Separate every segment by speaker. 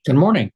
Speaker 1: Good morning.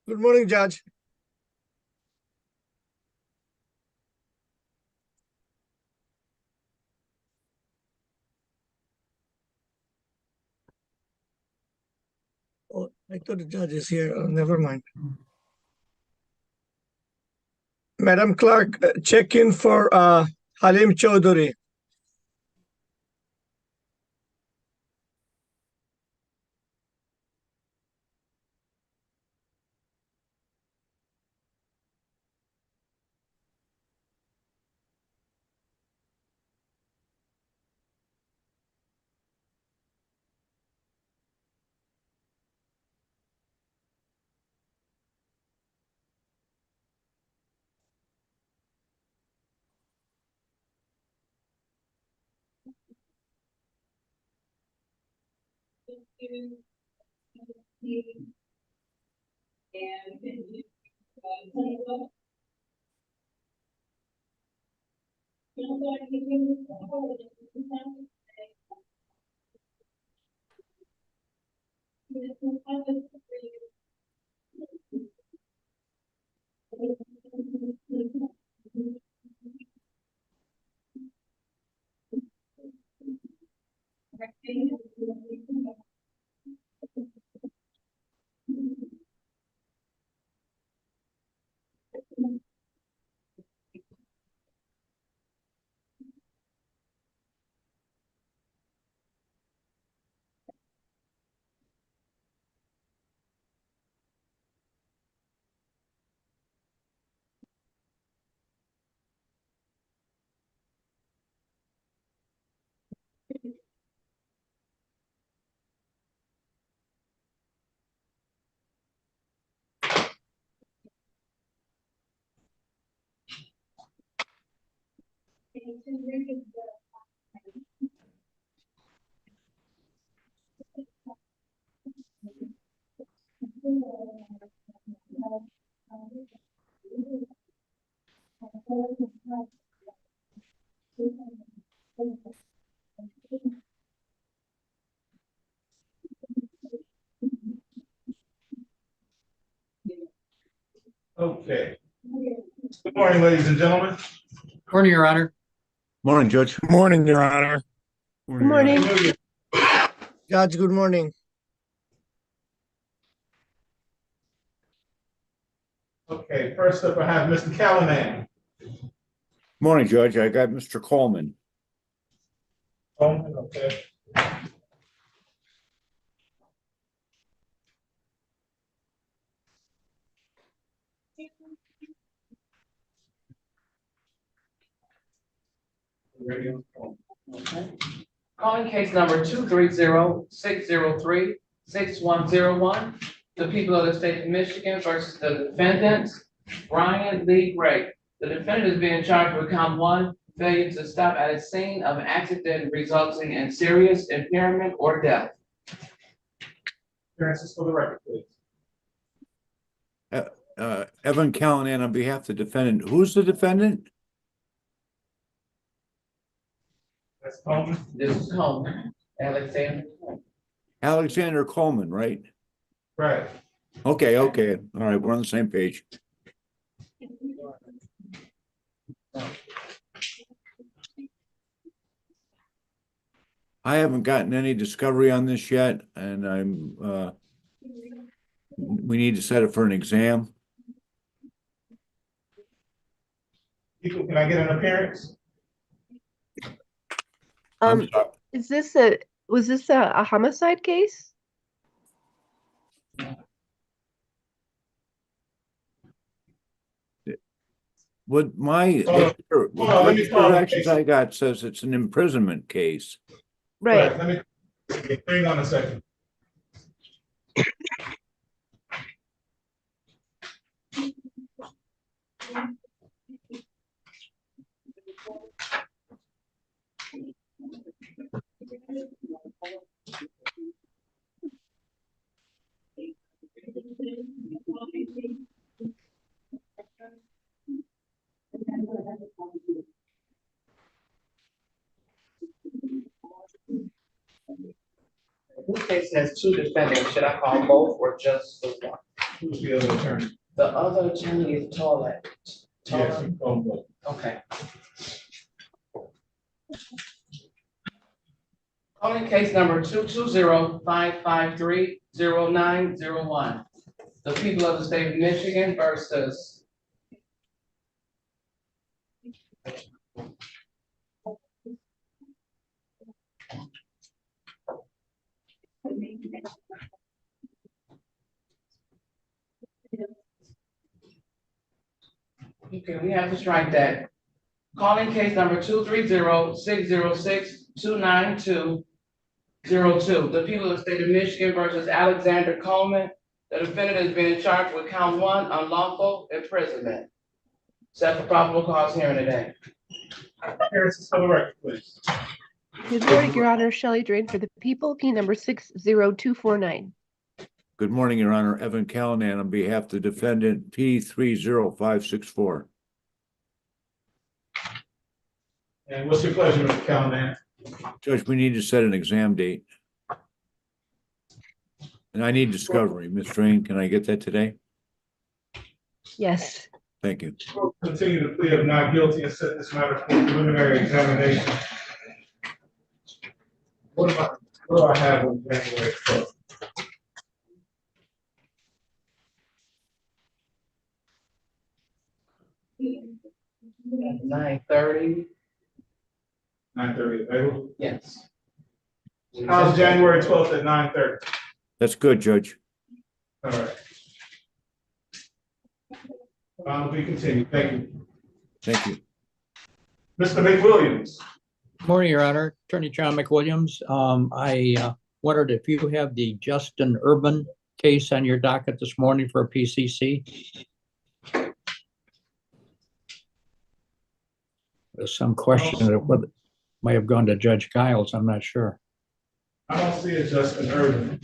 Speaker 2: Good morning, Judge. Oh, I thought the judge is here. Oh, never mind. Madam Clerk, check in for Halim Chaudhary.
Speaker 3: Okay. Good morning, ladies and gentlemen.
Speaker 1: Morning, Your Honor.
Speaker 4: Morning, Judge.
Speaker 2: Morning, Your Honor.
Speaker 4: Good morning.
Speaker 2: Judge, good morning.
Speaker 3: Okay, first up, I have Mr. Callahan.
Speaker 4: Morning, Judge. I got Mr. Coleman.
Speaker 3: Okay. Ready on the phone.
Speaker 1: Okay. Calling case number 230-603-6101. The people of the state of Michigan versus the defendant, Brian Lee Gray. The defendant is being charged with count 1, failure to stop at a scene of an accident resulting in serious impairment or death.
Speaker 3: Appearances for the record, please.
Speaker 4: Evan Callanan on behalf of the defendant. Who's the defendant?
Speaker 3: That's Coleman.
Speaker 1: This is Coleman, Alexander.
Speaker 4: Alexander Coleman, right?
Speaker 3: Right.
Speaker 4: Okay. All right, we're on the same page. I haven't gotten any discovery on this yet, and we need to set it for an exam.
Speaker 3: Can I get an appearance?
Speaker 4: I'm sorry.
Speaker 5: Was this a homicide case?
Speaker 4: What my
Speaker 3: let me call
Speaker 4: directions I got says it's an imprisonment case.
Speaker 5: Right.
Speaker 3: Let me hang on a second.
Speaker 1: This case has 2 defendants. Should I call both or just the one?
Speaker 3: Who's the other attorney?
Speaker 1: The other attorney is Toilet.
Speaker 3: Yes, you call them both.
Speaker 1: Okay. Calling case number 220-553-0901. The people of the state of Michigan versus okay, we have to strike that. Calling case number 230-606-29202. The people of the state of Michigan versus Alexander Coleman. The defendant is being charged with count 1, unlawful imprisonment. Set for probable cause hearing today.
Speaker 3: Appearances for the record, please.
Speaker 5: Good morning, Your Honor. Shelley Drain for the people, P number 60249.
Speaker 4: Good morning, Your Honor. Evan Callanan on behalf of the defendant, P30564.
Speaker 3: And what's your pleasure, Mr. Callanan?
Speaker 4: Judge, we need to set an exam date. And I need discovery. Ms. Drain, can I get that today?
Speaker 5: Yes.
Speaker 4: Thank you.
Speaker 3: We'll continue the plea of not guilty and set this matter for preliminary examination. What do I have on January 12th?
Speaker 1: At 9:30.
Speaker 3: 9:30 available?
Speaker 1: Yes.
Speaker 3: How's January 12th at 9:30?
Speaker 4: That's good, Judge.
Speaker 3: All right. Will be continued. Thank you.
Speaker 4: Thank you.
Speaker 3: Mr. McWilliams.
Speaker 6: Morning, Your Honor. Attorney John McWilliams. I wondered if you have the Justin Urban case on your docket this morning for a PCC. There's some question of whether it might have gone to Judge Giles. I'm not sure.
Speaker 3: I don't see a Justin Urban.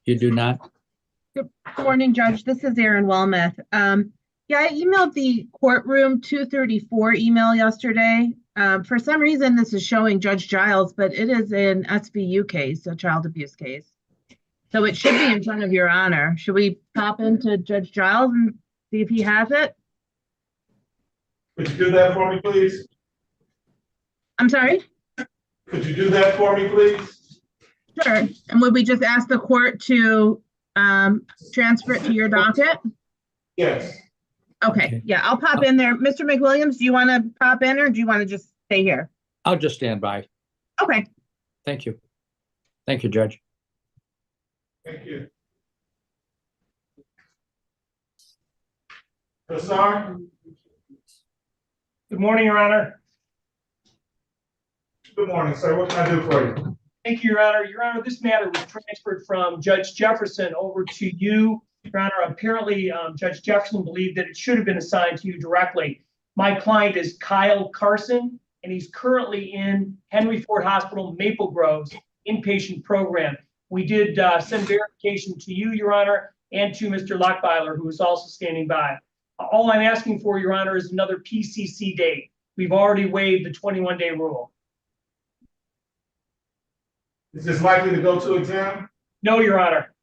Speaker 6: You do not?
Speaker 7: Good morning, Judge. This is Erin Wellmeth. Yeah, I emailed the courtroom 234 email yesterday. For some reason, this is showing Judge Giles, but it is an SVU case, a child abuse case. So it should be in front of Your Honor. Should we pop into Judge Giles and see if he has it?
Speaker 3: Could you do that for me, please?
Speaker 7: I'm sorry?
Speaker 3: Could you do that for me, please?
Speaker 7: Sure. And would we just ask the court to transfer it to your docket?
Speaker 3: Yes.
Speaker 7: Okay, yeah, I'll pop in there. Mr. McWilliams, do you want to pop in or do you want to just stay here?
Speaker 6: I'll just stand by.
Speaker 7: Okay.
Speaker 6: Thank you. Thank you, Judge.
Speaker 3: Thank you. Hassar?
Speaker 8: Good morning, Your Honor.
Speaker 3: Good morning, sir. What can I do for you?
Speaker 8: Thank you, Your Honor. Your Honor, this matter was transferred from Judge Jefferson over to you. Your Honor, apparently Judge Jefferson believed that it should have been assigned to you directly. My client is Kyle Carson, and he's currently in Henry Ford Hospital, Maple Grove's inpatient program. We did send verification to you, Your Honor, and to Mr. Lockbeiler, who is also standing by. All I'm asking for, Your Honor, is another PCC date. We've already waived the 21-day rule.
Speaker 3: Is this likely to go to exam?
Speaker 8: No, Your Honor.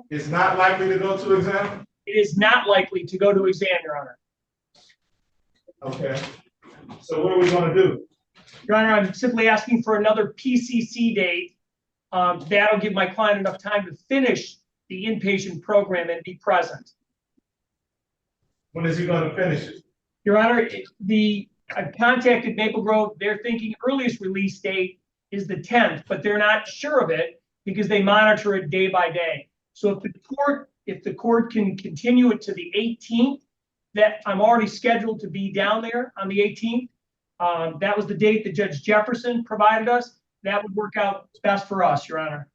Speaker 3: It's not likely to go to exam?
Speaker 8: It is not likely to go to exam, Your Honor.
Speaker 3: Okay. So what are we gonna do?
Speaker 8: Your Honor, I'm simply asking for another PCC date. That'll give my client enough time to finish the inpatient program and be present.
Speaker 3: When is he gonna finish it?
Speaker 8: Your Honor, I've contacted Maple Grove. They're thinking earliest release date is the 10th, but they're not sure of it because they monitor it day by day. So if the court can continue it to the 18th, that I'm already scheduled to be down there on the 18th. That was the date that Judge Jefferson provided us. That would work out best for us, Your Honor.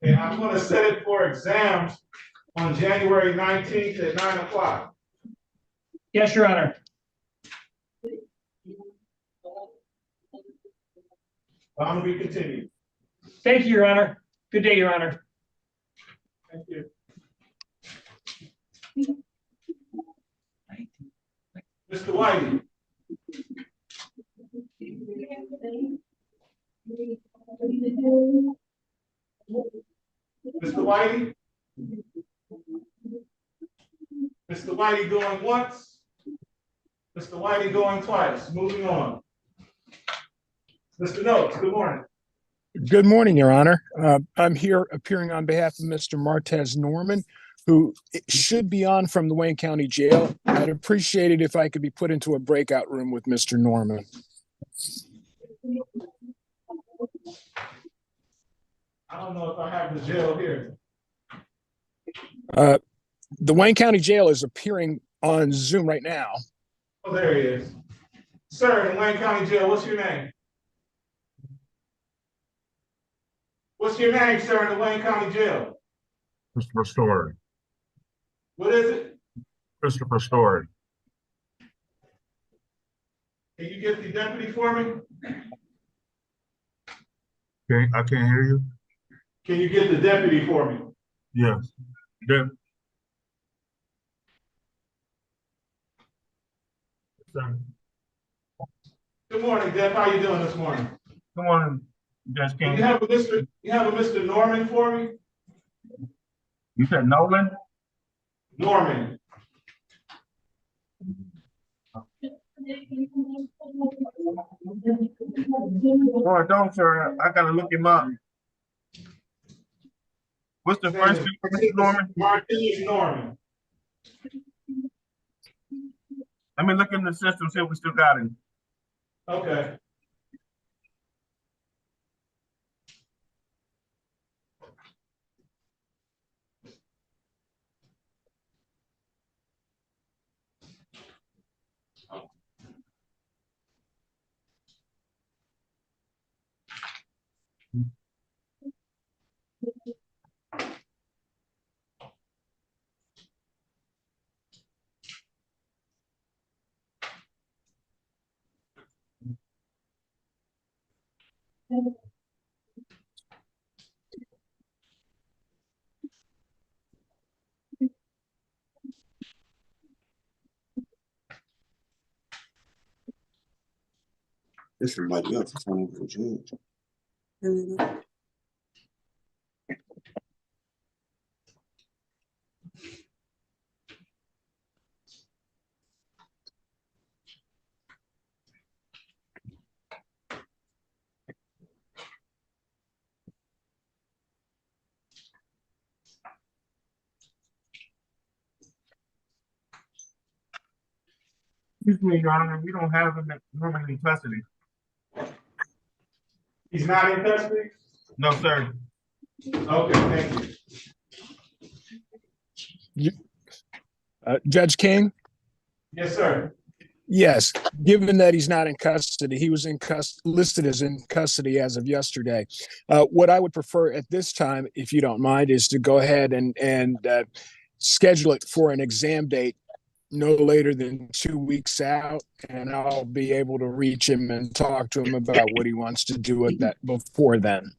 Speaker 3: And I'm gonna set it for exams on January 19th at 9 o'clock.
Speaker 8: Yes, Your Honor.
Speaker 3: I'm gonna be continued.
Speaker 8: Thank you, Your Honor. Good day, Your Honor.
Speaker 3: Thank you. Mr. Whitey. Mr. Whitey? Mr. Whitey going once? Mr. Whitey going twice. Moving on. Mr. Noakes, good morning.
Speaker 9: Good morning, Your Honor. I'm here appearing on behalf of Mr. Martez Norman, who should be on from the Wayne County Jail. I'd appreciate it if I could be put into a breakout room with Mr. Norman.
Speaker 3: I don't know if I have the jail here.
Speaker 9: The Wayne County Jail is appearing on Zoom right now.
Speaker 3: Oh, there he is. Sir, in Wayne County Jail, what's your name? What's your name, sir, in the Wayne County Jail?
Speaker 10: Christopher Story.
Speaker 3: What is it?
Speaker 10: Christopher Story.
Speaker 3: Can you get the deputy for me?
Speaker 10: Okay, I can't hear you.
Speaker 3: Can you get the deputy for me?
Speaker 10: Yes. Deb.
Speaker 3: Good morning, Deb. How you doing this morning?
Speaker 10: Good morning. Just
Speaker 3: Do
Speaker 10: came.
Speaker 3: you have a Mr. Norman for me?
Speaker 10: You said Nolan?
Speaker 3: Norman.
Speaker 10: No, I don't, sir. I gotta look him up. What's the first name, Mr. Norman?
Speaker 3: Martinez Norman.
Speaker 10: Let me look in the system, see if we still got him.
Speaker 3: Okay.
Speaker 11: This somebody else is running for judge.
Speaker 10: Excuse me, Your Honor, we don't have him in custody.
Speaker 3: He's not in custody?
Speaker 10: No, sir.
Speaker 3: Okay, thank you.
Speaker 9: Judge King?
Speaker 3: Yes, sir.
Speaker 9: Yes, given that he's not in custody, he was listed as in custody as of yesterday. What I would prefer at this time, if you don't mind, is to go ahead and schedule it for an exam date no later than 2 weeks out, and I'll be able to reach him and talk to him about what he wants to do with that before then.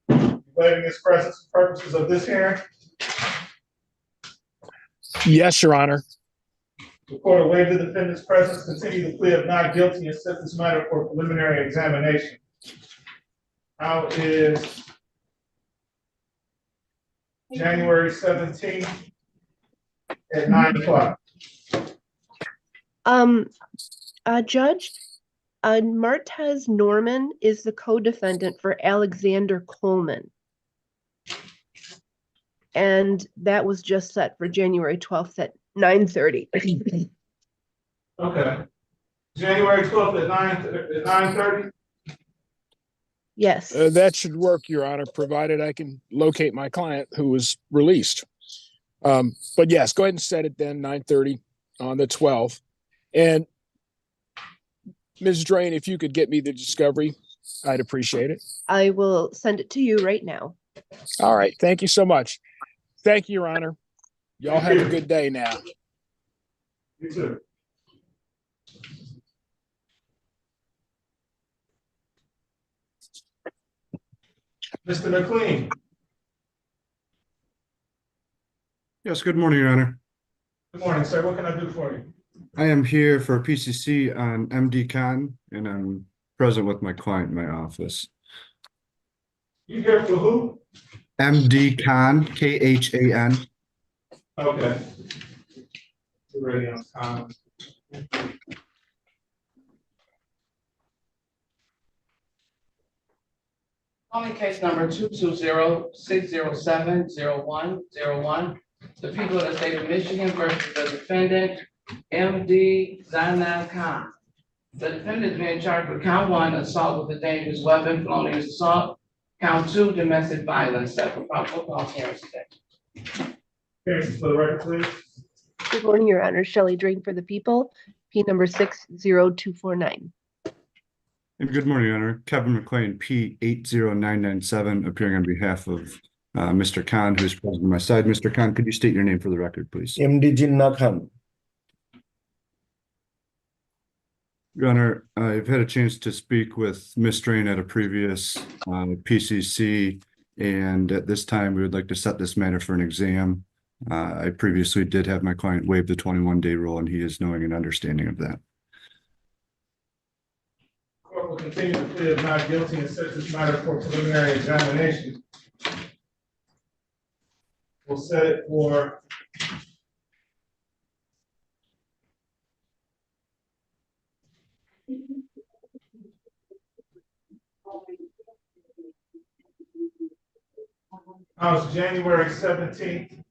Speaker 3: Waiving his presence for purposes of this hearing.
Speaker 9: Yes, Your Honor.
Speaker 3: The court will waive the defendant's presence, continue the plea of not guilty, and set this matter for preliminary examination. Now is January 17th at 9 o'clock.
Speaker 5: Judge, Martez Norman is the co-defendant for Alexander Coleman. And that was just set for January 12th at 9:30.
Speaker 3: Okay. January 12th at 9:30?
Speaker 5: Yes.
Speaker 9: That should work, Your Honor, provided I can locate my client who was released. But yes, go ahead and set it then, 9:30 on the 12th. And Ms. Drain, if you could get me the discovery, I'd appreciate it.
Speaker 5: I will send it to you right now.
Speaker 9: All right. Thank you so much. Thank you, Your Honor. Y'all have a good day now.
Speaker 3: You too. Mr. McLean.
Speaker 12: Yes, good morning, Your Honor.
Speaker 3: Good morning, sir. What can I do for you?
Speaker 12: I am here for PCC on MD Khan, and I'm present with my client in my office.
Speaker 3: You here for who?
Speaker 12: MD Khan, Khan.
Speaker 3: Okay. You're ready on time.
Speaker 1: Calling case number 220-607-0101. The people of the state of Michigan versus the defendant, MD Zainab Khan. The defendant is being charged with count 1, assault with a dangerous weapon, felonious assault. Count 2, domestic violence. Set for probable cause hearing today.
Speaker 3: Appearances for the record, please.
Speaker 5: Good morning, Your Honor. Shelley Drain for the people, P number 60249.
Speaker 12: And good morning, Your Honor. Kevin McLean, P80997, appearing on behalf of Mr. Khan, who is present on my side. Mr. Khan, could you state your name for the record, please?
Speaker 11: MD Jinnah Khan.
Speaker 12: Your Honor, I've had a chance to speak with Ms. Drain at a previous PCC, and at this time, we would like to set this matter for an exam. I previously did have my client waive the 21-day rule, and he is knowing and understanding of that.
Speaker 3: Court will continue to plea of not guilty and set this matter for preliminary examination. We'll set it for it's January 17th.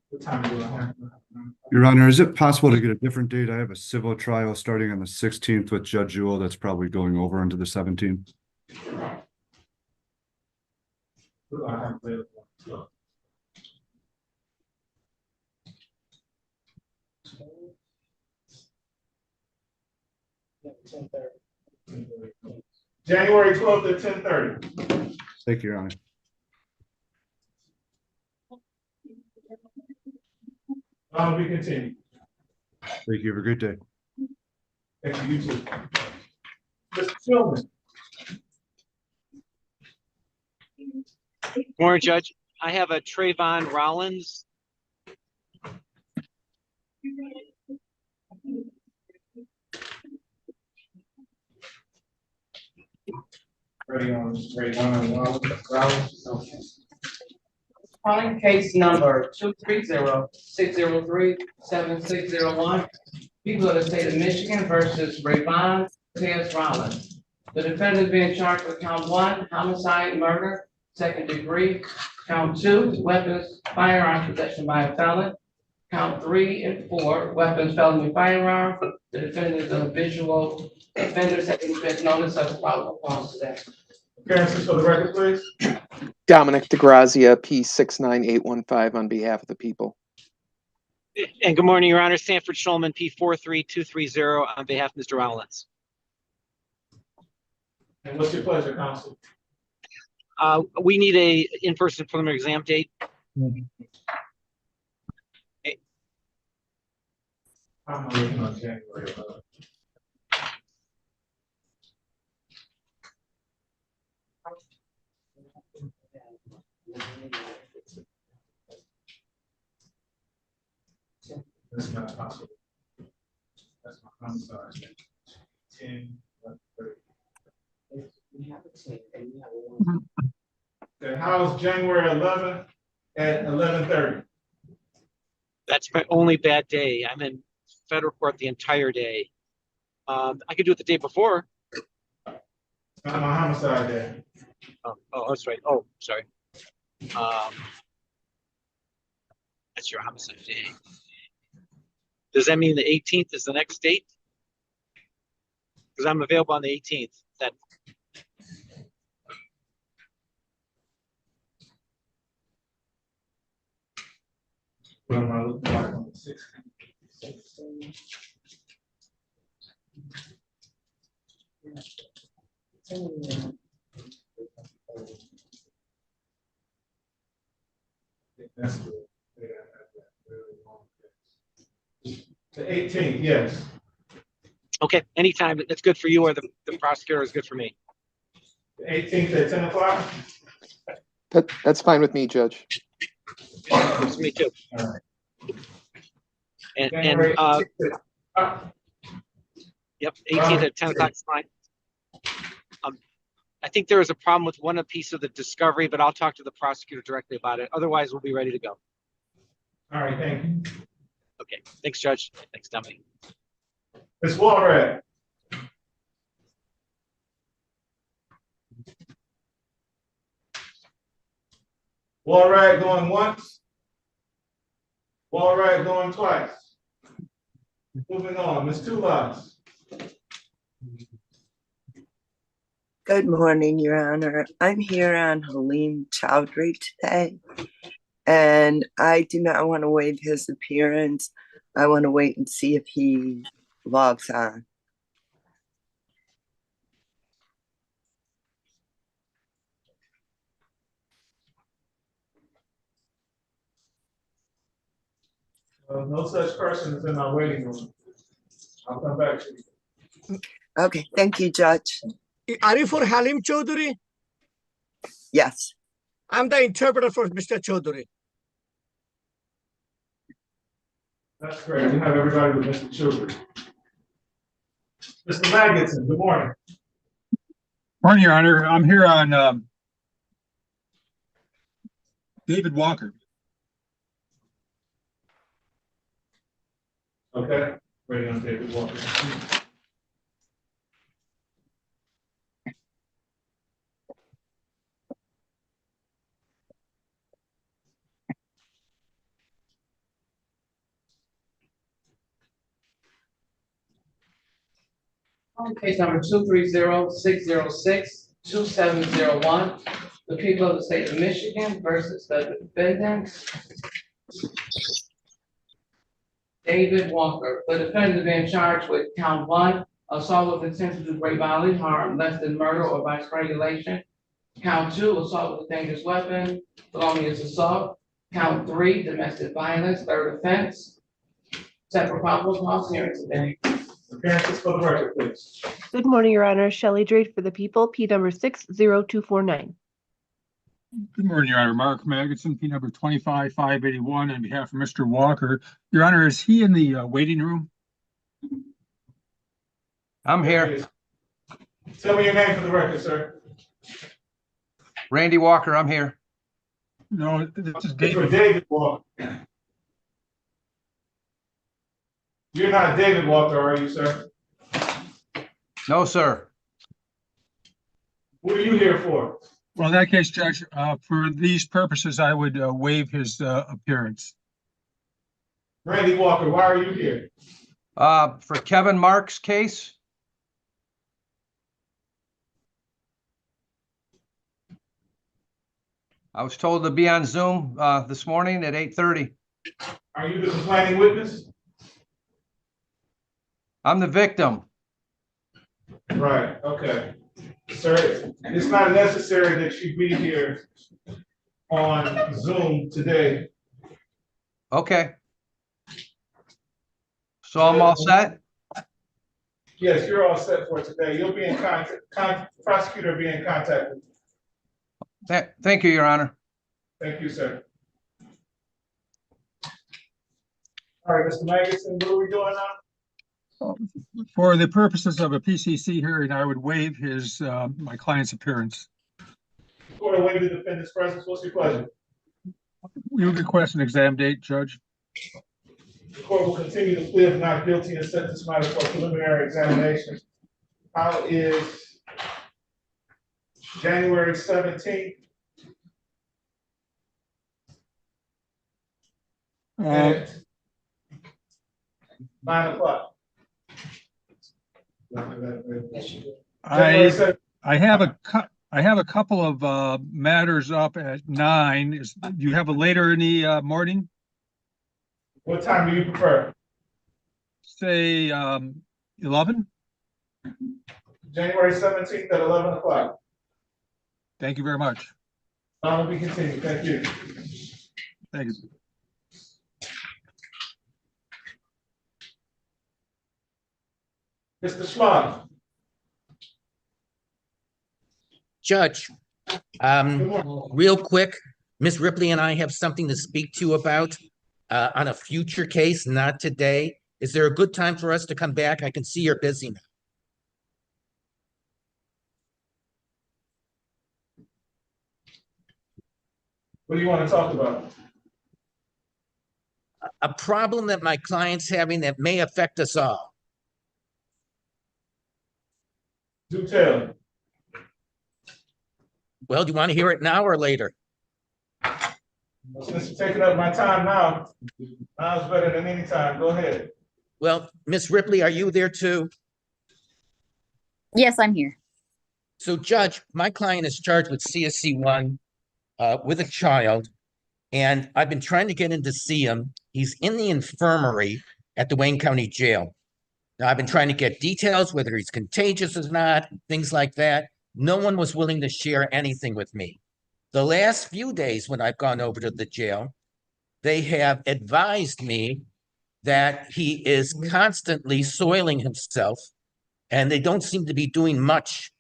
Speaker 3: What time do I have?
Speaker 12: Your Honor, is it possible to get a different date? I have a civil trial starting on the 16th with Judge Jewell. That's probably going over into the 17th.
Speaker 3: What do I have available? January 12th at 10:30.
Speaker 12: Thank you, Your Honor.
Speaker 3: We continue.
Speaker 12: Thank you. Have a great day.
Speaker 3: Thank you, you too. Mr. Tillman.
Speaker 13: Morning, Judge. I have a Trayvon Rollins.
Speaker 3: Ready on Rollins.
Speaker 1: Calling case number 230-603-7601. People of the state of Michigan versus Rayvon Martez Rollins. The defendant is being charged with count 1, homicide, murder, second degree. Count 2, weapons, firearm possession by a felon. Count 3 and 4, weapons, felony, firearm. The defendant is a habitual Offenders have been given notice of probable cause today.
Speaker 3: Appearances for the record, please.
Speaker 14: Dominic DeGrazia, P69815 on behalf of the people.
Speaker 13: And good morning, Your Honor. Sanford Schulman, P43230 on behalf of Mr. Rollins.
Speaker 3: And what's your pleasure, counsel?
Speaker 13: We need a in-person preliminary exam date.
Speaker 3: I'm looking on January 11th. That's not possible. That's my homicide. 10, 30. Okay, how's January 11th at 11:30?
Speaker 13: That's my only bad day. I'm in federal court the entire day. I could do it the day before.
Speaker 3: Not my homicide day.
Speaker 13: Oh, that's right. Oh, sorry. That's your homicide day. Does that mean the 18th is the next date? Because I'm available on the 18th. That
Speaker 3: What am I looking like on the 16th? That's good. Yeah, that's really long. The 18th, yes.
Speaker 13: okay? Anytime that's good for you or the prosecutor is good for me.
Speaker 3: The 18th at 10 o'clock?
Speaker 14: That's fine with me, Judge.
Speaker 13: It's me too.
Speaker 3: All right.
Speaker 13: And
Speaker 3: January 18th.
Speaker 13: yep, 18th at 10 o'clock is fine. I think there is a problem with one piece of the discovery, but I'll talk to the prosecutor directly about it. Otherwise, we'll be ready to go.
Speaker 3: All right, thank you.
Speaker 13: Okay, thanks, Judge. Thanks, Dominic.
Speaker 3: Ms. Walrad. Walrad going once. Walrad going twice. Moving on, Ms. Tulas.
Speaker 15: Good morning, Your Honor. I'm here on Halim Chowdhury today, and I do not want to waive his appearance. I want to wait and see if he logs on.
Speaker 3: No such person is in our waiting room. I'll come back to you.
Speaker 15: Okay, thank you, Judge.
Speaker 2: Are you for Halim Chaudhuri?
Speaker 15: Yes.
Speaker 2: I'm the interpreter for Mr. Chaudhuri.
Speaker 3: That's great. We have everybody with Mr. Children. Mr. Magidson, good morning.
Speaker 16: Morning, Your Honor. I'm here on David Walker.
Speaker 3: Okay, ready on David Walker.
Speaker 1: Case number 230-606-2701, the people of the state of Michigan versus the defendant, David Walker. The defendant is being charged with count 1, assault with intent to do great bodily harm, less than murder or by strangulation. Count 2, assault with a dangerous weapon, felonious assault. Count 3, domestic violence, third offense. Separate probable cause hearing today.
Speaker 3: Appearances for the record, please.
Speaker 5: Good morning, Your Honor. Shelley Drake for the people, P number 60249.
Speaker 16: Good morning, Your Honor. Mark Magidson, P number 25581 on behalf of Mr. Walker. Your Honor, is he in the waiting room?
Speaker 17: I'm here.
Speaker 3: Tell me your name for the record, sir.
Speaker 17: Randy Walker, I'm here.
Speaker 16: No, this is
Speaker 3: David.
Speaker 16: David.
Speaker 3: David Walker. You're not David Walker, are you, sir?
Speaker 17: No, sir.
Speaker 3: What are you here for?
Speaker 16: Well, in that case, Judge, for these purposes, I would waive his appearance.
Speaker 3: Randy Walker, why are you here?
Speaker 17: For Kevin Mark's case, I was told to be on Zoom this morning at 8:30.
Speaker 3: Are you the complaining witness?
Speaker 17: I'm the victim.
Speaker 3: Right, okay. Sir, it's not necessary that you be here on Zoom today.
Speaker 17: Okay. So I'm all set?
Speaker 3: Yes, you're all set for today. You'll be in contact, prosecutor will be in contact with you.
Speaker 17: Thank you, Your Honor.
Speaker 3: Thank you, sir. All right, Mr. Magnuson, what are we doing now?
Speaker 16: For the purposes of a PCC hearing, I would waive my client's appearance.
Speaker 3: Court will waive the defendant's presence. What's your pleasure?
Speaker 16: We would request an exam date, Judge.
Speaker 3: The court will continue the plea of not guilty and set this matter for preliminary examination. How is January 17th? At 9 o'clock.
Speaker 16: I have a couple of matters up at 9. Do you have a later in the morning?
Speaker 3: What time do you prefer?
Speaker 16: Say 11?
Speaker 3: January 17th at 11 o'clock.
Speaker 16: Thank you very much.
Speaker 3: Will be continued. Thank you.
Speaker 16: Thank you.
Speaker 3: Mr. Schwab.
Speaker 18: Judge, real quick, Ms. Ripley and I have something to speak to you about on a future case, not today. Is there a good time for us to come back? I can see you're busy now.
Speaker 3: What do you want to talk about?
Speaker 18: A problem that my client's having that may affect us all.
Speaker 3: Do tell.
Speaker 18: Well, do you want to hear it now or later?
Speaker 3: Well, since you're taking up my time now, now's better than any time. Go ahead.
Speaker 18: Well, Miss Ripley, are you there too?
Speaker 19: Yes, I'm here.
Speaker 18: So, Judge, my client is charged with CSC 1 with a child, and I've been trying to get in to see him. He's in the infirmary at the Wayne County Jail. Now, I've been trying to get details, whether he's contagious or not, things like that. No one was willing to share anything with me. The last few days when I've gone over to the jail, they have advised me that he is constantly soiling himself, and they don't seem to be doing much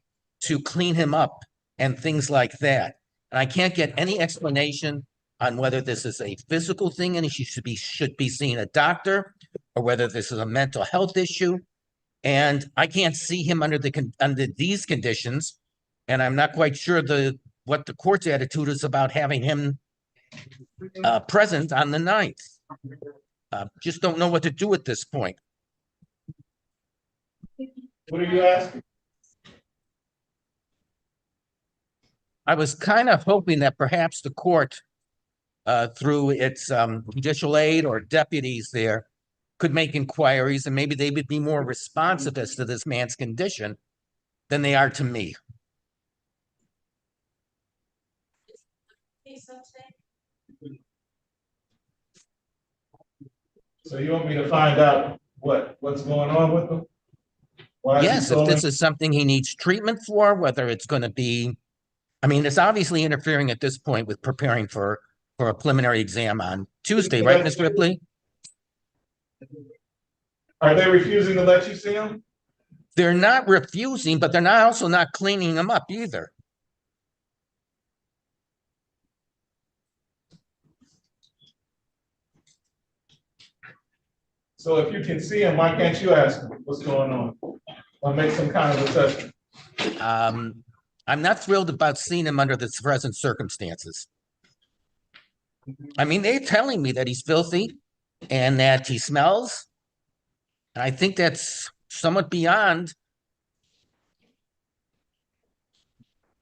Speaker 18: to clean him up and things like that. And I can't get any explanation on whether this is a physical thing and he should be seeing a doctor, or whether this is a mental health issue. And I can't see him under these conditions, and I'm not quite sure what the court's attitude is about having him present on the 9th. Just don't know what to do at this point.
Speaker 3: What are you asking?
Speaker 18: I was kind of hoping that perhaps the court, through its judicial aid or deputies there, could make inquiries, and maybe they would be more responsive as to this man's condition than they are to me.
Speaker 3: So you want me to find out what's going on with him?
Speaker 18: Yes, if this is something he needs treatment for, whether it's going to be, I mean, it's obviously interfering at this point with preparing for a preliminary exam on Tuesday, right, Ms. Ripley?
Speaker 3: Are they refusing to let you see him?
Speaker 18: They're not refusing, but they're also not cleaning him up either.
Speaker 3: So if you can see him, why can't you ask him what's going on? Or make some kind of assessment?
Speaker 18: I'm not thrilled about seeing him under the present circumstances. I mean, they're telling me that he's filthy and that he smells. And I think that's somewhat beyond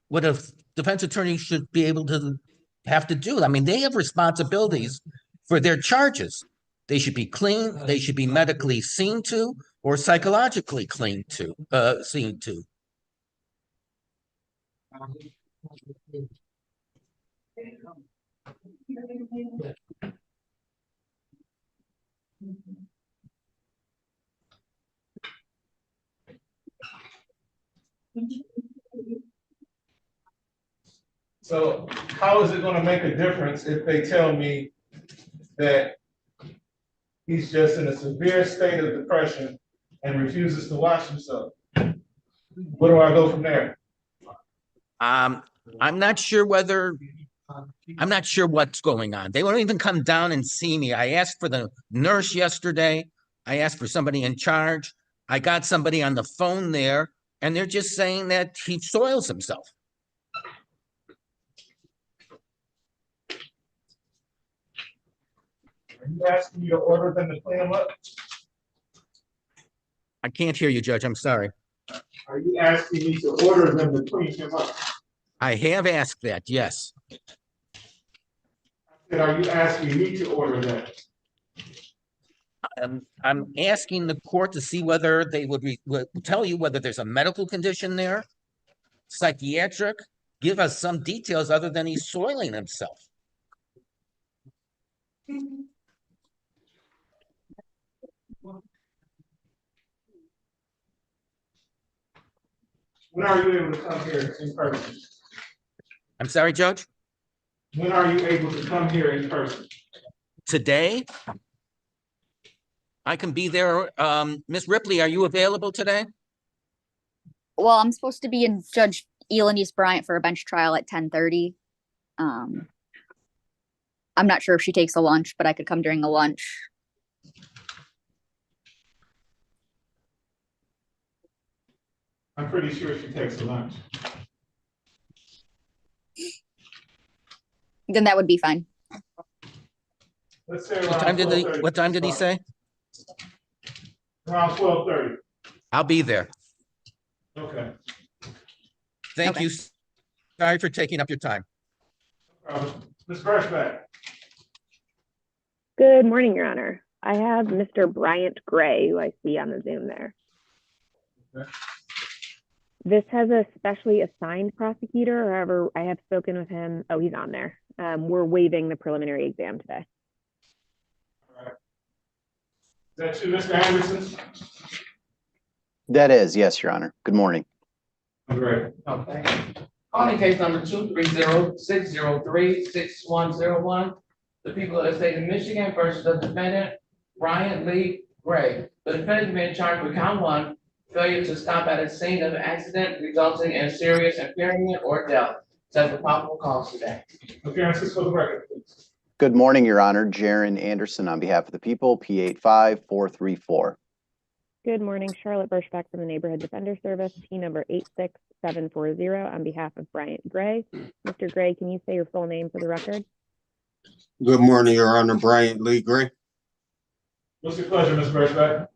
Speaker 18: what a defense attorney should be able to have to do. I mean, they have responsibilities for their charges. They should be clean. They should be medically seen to or psychologically seen to.
Speaker 3: So how is it gonna make a difference if they tell me that he's just in a severe state of depression and refuses to wash himself? Where do I go from there?
Speaker 18: I'm not sure what's going on. They won't even come down and see me. I asked for the nurse yesterday. I asked for somebody in charge. I got somebody on the phone there, and they're just saying that he soils himself.
Speaker 3: Are you asking me to order them to clean him up?
Speaker 18: I can't hear you, Judge. I'm sorry.
Speaker 3: Are you asking me to order them to clean him up?
Speaker 18: I have asked that, yes.
Speaker 3: And are you asking me to order that?
Speaker 18: I'm asking the court to see whether they would tell you whether there's a medical condition there, psychiatric, give us some details other than he's soiling himself.
Speaker 3: When are you able to come here in person?
Speaker 18: I'm sorry, Judge?
Speaker 3: When are you able to come here in person?
Speaker 18: Today? I can be there. Miss Ripley, are you available today?
Speaker 19: Well, I'm supposed to be in Judge Elenice Bryant for a bench trial at 10:30. I'm not sure if she takes a lunch, but I could come during the lunch.
Speaker 3: I'm pretty sure she takes a lunch.
Speaker 19: Then that would be fine.
Speaker 3: Let's say
Speaker 18: What time did he say?
Speaker 3: Around 12:30.
Speaker 18: I'll be there.
Speaker 3: Okay.
Speaker 18: Thank you. Sorry for taking up your time.
Speaker 3: Ms. Birchback.
Speaker 20: Good morning, Your Honor. I have Mr. Bryant Gray, who I see on the Zoom there.
Speaker 3: Okay.
Speaker 20: This has a specially assigned prosecutor. However, I have spoken with him. Oh, he's on there. We're waiving the preliminary exam today.
Speaker 3: All right. Is that you, Mr. Anderson?
Speaker 21: That is, yes, Your Honor. Good morning.
Speaker 3: Great.
Speaker 1: Okay. Calling case number 230-603-6101. The people of the state of Michigan versus the defendant, Ryan Lee Gray. The defendant is being charged with count 1, failure to stop at a scene of accident resulting in serious impairment or death. Several probable cause today.
Speaker 3: Appearances for the record, please.
Speaker 21: Good morning, Your Honor. Jaron Anderson on behalf of the people, P85434.
Speaker 20: Good morning, Charlotte Birchback from the Neighborhood Defender Service, P number 86740 on behalf of Bryant Gray. Mr. Gray, can you say your full name for the record?
Speaker 11: Good morning, Your Honor. Bryant Lee Gray.
Speaker 3: What's your pleasure, Ms. Birchback?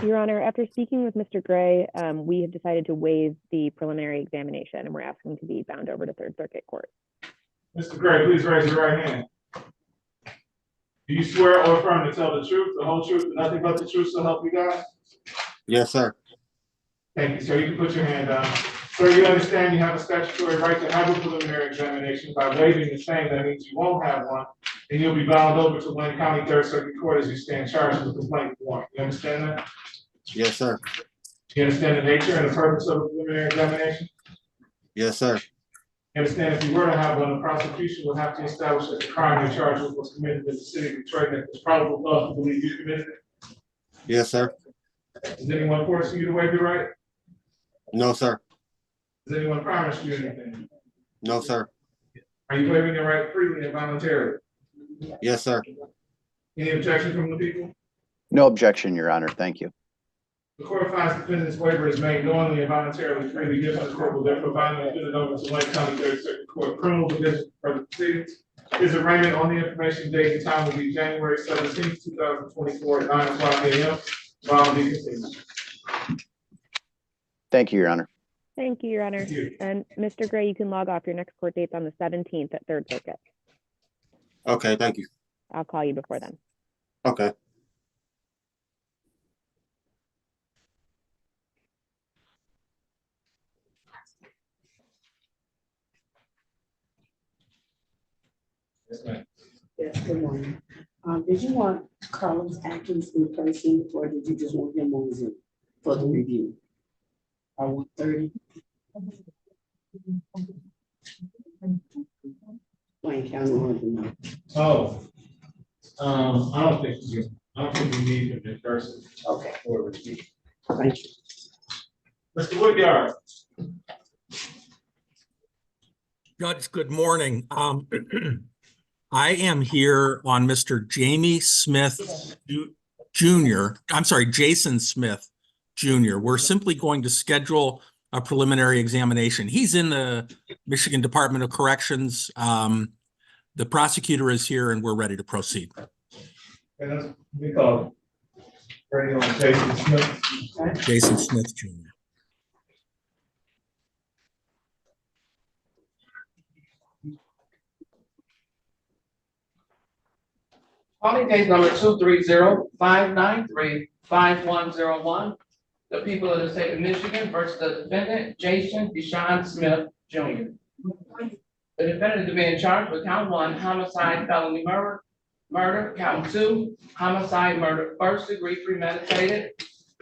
Speaker 20: Your Honor, after speaking with Mr. Gray, we have decided to waive the preliminary examination, and we're asking to be bound over to Third Circuit Court.
Speaker 3: Mr. Gray, please raise your right hand. Do you swear or affirm to tell the truth, the whole truth, and nothing but the truth, so help you God?
Speaker 11: Yes, sir.
Speaker 3: Thank you, sir. You can put your hand down. Sir, you understand you have a statutory right to have a preliminary examination. By waiving the same, that means you won't have one, and you'll be bound over to Wayne County Third Circuit Court as you stand charged with a complaint warrant. You understand that?
Speaker 11: Yes, sir.
Speaker 3: You understand the nature and the purpose of a preliminary examination?
Speaker 11: Yes, sir.
Speaker 3: You understand if you were to have one, the prosecution would have to establish that the crime you're charged with was committed in the city of Detroit, and that there's probable cause to believe you committed it.
Speaker 11: Yes, sir.
Speaker 3: Is anyone forcing you to waive your right?
Speaker 11: No, sir.
Speaker 3: Does anyone promise you anything?
Speaker 11: No, sir.
Speaker 3: Are you waiving your right freely and voluntarily?
Speaker 11: Yes, sir.
Speaker 3: Any objection from the people?
Speaker 21: No objection, Your Honor. Thank you.
Speaker 3: The court finds defendant's waiver is made knowingly and voluntarily freely given. The court will therefore bind the defendant over to Wayne County Third Circuit Court criminal division for the proceedings. His arraignment on the information date and time will be January 17th, 2024 at 9:00 a.m. Trial will be continued.
Speaker 21: Thank you, Your Honor.
Speaker 20: Thank you, Your Honor. And Mr. Gray, you can log off. Your next court date's on the 17th at Third Circuit.
Speaker 11: Okay, thank you.
Speaker 20: I'll call you before then.
Speaker 11: Okay.
Speaker 3: Yes, ma'am.
Speaker 4: Yes, good morning. Did you want Carlos Atkins in person or did you just want him on Zoom for the review? Or 1:30? Wayne County wanted to know.
Speaker 3: I don't think we need him in person.
Speaker 4: Okay.
Speaker 3: For a review.
Speaker 4: Thank you.
Speaker 3: Mr. Woodyard.
Speaker 22: Judge, good morning. I am here on Mr. Jamie Smith Jr. I'm sorry, Jason Smith Jr. We're simply going to schedule a preliminary examination. He's in the Michigan Department of Corrections. The prosecutor is here and we're ready to proceed.
Speaker 3: And we call ready on Jason Smith.
Speaker 22: Jason Smith Jr.
Speaker 1: Calling case number 230-593-5101. The people of the state of Michigan versus the defendant, Jason Deshaun Smith Jr. The defendant is being charged with count 1, homicide, felony murder, count 2, homicide, murder, first degree premeditated,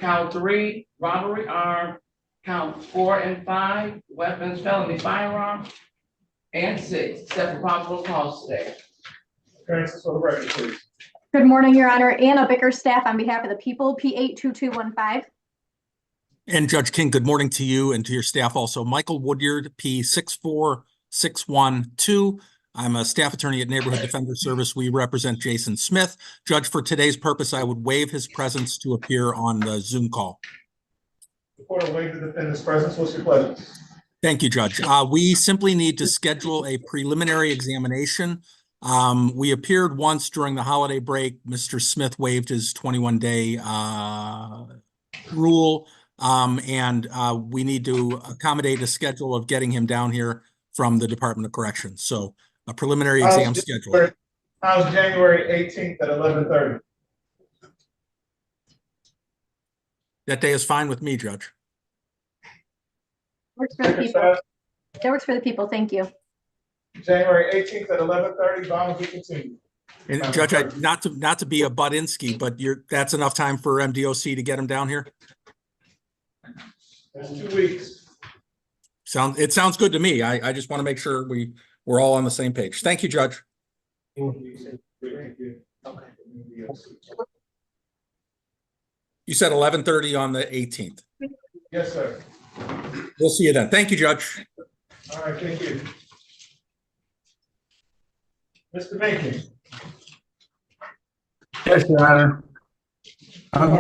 Speaker 1: count 3, robbery, armed, count 4 and 5, weapons, felony, firearm, and 6, except for possible cause today.
Speaker 3: Appearances for the record, please.
Speaker 23: Good morning, Your Honor. Anna Bickerstaff on behalf of the people, P82215.
Speaker 22: And Judge King, good morning to you and to your staff also. Michael Woodyard, P64612. I'm a staff attorney at Neighborhood Defender Service. We represent Jason Smith. Judge, for today's purpose, I would waive his presence to appear on the Zoom call.
Speaker 3: The court will waive the defendant's presence. What's your pleasure?
Speaker 22: Thank you, Judge. We simply need to schedule a preliminary examination. We appeared once during the holiday break. Mr. Smith waived his 21-day rule. We need to accommodate a schedule of getting him down here from the Department of Corrections. So a preliminary exam schedule.
Speaker 3: How's January 18th at 11:30?
Speaker 22: That day is fine with me, Judge.
Speaker 23: Works for the people. That works for the people. Thank you.
Speaker 3: January 18th at 11:30, bond will be continued.
Speaker 22: And Judge, not to be a Budinsky, but that's enough time for MDOC to get him down here?
Speaker 3: That's 2 weeks.
Speaker 22: It sounds good to me. I just want to make sure we're all on the same page. Thank you, Judge. You said 11:30 on the 18th.
Speaker 3: Yes, sir.
Speaker 22: We'll see you then. Thank you, Judge.
Speaker 3: All right, thank you. Mr. Macon.
Speaker 10: Yes, Your Honor. I'm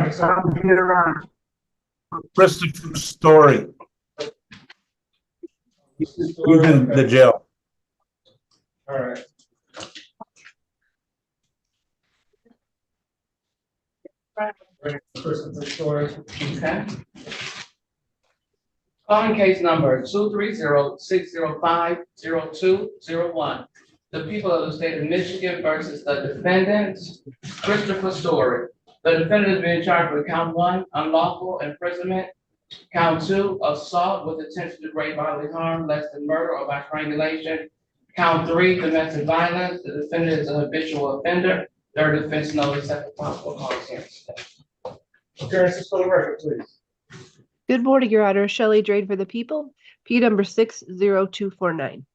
Speaker 10: here on Christopher Story. He's in the jail.
Speaker 3: All right. Christopher Story.
Speaker 1: Okay. Calling case number 230-605-0201. The people of the state of Michigan versus the defendant, Christopher Story. The defendant is being charged with count 1, unlawful imprisonment, count 2, assault with intention to great bodily harm, less than murder or by strangulation, count 3, domestic violence. The defendant is a habitual offender. Third offense, no except for possible cause here.
Speaker 3: Appearances for the record, please.
Speaker 5: Good morning, Your Honor. Shelley Drain for the people, P number 60249.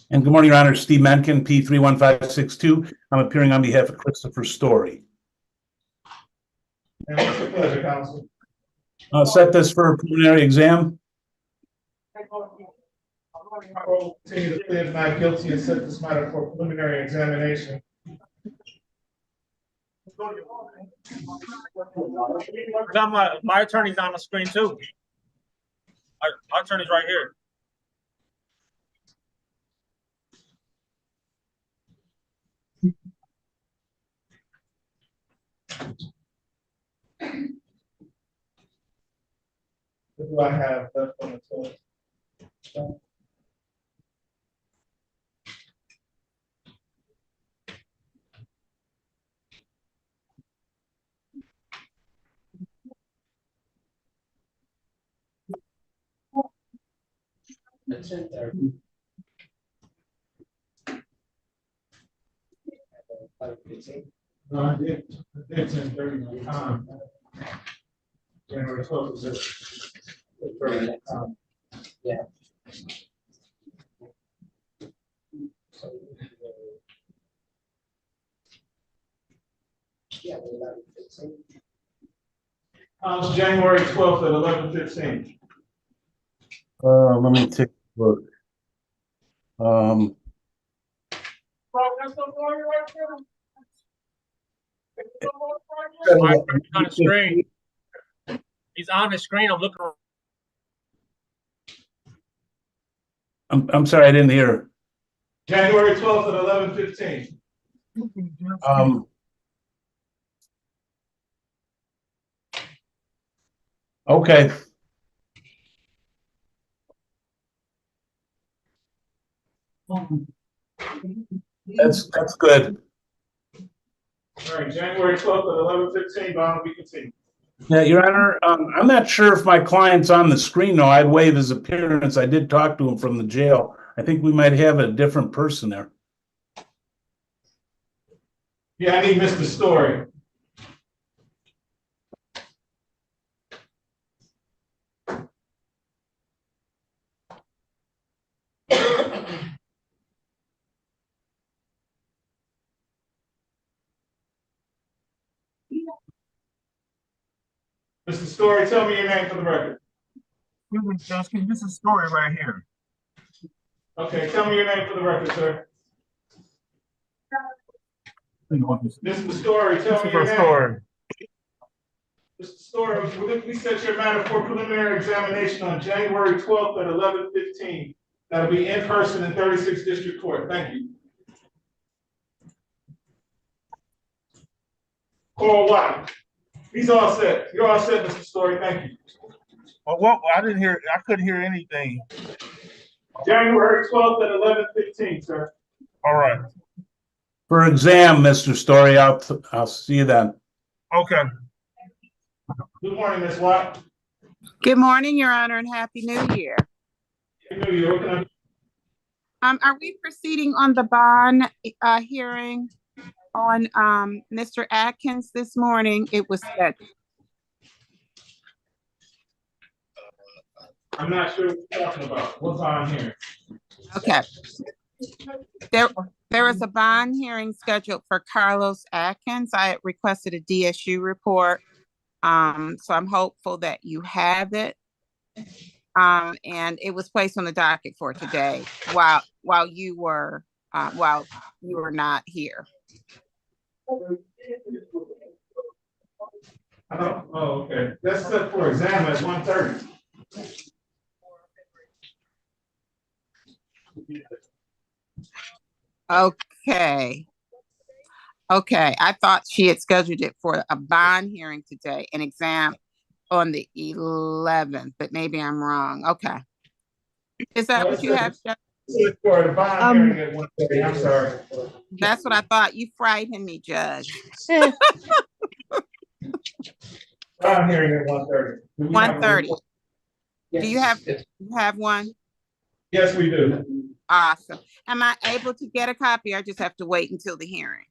Speaker 10: And good morning, Your Honor. Steve Mencken, P31562. I'm appearing on behalf of Christopher Story.
Speaker 3: And what's your pleasure, counsel?
Speaker 10: I'll set this for a preliminary exam.
Speaker 3: I will continue to plead not guilty and set this matter for preliminary examination.
Speaker 24: My attorney's on the screen too. My attorney's right here.
Speaker 3: What do I have left on the floor? No, I did 10:30 my time. January 12th is it?
Speaker 1: Yeah.
Speaker 3: It's January 12th at 11:15.
Speaker 10: Let me take a look.
Speaker 24: On the screen. He's on the screen. I'm looking.
Speaker 10: I'm sorry, I didn't hear.
Speaker 3: January 12th at 11:15.
Speaker 10: Okay. That's good.
Speaker 3: All right, January 12th at 11:15, bond will be continued.
Speaker 10: Yeah, Your Honor, I'm not sure if my client's on the screen, though. I'd waive his appearance. I did talk to him from the jail. I think we might have a different person there.
Speaker 3: Yeah, I need Mr. Story. Mr. Story, tell me your name for the record.
Speaker 24: This is Story right here.
Speaker 3: Okay, tell me your name for the record, sir. Mr. Story, tell me your name. Mr. Story, we set your matter for preliminary examination on January 12th at 11:15. That'll be in person in 36th District Court. Thank you. Call White. He's all set. You're all set, Mr. Story. Thank you.
Speaker 24: Well, what? I didn't hear. I couldn't hear anything.
Speaker 3: January 12th at 11:15, sir.
Speaker 24: All right.
Speaker 10: For exam, Mr. Story, I'll see you then.
Speaker 24: Okay.
Speaker 3: Good morning, Ms. Watt.
Speaker 6: Good morning, Your Honor, and Happy New Year.
Speaker 3: Happy New Year. What can
Speaker 6: Are we proceeding on the bond hearing on Mr. Atkins this morning? It was scheduled.
Speaker 3: I'm not sure what you're talking about. What's on here?
Speaker 6: Okay. There was a bond hearing scheduled for Carlos Atkins. I had requested a DSU report. So I'm hopeful that you have it. And it was placed on the docket for today while you were not here.
Speaker 3: Oh, okay. That's set for exam at 1:30.
Speaker 6: Okay. Okay, I thought she had scheduled it for a bond hearing today, an exam on the 11th, but maybe I'm wrong. Okay. Is that what you have?
Speaker 3: For the bond hearing at 1:30. I'm sorry.
Speaker 6: That's what I thought. You frightened me, Judge.
Speaker 3: Bond hearing at 1:30.
Speaker 6: 1:30. Do you have one?
Speaker 3: Yes, we do.
Speaker 6: Awesome. Am I able to get a copy, or I just have to wait until the hearing?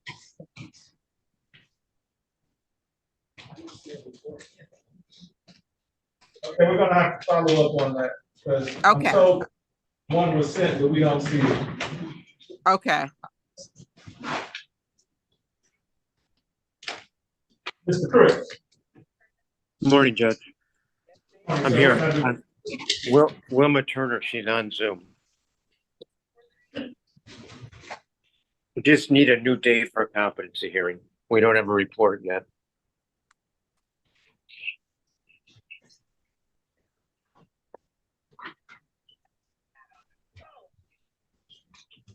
Speaker 3: Okay, we're gonna have to follow up on that because I'm told one was sent, but we don't see it.
Speaker 6: Okay.
Speaker 3: Mr. Chris.
Speaker 7: Morning, Judge. I'm here. Wilma Turner, she's on Zoom. We just need a new date for a competency hearing. We don't have a report yet.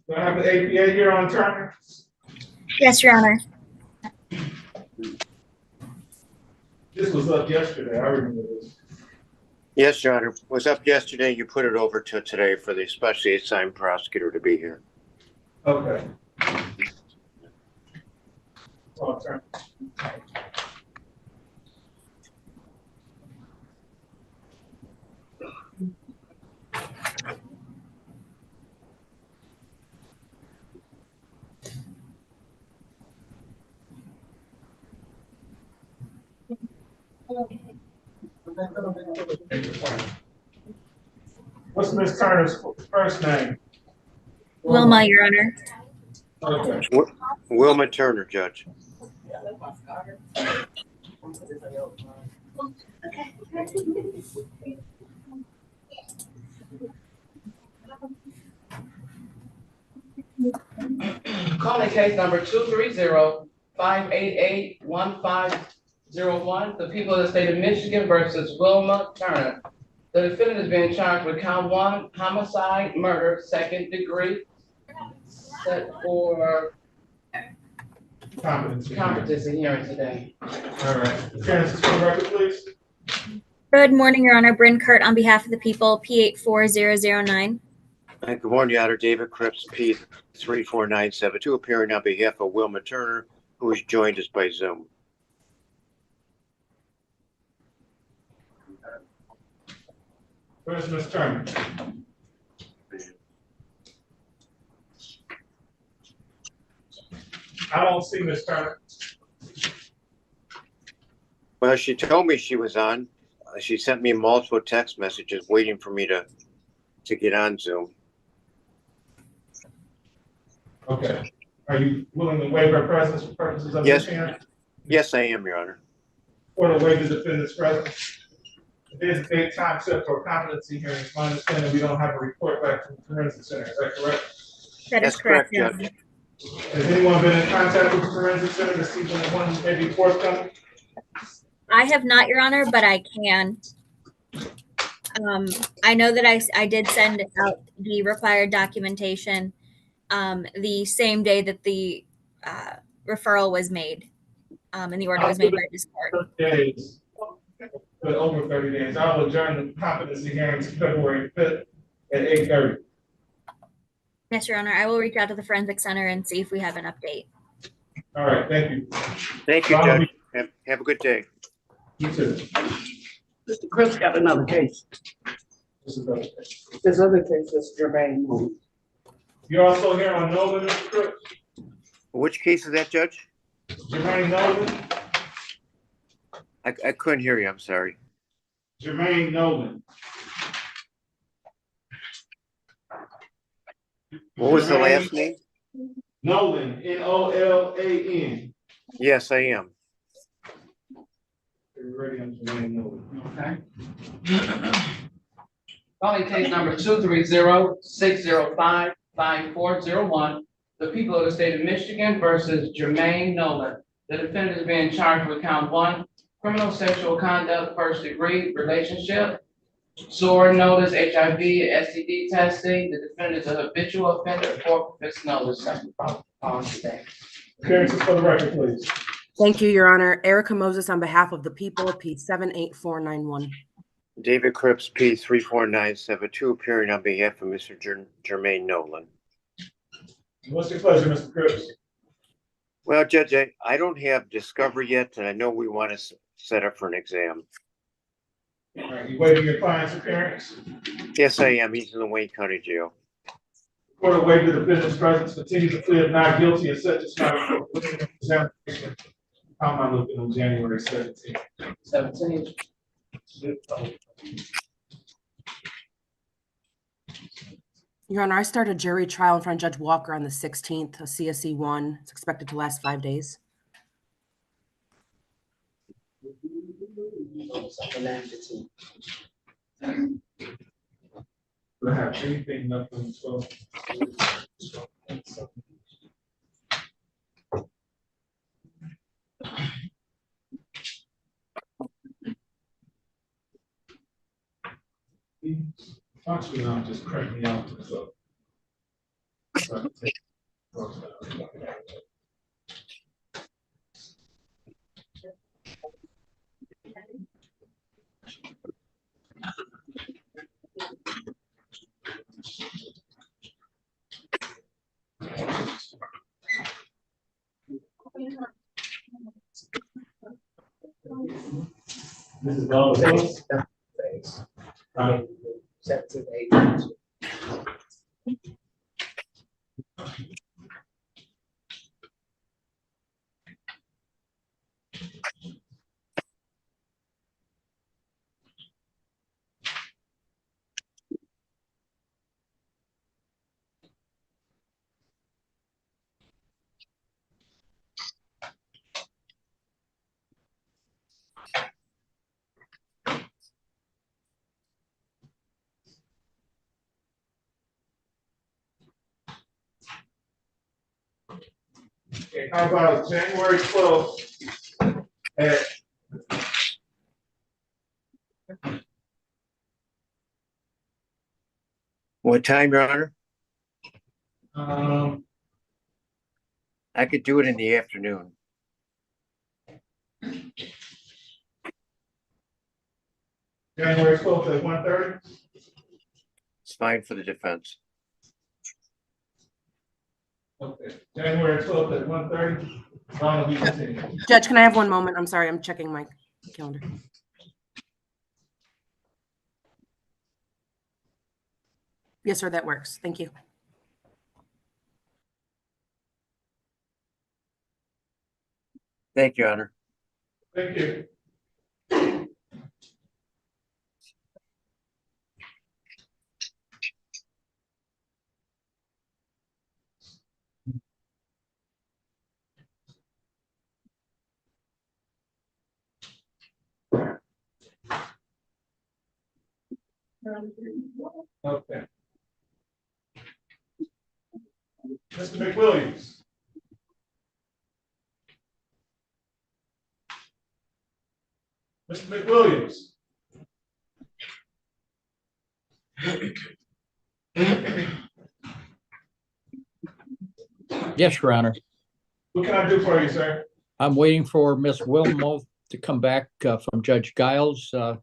Speaker 3: Do I have the APA here on Turner?
Speaker 23: Yes, Your Honor.
Speaker 3: This was up yesterday. I remember this.
Speaker 7: Yes, Your Honor. It was up yesterday. You put it over to today for the specially assigned prosecutor to be here.
Speaker 3: Okay. Oh, Turner. What's Ms. Turner's first name?
Speaker 8: Wilma, Your Honor.
Speaker 3: Okay.
Speaker 7: Wilma Turner, Judge.
Speaker 1: Calling case number 230-588-1501, the people of the state of Michigan versus Wilma Turner. The defendant is being charged with count 1, homicide, murder, second degree, set for competency hearing today.
Speaker 3: All right. Appearances for the record, please.
Speaker 8: Good morning, Your Honor. Bryn Kurt on behalf of the people, P84009.
Speaker 7: Good morning, Your Honor. David Cripps, P34972, appearing on behalf of Wilma Turner, who has joined us by Zoom.
Speaker 3: Where's Ms. Turner? I don't see Ms. Turner.
Speaker 7: Well, she told me she was on. She sent me multiple text messages waiting for me to get on Zoom.
Speaker 3: Okay. Are you willing to waive her presence for purposes of this hearing?
Speaker 7: Yes, I am, Your Honor.
Speaker 3: Or to waive the defendant's presence? There's a date time set for a competency hearing. It's my understanding we don't have a report back from the forensic center. Is that correct?
Speaker 8: That's correct, Judge.
Speaker 3: Has anyone been in contact with the forensic center to see when one may be forthcoming?
Speaker 8: I have not, Your Honor, but I can. I know that I did send out the required documentation the same day that the referral was made and the order was made by this court.
Speaker 3: 30 days, but over 30 days. I will adjourn the competency hearing to February 5th at 8:30.
Speaker 8: Yes, Your Honor. I will reach out to the forensic center and see if we have an update.
Speaker 3: All right, thank you.
Speaker 7: Thank you, Judge. Have a good day.
Speaker 3: You too.
Speaker 4: Mr. Chris got another case. This other case is Jermaine.
Speaker 3: You're also here on Nolan, Mr. Crooks?
Speaker 7: Which case is that, Judge?
Speaker 3: Jermaine Nolan?
Speaker 7: I couldn't hear you. I'm sorry.
Speaker 3: Jermaine Nolan.
Speaker 7: What was the last name?
Speaker 3: Nolan, Nolan.
Speaker 7: Yes, I am.
Speaker 3: Ready on Jermaine Nolan.
Speaker 1: Okay. Calling case number 230-605-5401, the people of the state of Michigan versus Jermaine Nolan. The defendant is being charged with count 1, criminal sexual conduct, first degree relationship, SOR notice, HIV, STD testing. The defendant is a habitual offender, for this notice.
Speaker 3: Appearances for the record, please.
Speaker 9: Thank you, Your Honor. Erica Moses on behalf of the people, P78491.
Speaker 7: David Cripps, P34972, appearing on behalf of Mr. Jermaine Nolan.
Speaker 3: What's your pleasure, Mr. Cripps?
Speaker 7: Well, Judge, I don't have discovery yet, and I know we want to set up for an exam.
Speaker 3: All right, you waiving your client's appearance?
Speaker 7: Yes, I am. He's in the Wayne County Jail.
Speaker 3: Court of waive the defendant's presence, continue to plead not guilty and set this matter for examination. How am I looking on January 17th?
Speaker 1: 17th.
Speaker 9: Your Honor, I start a jury trial in front of Judge Walker on the 16th, a CSE 1. It's expected to last 5 days.
Speaker 3: Do I have anything left on the 12th? Actually, no, just crank me out. So. This is all the things.
Speaker 4: 17, 18.
Speaker 3: Okay, how about January 12th at
Speaker 7: What time, Your Honor?
Speaker 3: I
Speaker 7: could do it in the afternoon.
Speaker 3: January 12th at 1:30?
Speaker 7: It's fine for the defense.
Speaker 3: Okay, January 12th at 1:30. Donna, we continue.
Speaker 9: Judge, can I have one moment? I'm sorry, I'm checking my calendar. Yes, sir, that works. Thank you.
Speaker 7: Thank you, Your Honor.
Speaker 3: Thank you. Okay. Mr. McWilliams. Mr. McWilliams.
Speaker 12: Yes, Your Honor.
Speaker 3: What can I do for you, sir?
Speaker 12: I'm waiting for Miss Wilmo to come back from Judge Giles to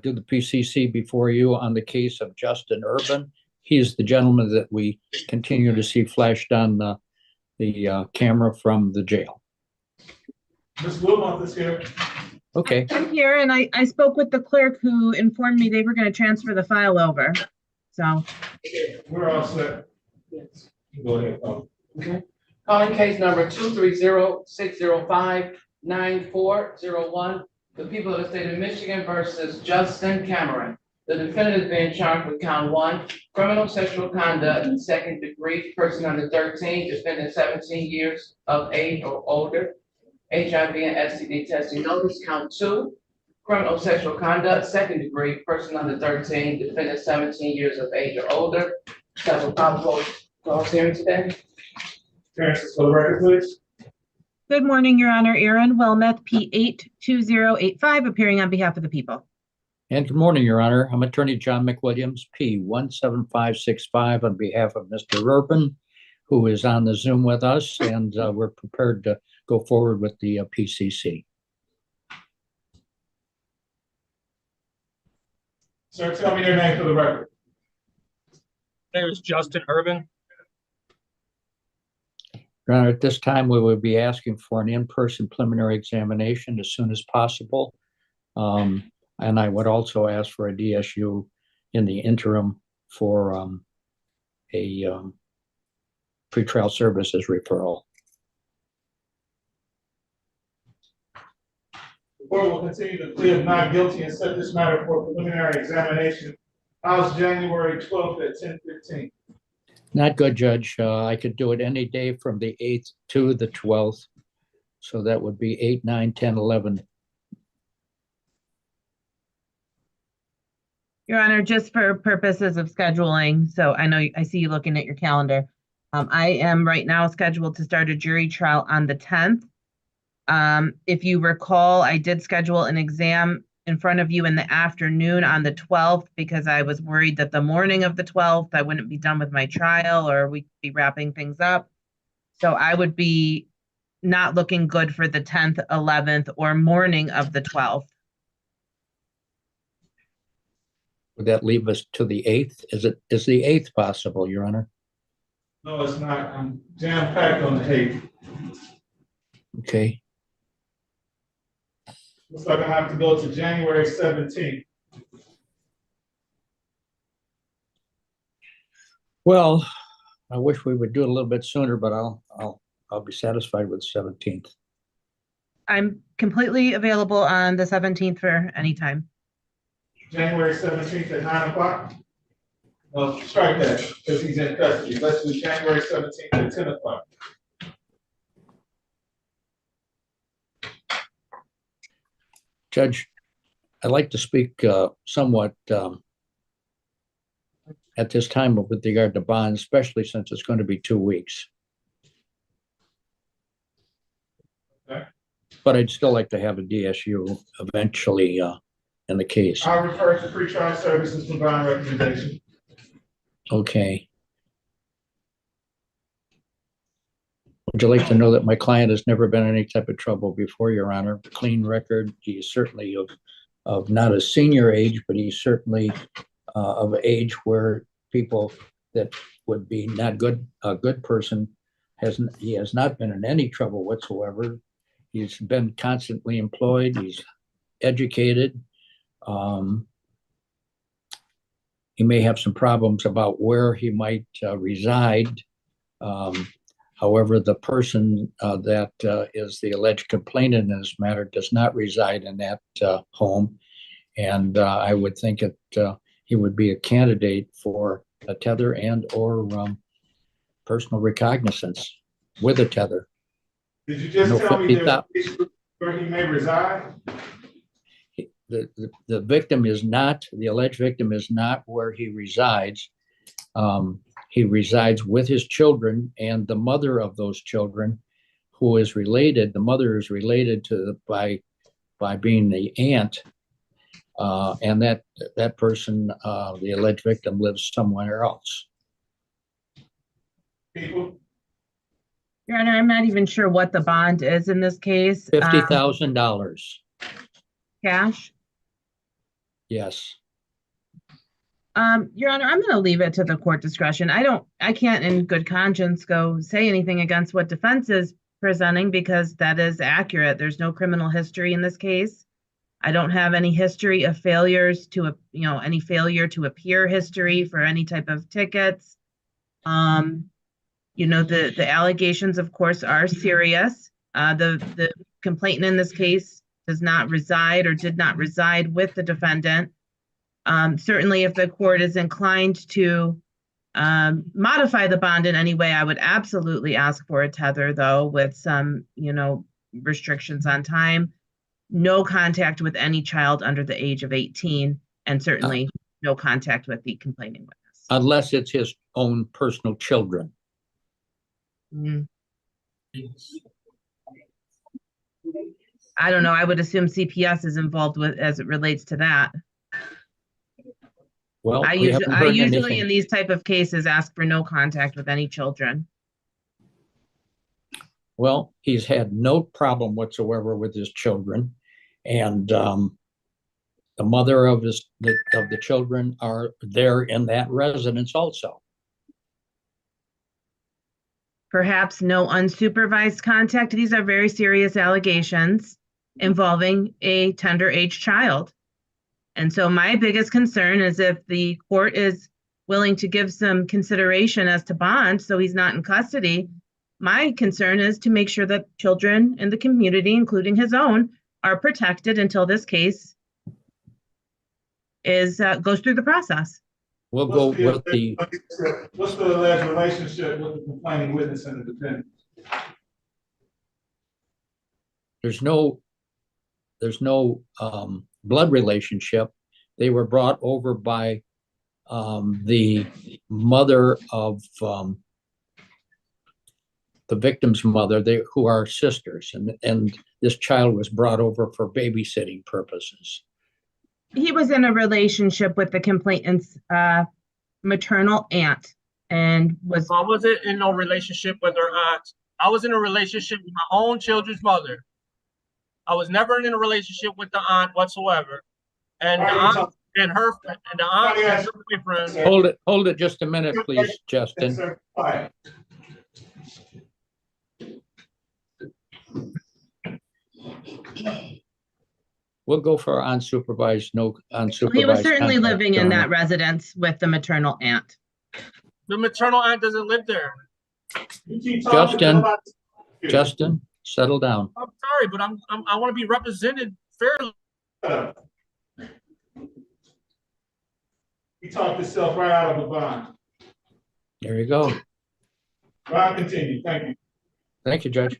Speaker 12: do the PCC before you on the case of Justin Urban. He's the gentleman that we continue to see flashed on the camera from the jail.
Speaker 3: Ms. Wilmot is here.
Speaker 12: Okay.
Speaker 13: I'm here, and I spoke with the clerk who informed me they were going to transfer the file over. So
Speaker 3: We're all set.
Speaker 4: Yes.
Speaker 3: Go ahead, Paul.
Speaker 1: Okay. Calling case number 230-605-9401. The people of the state of Michigan versus Justin Cameron. The defendant is being charged with count 1, criminal sexual conduct in second degree, person under 13, defendant 17 years of age or older, HIV and STD testing notice. Count 2, criminal sexual conduct, second degree, person under 13, defendant 17 years of age or older. Several probable cause hearing today.
Speaker 3: Appearances for the record, please.
Speaker 13: good morning, Your Honor. Erin Wilmeth, P82085, appearing on behalf of the people.
Speaker 12: And good morning, Your Honor. I'm Attorney John McWilliams, P17565, on behalf of Mr. Urban, who is on the Zoom with us, and we're prepared to go forward with the PCC.
Speaker 3: Sir, tell me your name for the record.
Speaker 24: My name is Justin Urban.
Speaker 12: Your Honor, at this time, we will be asking for an in-person preliminary examination as soon as possible. And I would also ask for a DSU in the interim for a pretrial services referral.
Speaker 3: The court will continue to plead not guilty and set this matter for preliminary examination. How's January 12th at 10:15?
Speaker 12: Not good, Judge. I could do it any day from the 8th to the 12th. So that would be 8, 9, 10, 11.
Speaker 13: Your Honor, just for purposes of scheduling, so I see you looking at your calendar. I am right now scheduled to start a jury trial on the 10th. If you recall, I did schedule an exam in front of you in the afternoon on the 12th because I was worried that the morning of the 12th, I wouldn't be done with my trial or we'd be wrapping things up. So I would be not looking good for the 10th, 11th, or morning of the 12th.
Speaker 12: Would that leave us to the 8th? Is the 8th possible, Your Honor?
Speaker 3: No, it's not. I'm jam-packed on the 8th.
Speaker 12: Okay.
Speaker 3: Looks like I have to go to January 17th.
Speaker 12: Well, I wish we would do it a little bit sooner, but I'll be satisfied with 17th.
Speaker 13: I'm completely available on the 17th for any time.
Speaker 3: January 17th at 9 o'clock? Well, strike that, because he's in custody. Let's do January 17th at 10 o'clock.
Speaker 12: Judge, I'd like to speak somewhat at this time with regard to bond, especially since it's going to be 2 weeks. but I'd still like to have a DSU eventually in the case.
Speaker 3: I'll refer to pretrial services for bond recommendation.
Speaker 12: Okay. Would you like to know that my client has never been in any type of trouble before, Your Honor? Clean record. He's certainly of not a senior age, but he's certainly of age where people that would be not good, a good person, he has not been in any trouble whatsoever. He's been constantly employed. He's educated. He may have some problems about where he might reside. However, the person that is the alleged complainant in this matter does not reside in that home. And I would think he would be a candidate for a tether and or personal recognizance with a tether.
Speaker 3: Did you just tell me there's where he may reside?
Speaker 12: The victim is not, the alleged victim is not where he resides. He resides with his children and the mother of those children, who is related. The mother is related to by being the aunt, and that person, the alleged victim, lives somewhere else.
Speaker 3: People?
Speaker 13: Your Honor, I'm not even sure what the bond is in this case.
Speaker 12: $50,000.
Speaker 13: Cash?
Speaker 12: Yes.
Speaker 13: Your Honor, I'm going to leave it to the court discretion. I can't in good conscience go say anything against what defense is presenting because that is accurate. There's no criminal history in this case. I don't have any history of failures to, any failure to appear history for any type of tickets. The allegations, of course, are serious. The complainant in this case does not reside or did not reside with the defendant. Certainly, if the court is inclined to modify the bond in any way, I would absolutely ask for a tether, though, with some, restrictions on time. No contact with any child under the age of 18, and certainly no contact with the complaining witness.
Speaker 12: Unless it's his own personal children.
Speaker 13: I don't know. I would assume CPS is involved with as it relates to that.
Speaker 12: Well,
Speaker 13: I usually in these type of cases ask for no contact with any children.
Speaker 12: Well, he's had no problem whatsoever with his children, and the mother of the children are there in that residence also.
Speaker 13: Perhaps no unsupervised contact. These are very serious allegations involving a tender age child. And so my biggest concern is if the court is willing to give some consideration as to bond, so he's not in custody, my concern is to make sure that children in the community, including his own, are protected until this case goes through the process.
Speaker 12: We'll go with the.
Speaker 3: What's the alleged relationship with the complaining witness and the defendant?
Speaker 12: There's no blood relationship. They were brought over by the mother of the victim's mother, who are sisters, and this child was brought over for babysitting purposes.
Speaker 13: He was in a relationship with the complainant's maternal aunt, and was.
Speaker 24: I wasn't in no relationship with her aunt. I was in a relationship with my own children's mother. I was never in a relationship with the aunt whatsoever. And the aunt and her boyfriend.
Speaker 12: Hold it just a minute, please, Justin. We'll go for unsupervised, no unsupervised.
Speaker 13: He was certainly living in that
Speaker 12: residence.
Speaker 13: residence with the maternal aunt.
Speaker 24: The maternal aunt doesn't live there.
Speaker 12: Justin, settle down.
Speaker 24: I'm sorry, but I want to be represented fairly.
Speaker 3: He talked himself right out of the bond.
Speaker 12: There you go.
Speaker 3: Bond continue. Thank you.
Speaker 12: Thank you, Judge.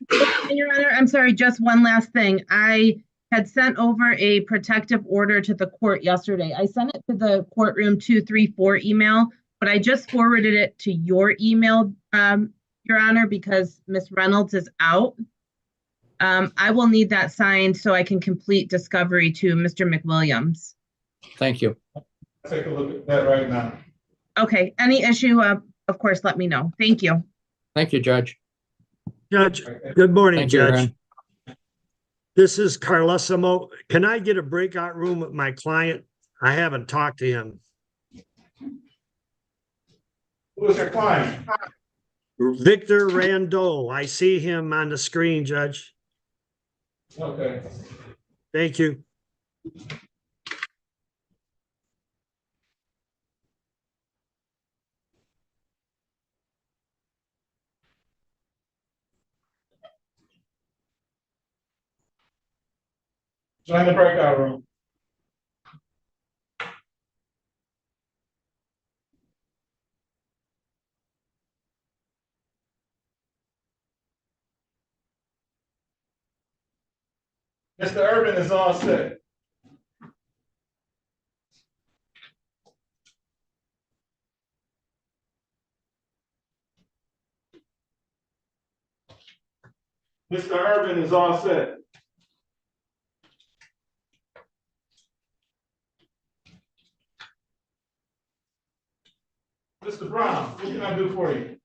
Speaker 13: Your Honor, I'm sorry, just one last thing. I had sent over a protective order to the court yesterday. I sent it to the courtroom 234 email, but I just forwarded it to your email, Your Honor, because Ms. Reynolds is out. I will need that signed so I can complete discovery to Mr. McWilliams.
Speaker 12: Thank you.
Speaker 3: Take a look at that right now.
Speaker 13: Okay, any issue, of course, let me know. Thank you.
Speaker 12: Thank you, Judge.
Speaker 2: Judge, good morning,
Speaker 12: Thank you,
Speaker 2: Judge.
Speaker 12: Aaron.
Speaker 2: This is Carlesimo. Can I get a breakout room with my client? I haven't talked to him.
Speaker 3: Who is your client?
Speaker 2: Victor Randall. I see him on the screen, Judge.
Speaker 3: Okay.
Speaker 2: Thank you.
Speaker 3: Join the breakout room. Mr. Urban is all set. Mr. Urban is all set. Mr. Brown, what can I do for you?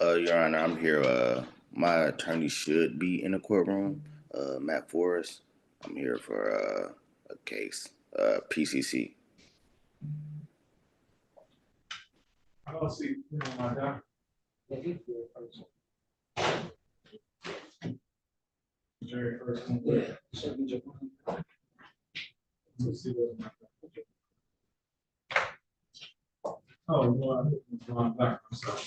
Speaker 14: Your Honor, I'm here. My attorney should be in the courtroom, Matt Forrest. I'm here for a case, PCC.
Speaker 3: I don't see him on my doc. Very first one. Let's see what my doc. Oh, no, I hit the wrong doc. I'm sorry.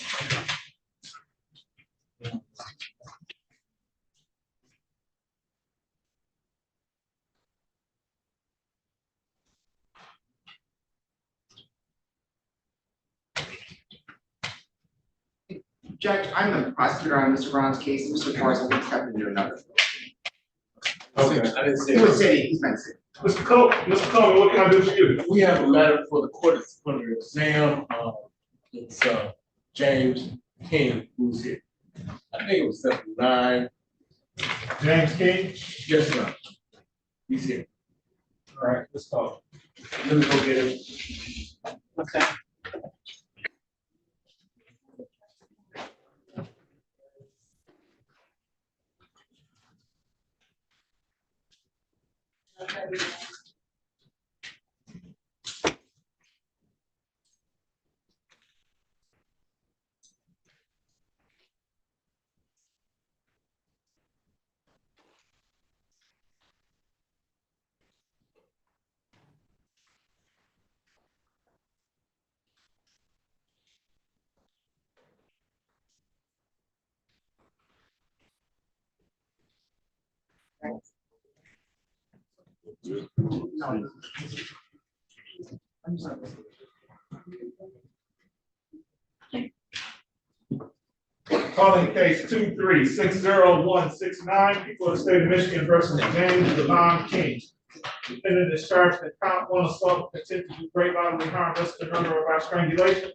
Speaker 15: Judge, I'm the prosecutor on Mr. Brown's case. Mr. Forrest will step into another.
Speaker 3: Okay, I didn't say.
Speaker 15: He was sitting, he's been sitting.
Speaker 3: Mr. Coleman, what can I do for you?
Speaker 17: We have a matter for the court disciplinary exam. It's James King who's here. I think it was 79.
Speaker 3: James King?
Speaker 17: Yes, sir. He's here.
Speaker 3: All right, let's talk.
Speaker 17: Let me go get him.
Speaker 1: Okay.
Speaker 3: Calling case 2360169, people of the state of Michigan versus James Devon King. Defendant is charged in count 1 assault with intent to do great bodily harm, less than murder or by strangulation.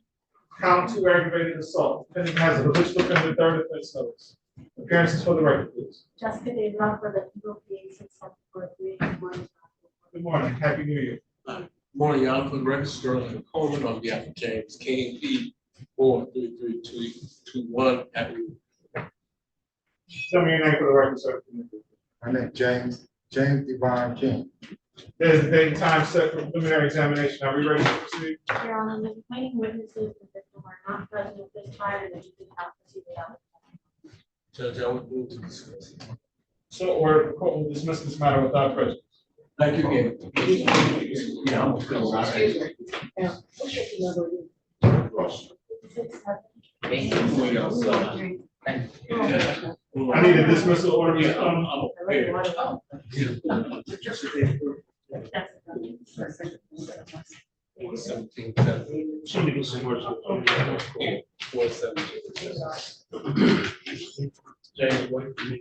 Speaker 3: Count 2 aggravated assault. Defendant has a habitual offender third offense notice. Appearances for the record, please.
Speaker 4: Jessica David for the people PA-643.
Speaker 3: Good morning. Happy New Year.
Speaker 17: Morning, Your Honor. For the record, Sterling Coleman on behalf of James King, P43321 Avenue.
Speaker 3: Tell me your name for the record, sir.
Speaker 25: My name is James Devon King.
Speaker 3: There's a date and time set for preliminary examination. Are we ready to proceed?
Speaker 4: Your Honor, the complaining witnesses and victim are not present at this time, and that you can have proceed without it.
Speaker 17: Judge, I would move to discuss.
Speaker 3: So order, the court will dismiss this matter without prejudice.
Speaker 17: Thank you again. Yeah, I'm just gonna.
Speaker 4: Excuse me. Yeah.
Speaker 3: I need a dismissal order.
Speaker 17: James, what do you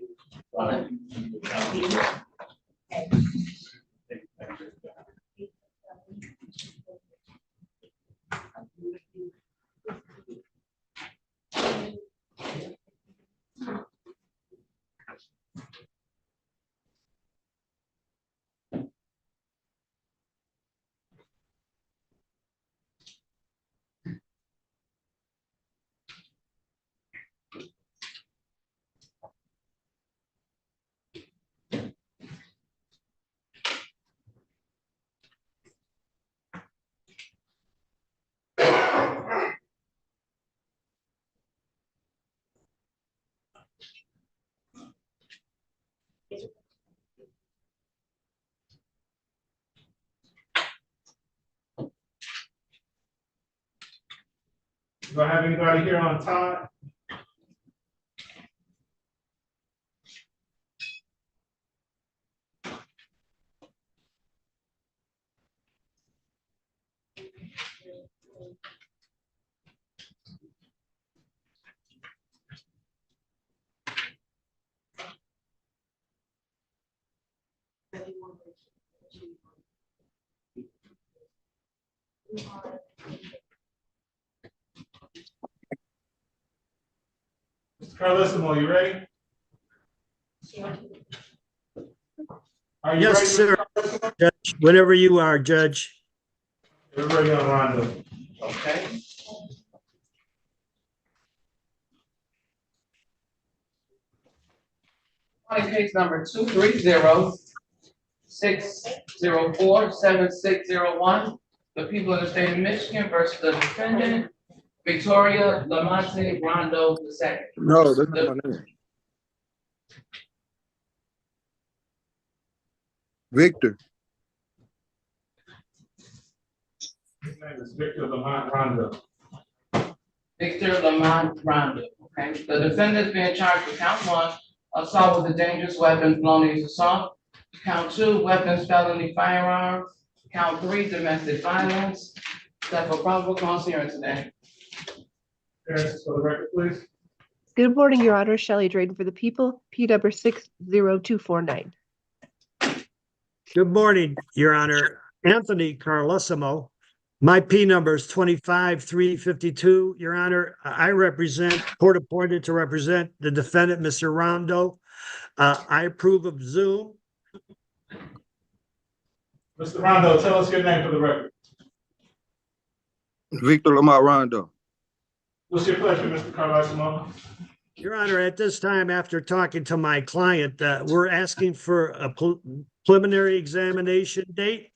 Speaker 3: Do I have anybody here on time? Mr. Carlissimo, you ready? Are you
Speaker 2: Yes,
Speaker 3: ready,
Speaker 2: sir.
Speaker 3: Mr. Carlissimo?
Speaker 2: Judge, whenever you are, Judge.
Speaker 3: We're ready on Rondo.
Speaker 1: Okay. On case number 230-604-7601, the people of the state of Michigan versus the defendant, Victoria Lamonte Rondo II.
Speaker 11: No, that's not my name. Victor.
Speaker 3: His name is Victor Lamont Rondo.
Speaker 1: Victor Lamont Rondo, okay? The defendant is being charged with count 1, assault with a dangerous weapon, felonious assault. Count 2, weapons, felony, firearms. Count 3, domestic violence. Step for probable cause hearing today.
Speaker 3: Appearances for the record, please.
Speaker 5: Good morning, Your Honor. Shelley Drayton for the people, P number 60249.
Speaker 2: Good morning, Your Honor. Anthony Carlissimo. My P number is 25352. Your Honor, I represent, court appointed to represent the defendant, Mr. Rondo. I approve of Zoom.
Speaker 3: Mr. Rondo, tell us your name for the record.
Speaker 11: Victor Lamont Rondo.
Speaker 3: What's your pleasure, Mr. Carlissimo?
Speaker 2: Your Honor, at this time, after talking to my client, we're asking for a preliminary examination date.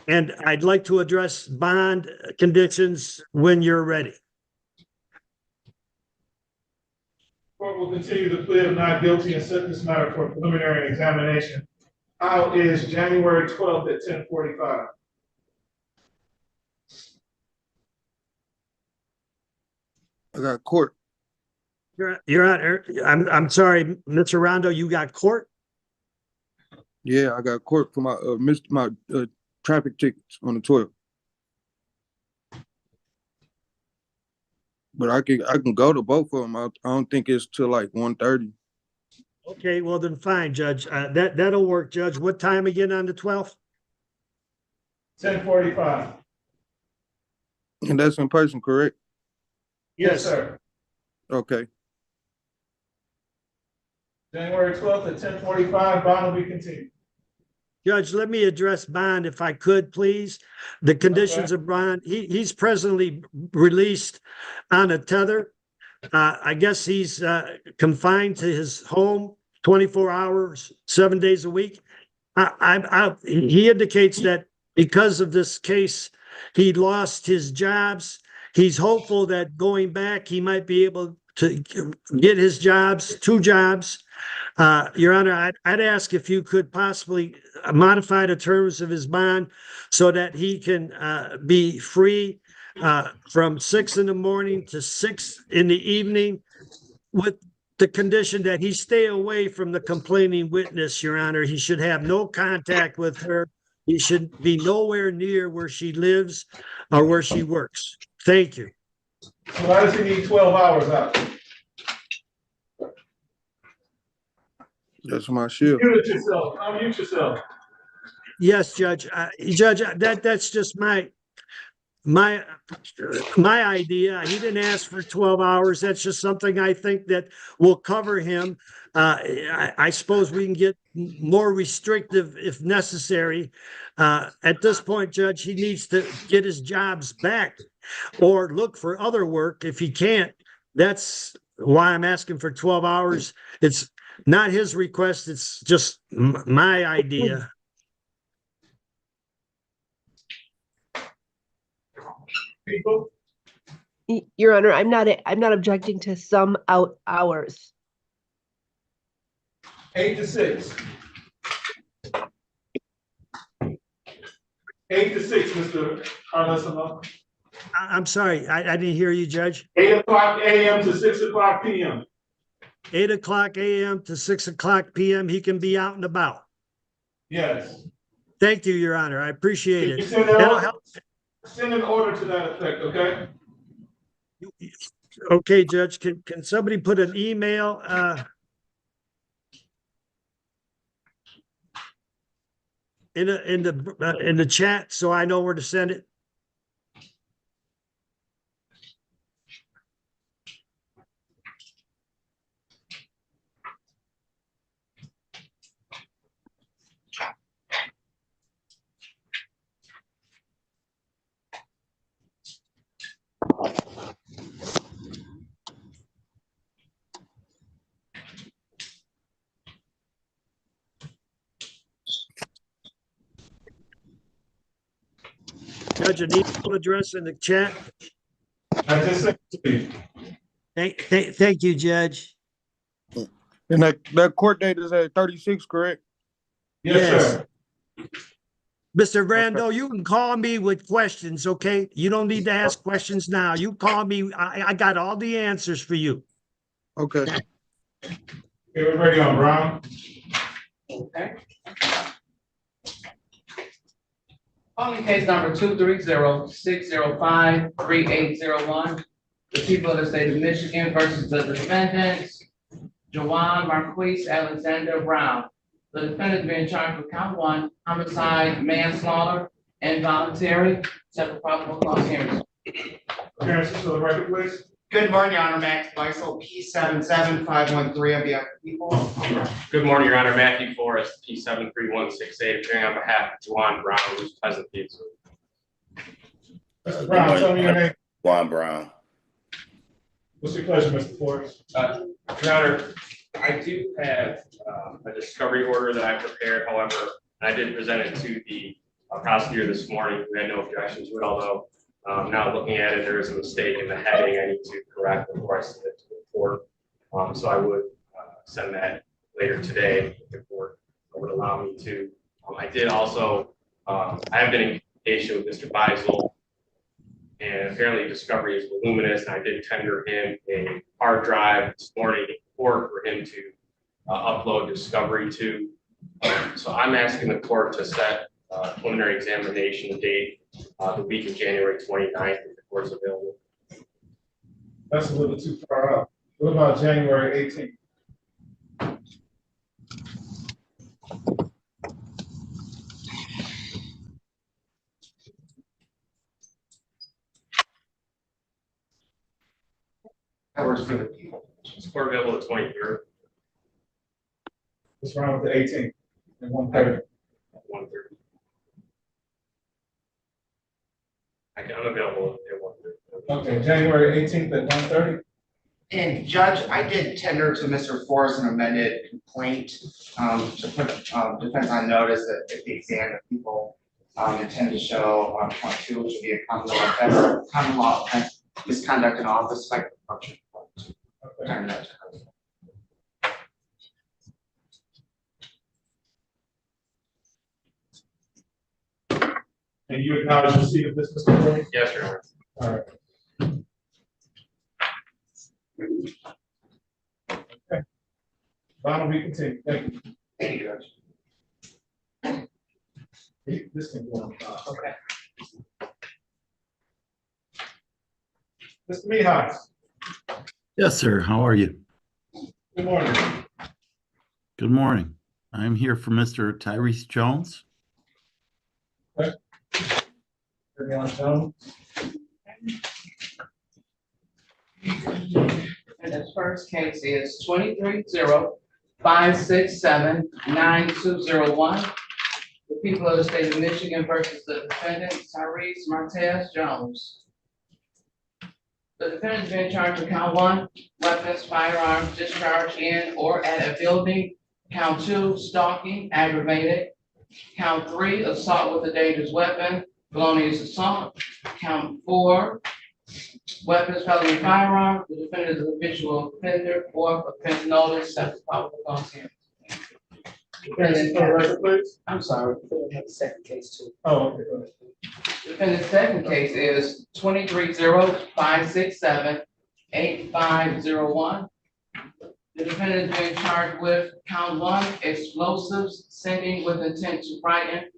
Speaker 2: And I'd like to address bond conditions when you're ready.
Speaker 3: Court will continue the plea of not guilty and set this matter for preliminary examination. How is January 12th at 10:45?
Speaker 11: I got court.
Speaker 2: Your Honor, I'm sorry, Mr. Rondo, you got court?
Speaker 11: Yeah, I got court for my missed my traffic tickets on the 12th. But I can go to both of them. I don't think it's till like 1:30.
Speaker 2: Okay, well then fine, Judge. That'll work, Judge. What time again on the 12th?
Speaker 3: 10:45.
Speaker 11: And that's in person, correct?
Speaker 3: Yes, sir.
Speaker 11: Okay.
Speaker 3: January 12th at 10:45, bond will be continued.
Speaker 2: Judge, let me address bond if I could, please. The conditions of bond, he's presently released on a tether. I guess he's confined to his home 24 hours, 7 days a week. He indicates that because of this case, he lost his jobs. He's hopeful that going back, he might be able to get his jobs, 2 jobs. Your Honor, I'd ask if you could possibly modify the terms of his bond so that he can be free from 6 in the morning to 6 in the evening, with the condition that he stay away from the complaining witness, Your Honor. He should have no contact with her. He should be nowhere near where she lives or where she works. Thank you.
Speaker 3: So why does he need 12 hours out?
Speaker 11: That's my shift.
Speaker 3: Mute yourself. Unmute yourself.
Speaker 2: Yes, Judge. Judge, that's just my idea. He didn't ask for 12 hours. That's just something I think that will cover him. I suppose we can get more restrictive if necessary. At this point, Judge, he needs to get his jobs back or look for other work if he can't. That's why I'm asking for 12 hours. It's not his request. It's just my idea.
Speaker 3: People,
Speaker 5: Your Honor, I'm not objecting to some hours.
Speaker 3: 8 to 6. 8 to 6, Mr. Carlissimo.
Speaker 2: I'm sorry, I didn't hear you, Judge.
Speaker 3: 8:00 a.m. to 6:00 p.m.
Speaker 2: 8:00 a.m. to 6:00 p.m. He can be out and about.
Speaker 3: Yes.
Speaker 2: Thank you, Your Honor. I appreciate
Speaker 3: Can you
Speaker 2: it.
Speaker 3: send
Speaker 2: That'll help.
Speaker 3: send an order to that effect, okay?
Speaker 2: Okay, Judge, can somebody put an email, in the chat so I know where to send it? Judge, an email address in the chat.
Speaker 3: I just sent it to you.
Speaker 2: Thank you, Judge.
Speaker 11: And that court date is at 36, correct?
Speaker 3: Yes, sir.
Speaker 2: Mr. Brando, you can call me with questions, okay? You don't need to ask questions now. You call me. I got all the answers for you.
Speaker 11: Okay.
Speaker 3: Okay, we're ready on Brown.
Speaker 1: Okay. Calling case number 230-605-3801. The people of the state of Michigan versus the defendants, Jawan Marquise Alexander Brown. The defendant is being charged with count 1, homicide, manslaughter, involuntary, separate probable cause hearings.
Speaker 3: Appearances for the record, please.
Speaker 15: Good morning, Your Honor. Max Beisel, P77513 on behalf of the people.
Speaker 16: Good morning, Your Honor. Matthew Forrest, P73168, appearing on behalf of Juwan Brown, who's present.
Speaker 3: Mr. Brown, tell me your name.
Speaker 14: Juan Brown.
Speaker 3: What's your pleasure, Mr. Forrest?
Speaker 16: Your Honor, I do have a discovery order that I prepared. However, I did present it to the prosecutor this morning, who had no objection to it, although now looking at it, there is a mistake in the heading I need to correct before I send it to the court. So I would send that later today if the court would allow me to. I did also, I have been in communication with Mr. Beisel, and apparently discovery is voluminous, and I did tender him a hard drive this morning in court for him to upload discovery to. So I'm asking the court to set preliminary examination date the week of January 29th if the court's available.
Speaker 3: That's a little too far out. What about January 18th?
Speaker 16: That works for the people. Is court available the 23rd?
Speaker 3: What's wrong with the 18th and 1:30?
Speaker 16: 1:30. I'm available at 1:30.
Speaker 3: Okay, January 18th at 1:30.
Speaker 15: And Judge, I did tender to Mr. Forrest an amended complaint to put defense on notice that if the exam that people intend to show on point 2, which would be a common law offense, misconduct in office by corruption. Okay.
Speaker 3: And you acknowledge receipt of this, Mr. Forrest?
Speaker 16: Yes, Your Honor.
Speaker 3: All right. Okay. Ronald, we continue. Thank you.
Speaker 15: Thank you, Judge.
Speaker 3: This can go on.
Speaker 1: Okay.
Speaker 3: Mr. Mihas.
Speaker 18: Yes, sir. How are you?
Speaker 3: Good morning.
Speaker 18: Good morning. I'm here for Mr. Tyrese Jones.
Speaker 3: Okay. Bring on Jones.
Speaker 1: And the first case is 230-567-9201. The people of the state of Michigan versus the defendant, Tyrese Martez Jones. The defendant is being charged with count 1, weapons, firearms, discharge in or at a building. Count 2, stalking, aggravated. Count 3, assault with a dangerous weapon, felonious assault. Count 4, weapons, felony, firearm. The defendant is a habitual offender, 4th offense notice, 7th probable cause hearing.
Speaker 3: Appearances for the record, please.
Speaker 4: I'm sorry, we have a second case too.
Speaker 3: Oh, okay, go ahead.
Speaker 1: Defendant's second case is 2305678501. The defendant is being charged with count 1, explosives, sending with intent to frighten.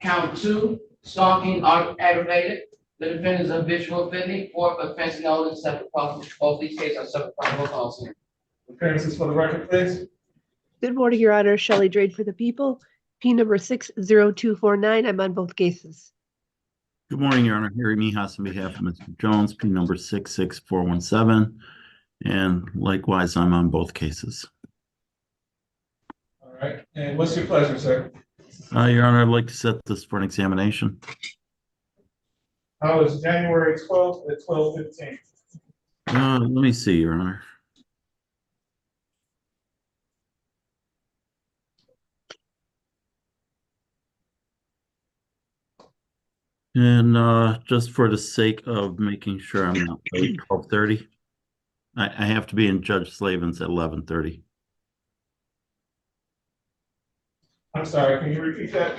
Speaker 1: Count 2, stalking or aggravated. The defendant is habitual felony, fourth offense known as separate causes. Both these cases are separate probable cause here.
Speaker 3: Appearances for the record, please.
Speaker 5: Good morning, Your Honor. Shelley Drain for the people. P number 60249. I'm on both cases.
Speaker 18: Good morning, Your Honor. Harry Mihas on behalf of Mr. Jones, P number 66417. And likewise, I'm on both cases.
Speaker 3: All right, and what's your pleasure, sir?
Speaker 18: Your Honor, I'd like to set this for an examination.
Speaker 3: How is January 12th at 12:15?
Speaker 18: Let me see, Your Honor. And just for the sake of making sure I'm not late, 12:30. I have to be in Judge Slavin's at 11:30.
Speaker 3: I'm sorry, can you repeat that?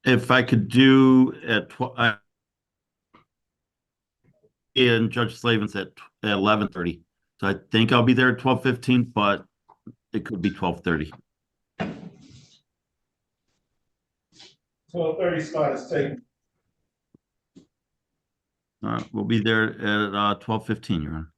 Speaker 18: If I could do at 12, in Judge Slavin's at 11:30. So I think I'll be there at 12:15, but it could be 12:30.
Speaker 3: 12:30 slot is taken.
Speaker 18: We'll be there at 12:15, Your Honor.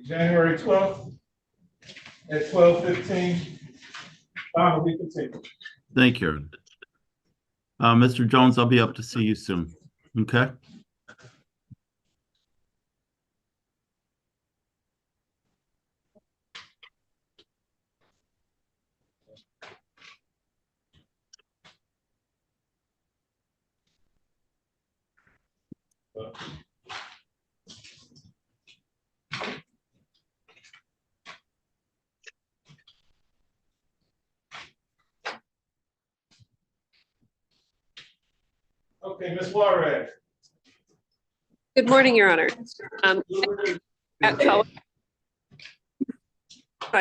Speaker 3: January 12th at 12:15. Bond will be continued.
Speaker 18: Thank you, Your Honor. Mr. Jones, I'll be up to see you soon. Okay?
Speaker 3: Okay, Ms. Warrad.
Speaker 10: Good morning, Your Honor. I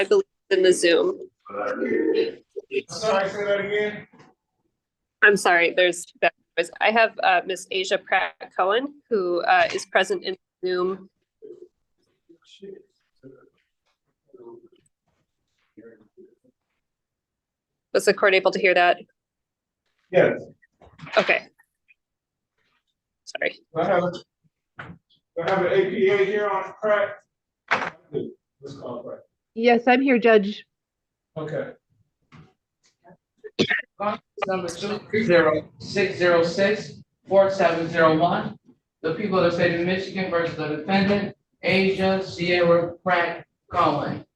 Speaker 10: believe in the Zoom.
Speaker 3: Sorry, say that again.
Speaker 10: I'm sorry, I have Miss Asia Pratt Cohen, who is present in Zoom. Was the court able to hear that?
Speaker 3: Yes.
Speaker 10: Okay. Sorry.
Speaker 3: I have an APA here on Pratt. Let's call Pratt.
Speaker 5: Yes, I'm here, Judge.
Speaker 3: Okay.
Speaker 1: Number 230-606-4701. The people of the state of Michigan versus the defendant, Asia Sierra Pratt Cohen.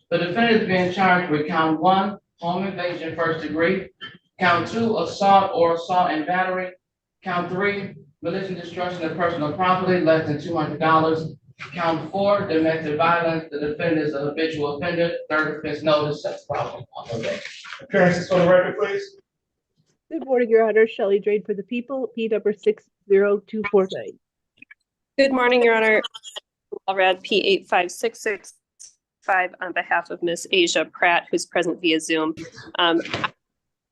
Speaker 1: The defendant is being charged with count 1, home invasion first degree, count 2, assault or assault and battery, count 3, malicious destruction of personal property less than $200, count 4, domestic violence. The defendant is a habitual offender, third offense notice, that's probable cause.
Speaker 3: Appearances for the record, please.
Speaker 5: Good morning, Your Honor. Shelley Drain for the people. P number 60249.
Speaker 10: Good morning, Your Honor. Alrad P85665 on behalf of Miss Asia Pratt, who's present via Zoom. I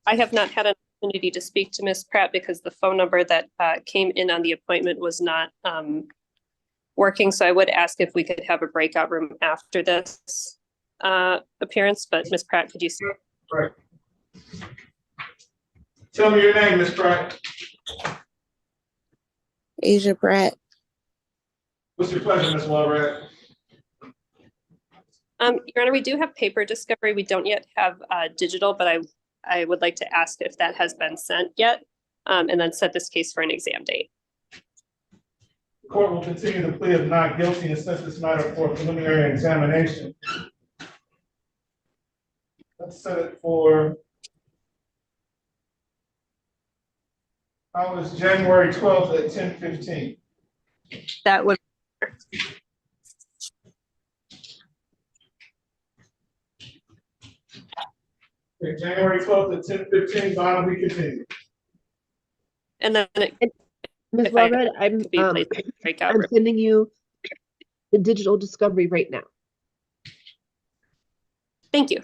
Speaker 10: have not had an opportunity to speak to Miss Pratt because the phone number that came in on the appointment was not working. So I would ask if we could have a breakout room after this appearance, but Miss Pratt, could you see?
Speaker 3: Right. Tell me your name, Miss Pratt.
Speaker 10: Asia Pratt.
Speaker 3: What's your pleasure, Ms. Walrat?
Speaker 10: Your Honor, we do have paper discovery. We don't yet have digital, but I would like to ask if that has been sent yet, and then set this case for an exam date.
Speaker 3: The court will continue the plea of not guilty and set this matter for preliminary examination. Let's set it for, how is January 12th at 10:15?
Speaker 10: That would.
Speaker 3: Okay, January 12th at 10:15, bond will be continued.
Speaker 10: And then
Speaker 5: Ms.
Speaker 10: if I
Speaker 5: Walred,
Speaker 10: could be placed in breakout
Speaker 5: I'm
Speaker 10: room.
Speaker 5: sending you the digital discovery right now.
Speaker 10: Thank you.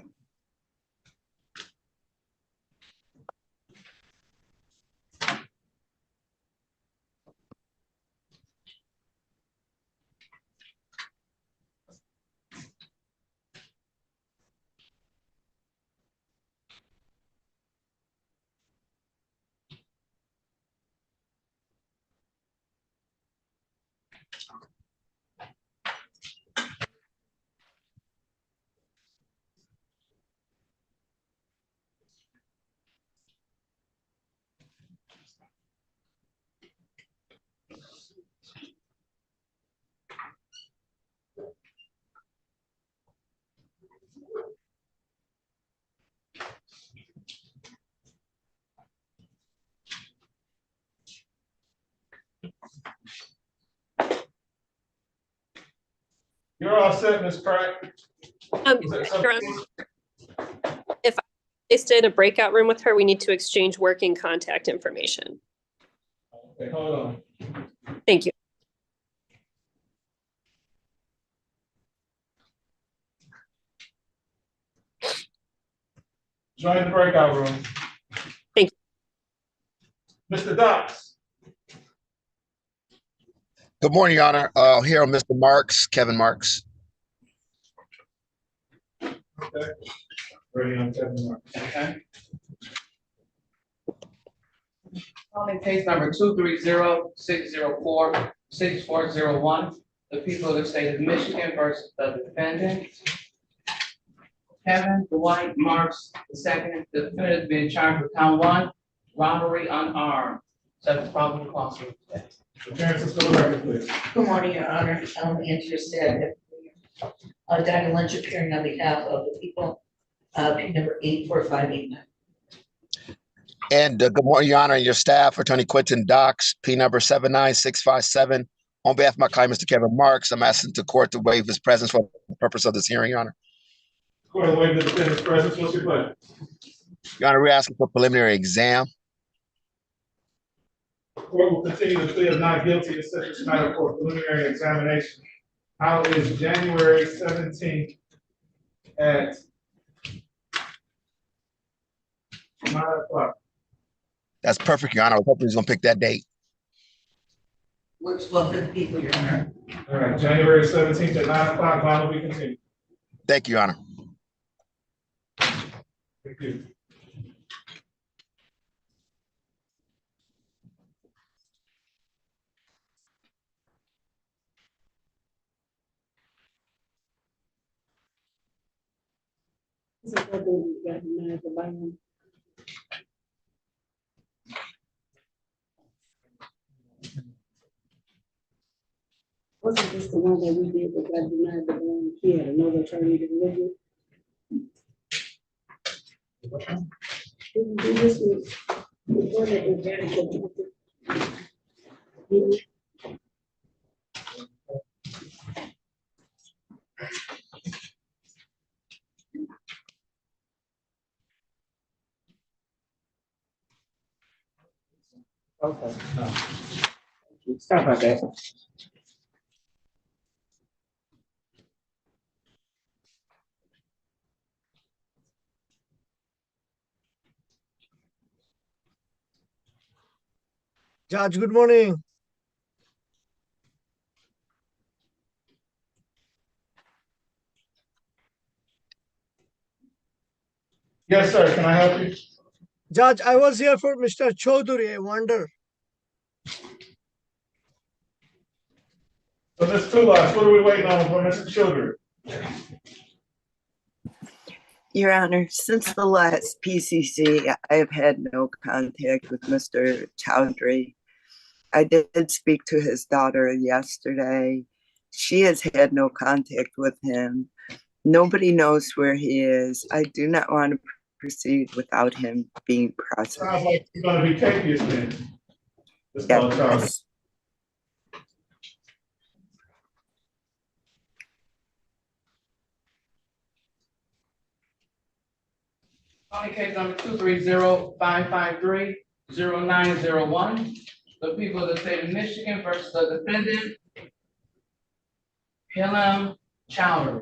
Speaker 3: You're all set, Ms. Pratt.
Speaker 10: Your Honor, if I stay in a breakout room with her, we need to exchange working contact information.
Speaker 3: Okay, hold on.
Speaker 10: Thank you.
Speaker 3: Join the breakout room.
Speaker 10: Thank
Speaker 3: you. Mr. Dox.
Speaker 6: Good morning, Your Honor. Here are Mr. Marks, Kevin Marks.
Speaker 3: Okay. Ready on Kevin Marks.
Speaker 1: Okay. Calling case number 230-604-6401, the people of the state of Michigan versus the defendant. Kevin Dwight Marks II, the defendant is being charged with count 1, robbery unarmed. Seven probable cause of death.
Speaker 3: Appearances for the record, please.
Speaker 19: Good morning, Your Honor. I'm interested. Daniel Lynch appearing on behalf of the people, P number 84589.
Speaker 6: And good morning, Your Honor, and your staff, Attorney Quentin Dox, P number 79657. On behalf of my client, Mr. Kevin Marks, I'm asking the court to waive his presence for the purpose of this hearing, Your Honor.
Speaker 3: Court will waive the defendant's presence. What's your pleasure?
Speaker 6: Your Honor, we're asking for preliminary exam.
Speaker 3: Court will continue the plea of not guilty and set this matter for preliminary examination. How is January 17th at 9 o'clock?
Speaker 6: That's perfect, Your Honor. I was hoping he was gonna pick that date.
Speaker 19: Works well for the people, Your Honor.
Speaker 3: All right, January 17th at 9 o'clock, bond will be continued.
Speaker 6: Thank you, Your Honor.
Speaker 3: Thank you.
Speaker 4: Wasn't this the one that we did that got denied the bond? He had another attorney to live with. Did we do this before that was very good?
Speaker 1: Okay. Sorry about that.
Speaker 20: Judge, good morning.
Speaker 3: Yes, sir. Can I help you?
Speaker 20: Judge, I was here for Mr. Chaudhary. I wonder.
Speaker 3: So, Ms. Tulas, what are we waiting on for Mr. Children?
Speaker 21: Your Honor, since the last PCC, I have had no contact with Mr. Chowdhury. I did speak to his daughter yesterday. She has had no contact with him. Nobody knows where he is. I do not want to proceed without him being present.
Speaker 3: Sounds like he's going to be capious then.
Speaker 21: Yes.
Speaker 1: On case number 230-553-0901, the people of the state of Michigan versus the defendant, Pelham Chowdhury.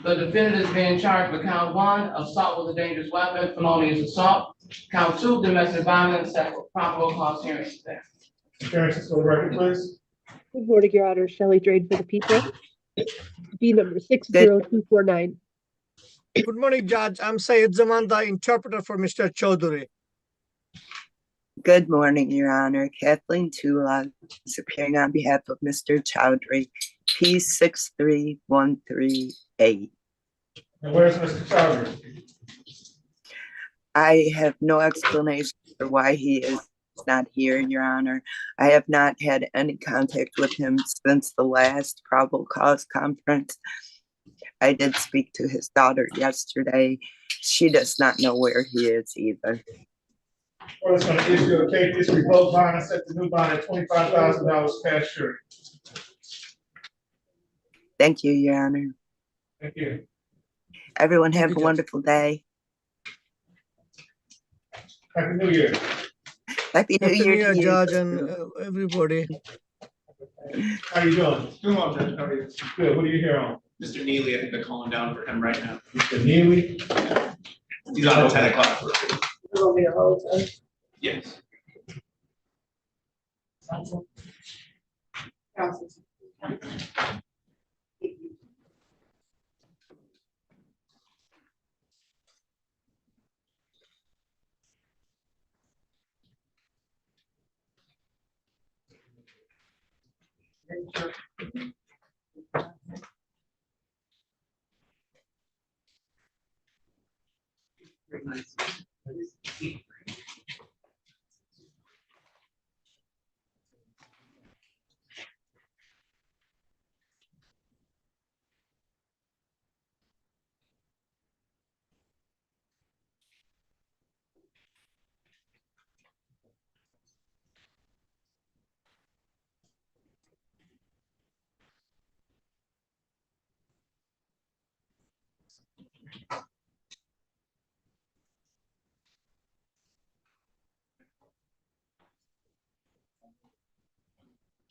Speaker 1: The defendant is being charged with count 1, assault with a dangerous weapon, felony is assault. Count 2, domestic violence, probable cause hearing today.
Speaker 3: Appearances for the record, please.
Speaker 5: Good morning, Your Honor. Shelley Drain for the people. B number 60249.
Speaker 20: Good morning, Judge. I'm Syed Zaman, the interpreter for Mr. Chaudhuri.
Speaker 21: Good morning, Your Honor. Kathleen Tula is appearing on behalf of Mr. Chowdhury, P63138.
Speaker 3: And where's Mr. Chowdhury?
Speaker 21: I have no explanation for why he is not here, Your Honor. I have not had any contact with him since the last probable cause conference. I did speak to his daughter yesterday. She does not know where he is either.
Speaker 3: Court is going to issue a case, this revoked bond and set the new bond at $25,000 cash sure.
Speaker 21: Thank you, Your Honor.
Speaker 3: Thank you.
Speaker 21: Everyone have a wonderful day.
Speaker 3: Happy New Year.
Speaker 21: Happy New Year to you,
Speaker 20: Judge, and everybody.
Speaker 3: How you doing?
Speaker 7: Doing well, Judge. How are you?
Speaker 3: Good. What are you here on?
Speaker 7: Mr. Neely, I think they're calling down for him right now.
Speaker 3: Mr. Neely?
Speaker 7: He's on at 10 o'clock. Yes.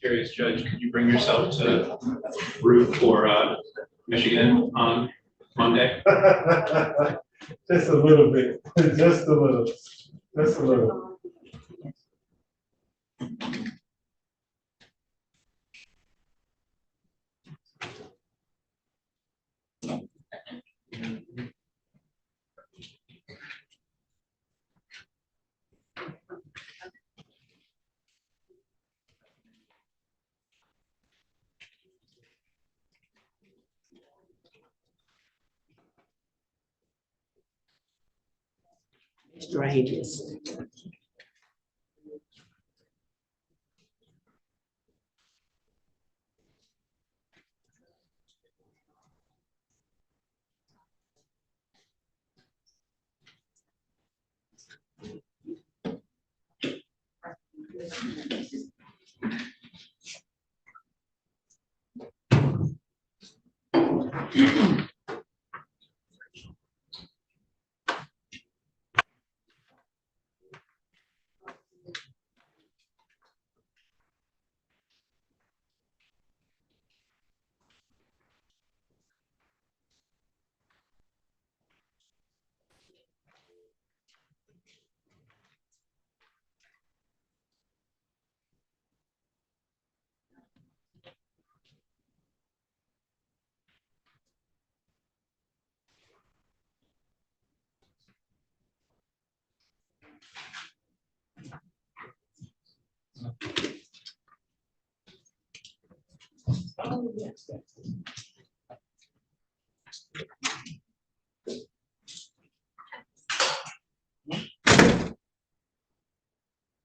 Speaker 7: Curious, Judge, could you bring yourself to root for Michigan on Monday?
Speaker 3: Just a little bit, just a little, just a little.
Speaker 4: Strangers.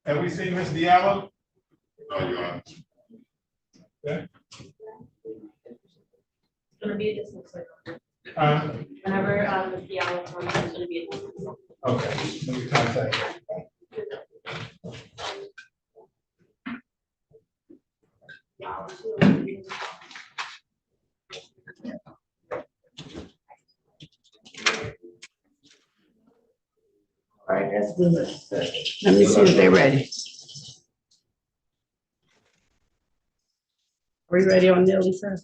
Speaker 3: Have we seen Ms. Diallo?
Speaker 7: No, Your Honor.
Speaker 3: Okay.
Speaker 8: It's gonna be a dismissal.
Speaker 3: Whenever
Speaker 8: Ms. Diallo comes, it's gonna be a dismissal.
Speaker 3: Okay, let me contact her.
Speaker 4: that's good. Let me see if they're ready. Are we ready on Neely, sir?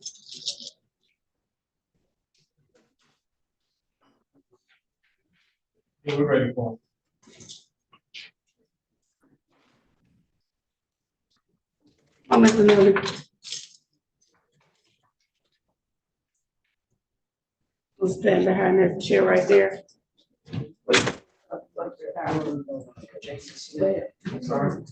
Speaker 3: Yeah, we're ready for
Speaker 4: Oh, Mr. Neely. We'll stand behind that chair right there.
Speaker 3: Sorry.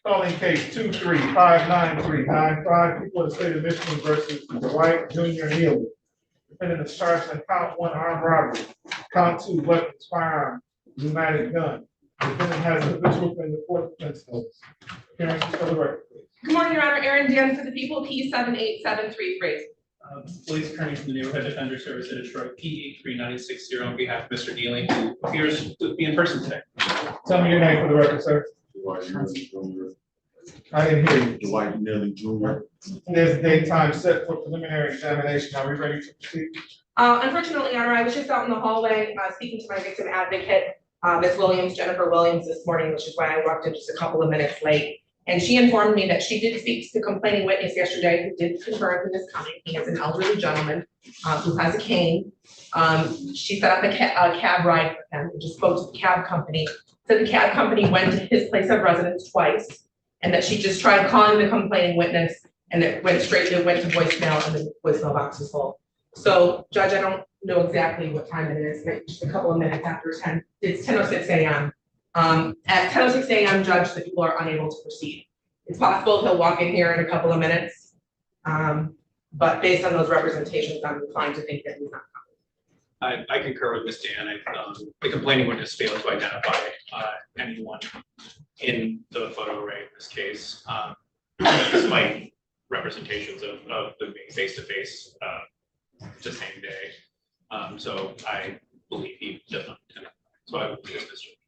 Speaker 3: Calling case 2359395, people of the state of Michigan versus Dwight Junior Neely. Defendant is charged in count 1 armed robbery, count 2 weapons, firearm, pneumatic gun. Defendant has a habitual in the court defense notice. Appearance for the record, please.
Speaker 9: Good morning, Your Honor. Erin Dan for the people, P78733.
Speaker 7: Police attorney from the Neighborhood Defender Service in Detroit, P83960 on behalf of Mr. Neely, who appears to be in person today.
Speaker 3: Tell me your name for the record, sir. I didn't hear you.
Speaker 25: Dwight Neely Jr.
Speaker 3: There's a date time set for preliminary examination. Are we ready to proceed?
Speaker 9: Unfortunately, Your Honor, I was just out in the hallway speaking to my victim advocate, Ms. Williams, Jennifer Williams, this morning, which is why I walked in just a couple of minutes late. And she informed me that she did speak to the complaining witness yesterday, who did confirm who is coming. He is an elderly gentleman who has a cane. She set up a cab ride for him and just spoke to the cab company. So the cab company went to his place of residence twice, and that she just tried calling the complaining witness, and it went to voicemail, and the voicemail box was full. So, Judge, I don't know exactly what time it is, but just a couple of minutes after 10. It's 10:06 a.m. At 10:06 a.m., Judge, the people are unable to proceed. It's possible he'll walk in here in a couple of minutes, but based on those representations, I'm inclined to think that he's not coming.
Speaker 7: I concur with Ms. Dan. The complaining witness failed to identify anyone in the photo array in this case, despite representations of them being face-to-face the same day. So I believe he does not identify. So I would dismiss it.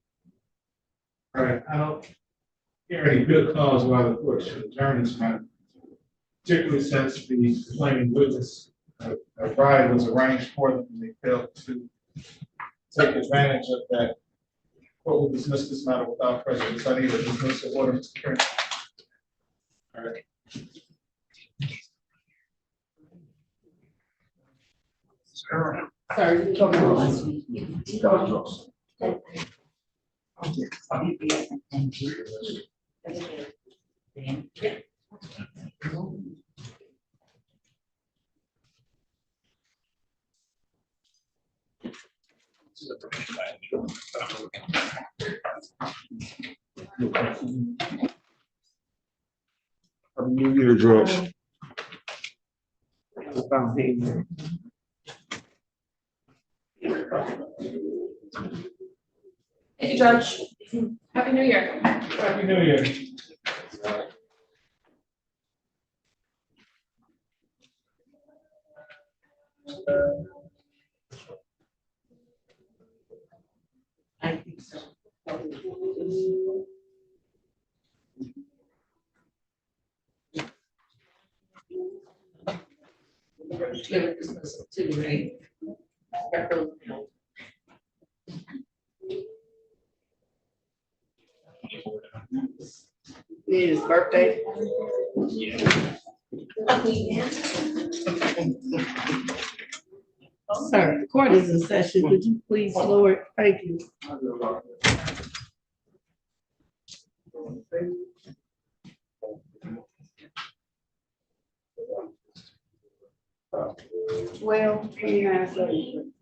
Speaker 3: All right, I don't hear any good cause why the court should adjourn this matter, particularly since the complaining witness a ride was arranged for them and they failed to take advantage of that. Court will dismiss this matter without prejudice. I need a dismissal order, Mr. Kenneth. All right.
Speaker 4: Sorry, you told me last week.
Speaker 25: Happy New Year, George.
Speaker 9: Thank you, Judge. Happy New Year.
Speaker 3: Happy New Year.
Speaker 4: I think so. His birthday. Sir, the court is in session. Could you please lower it? Thank you. Well, 29.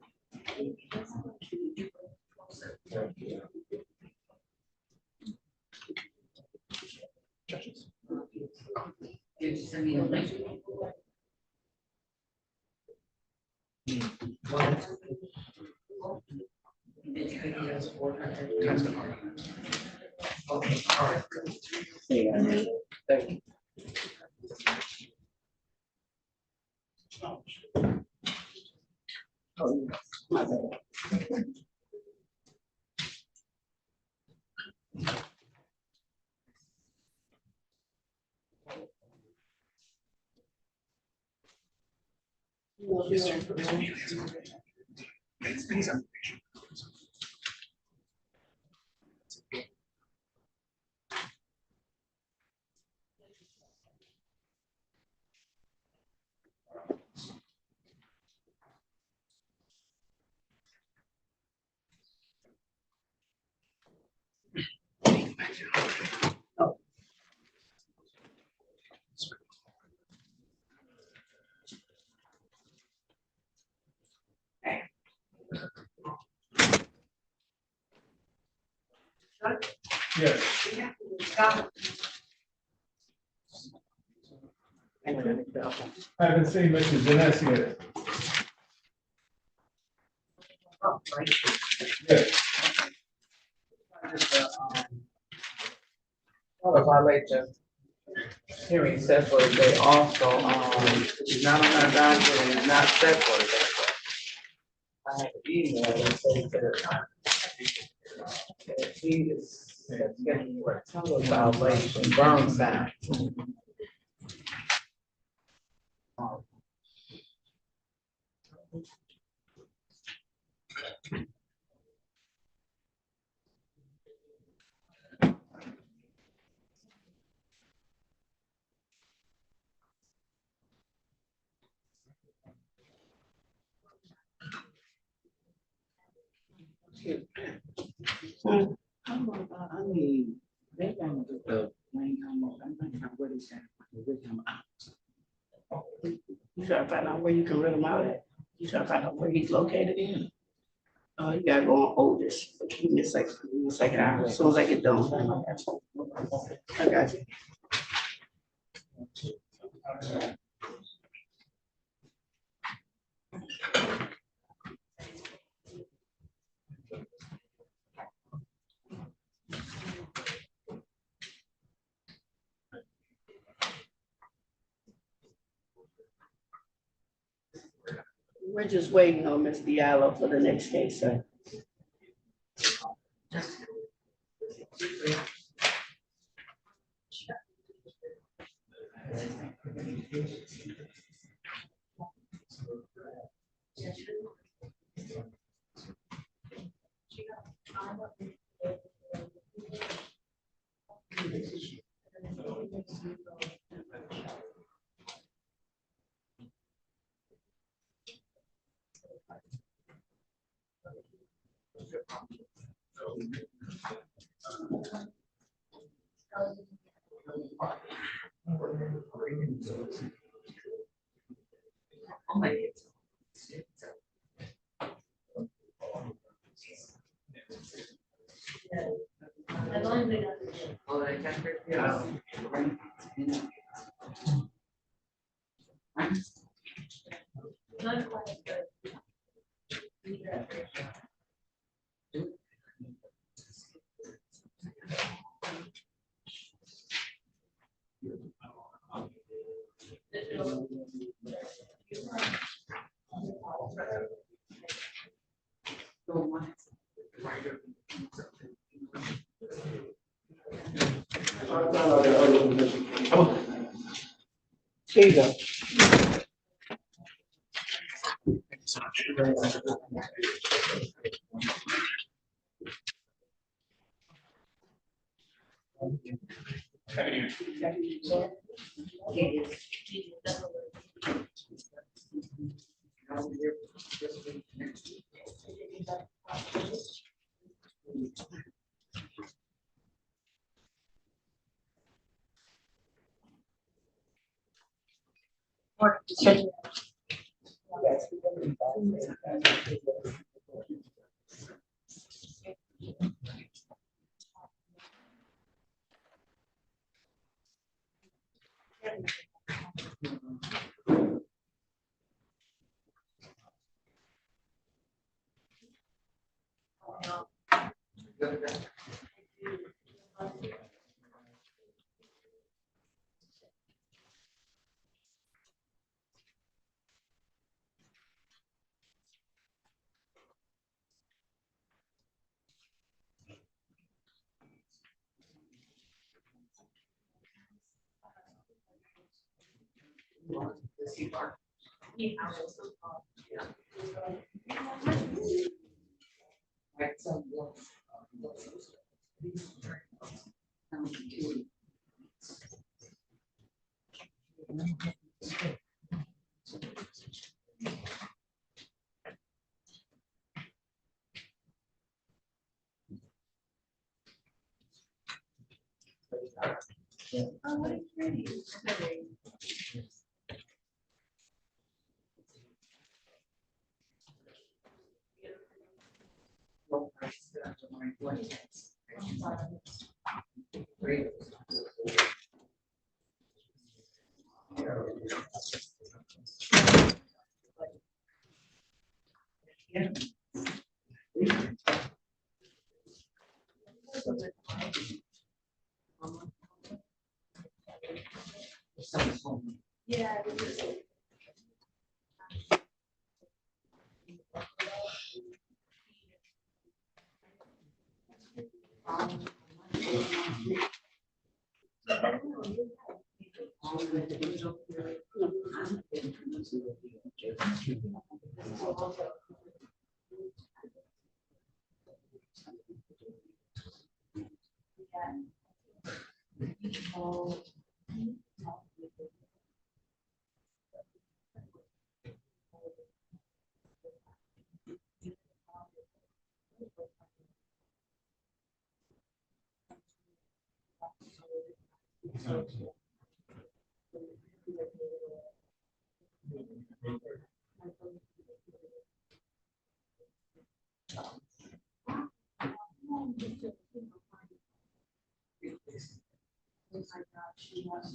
Speaker 1: Okay, all right. Thank you. Oh, my bad.
Speaker 3: Yes. I haven't seen Mr. Jeunesse yet. Yes.
Speaker 1: Violation hearing set for today also, it's not on our document and it's not set for today. I have to email and say that he is getting for a total violation, burn sign.
Speaker 4: I mean, they want to do the main come I'm thinking about where they stand, where they come out. You try to find out where you can rent them out at. You try to find out where he's located in. You gotta go on Oldest. Give me a second, as soon as I get done. I got you. We're just waiting on Ms. Diallo for the next case, sir. Here you go.
Speaker 8: Yeah.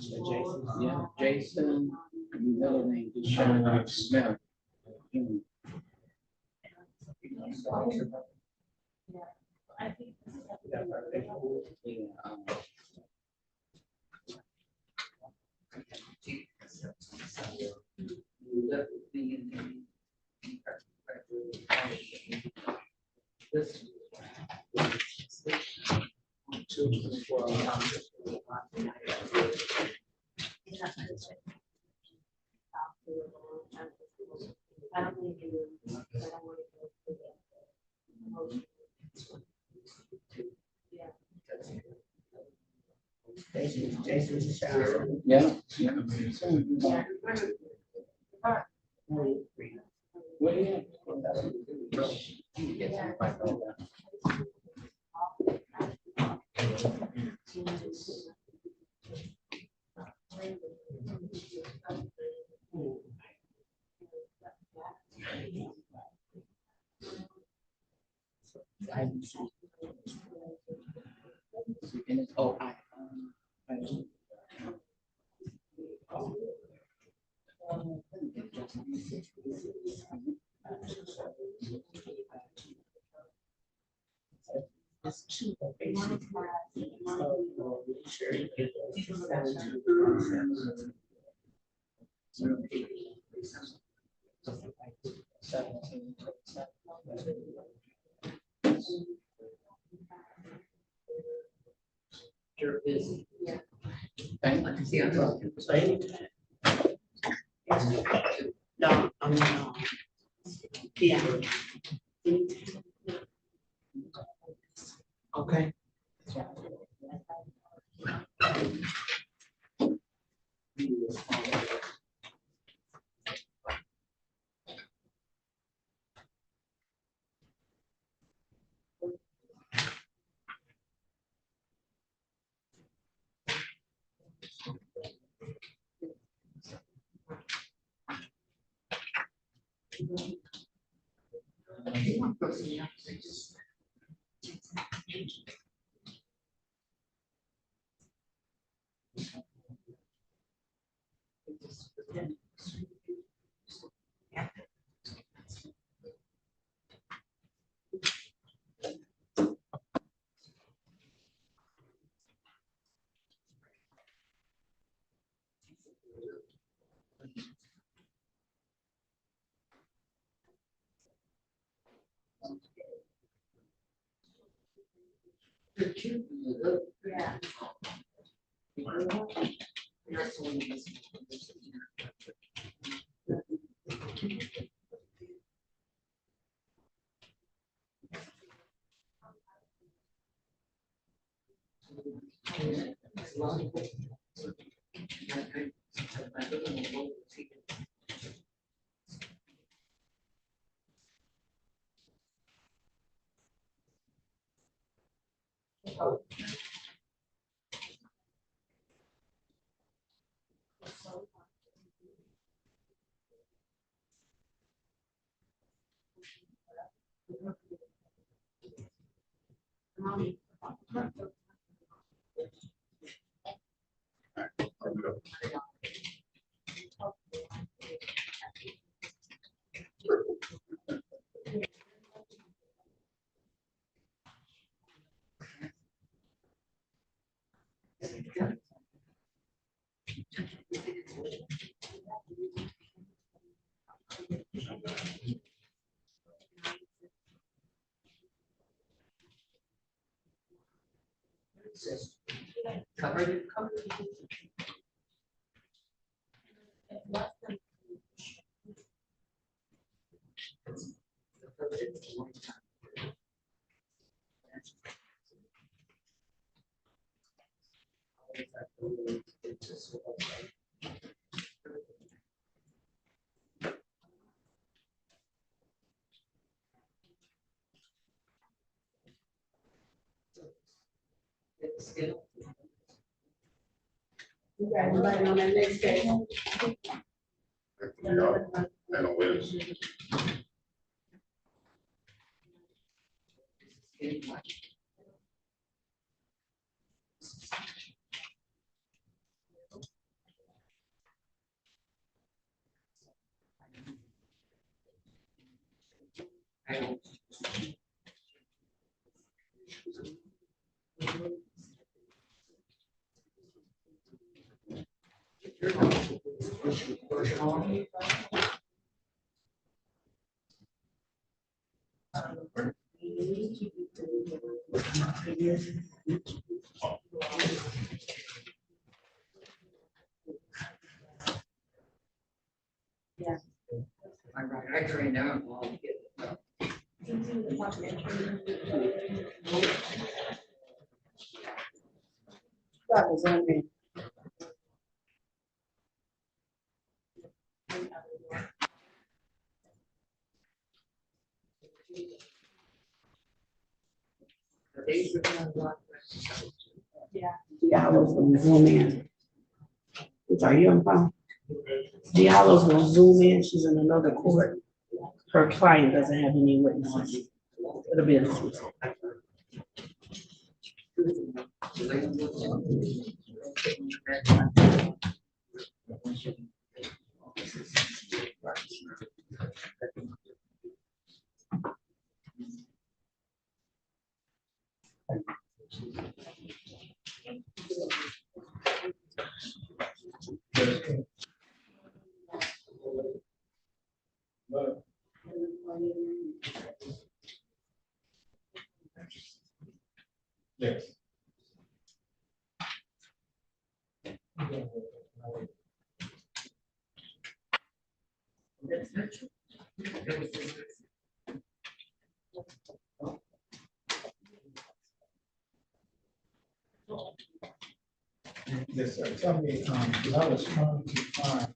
Speaker 4: Jason, yeah, Jason, middle name is Sean Smith. Jason, yeah. What do you? Oh, It's two locations. You're busy. Yeah. Thank you. See, I'm talking. No, I'm not. Yeah. Okay. Yeah. You got anybody on that next case? Yeah. I agree now. That was on me. Diallo's gonna zoom in. Are you on phone? Diallo's gonna zoom in. She's in another court. Her client doesn't have any witnesses. It'll be a.
Speaker 3: Yes. Yes, sir. Tell me, 'cause I was trying to find.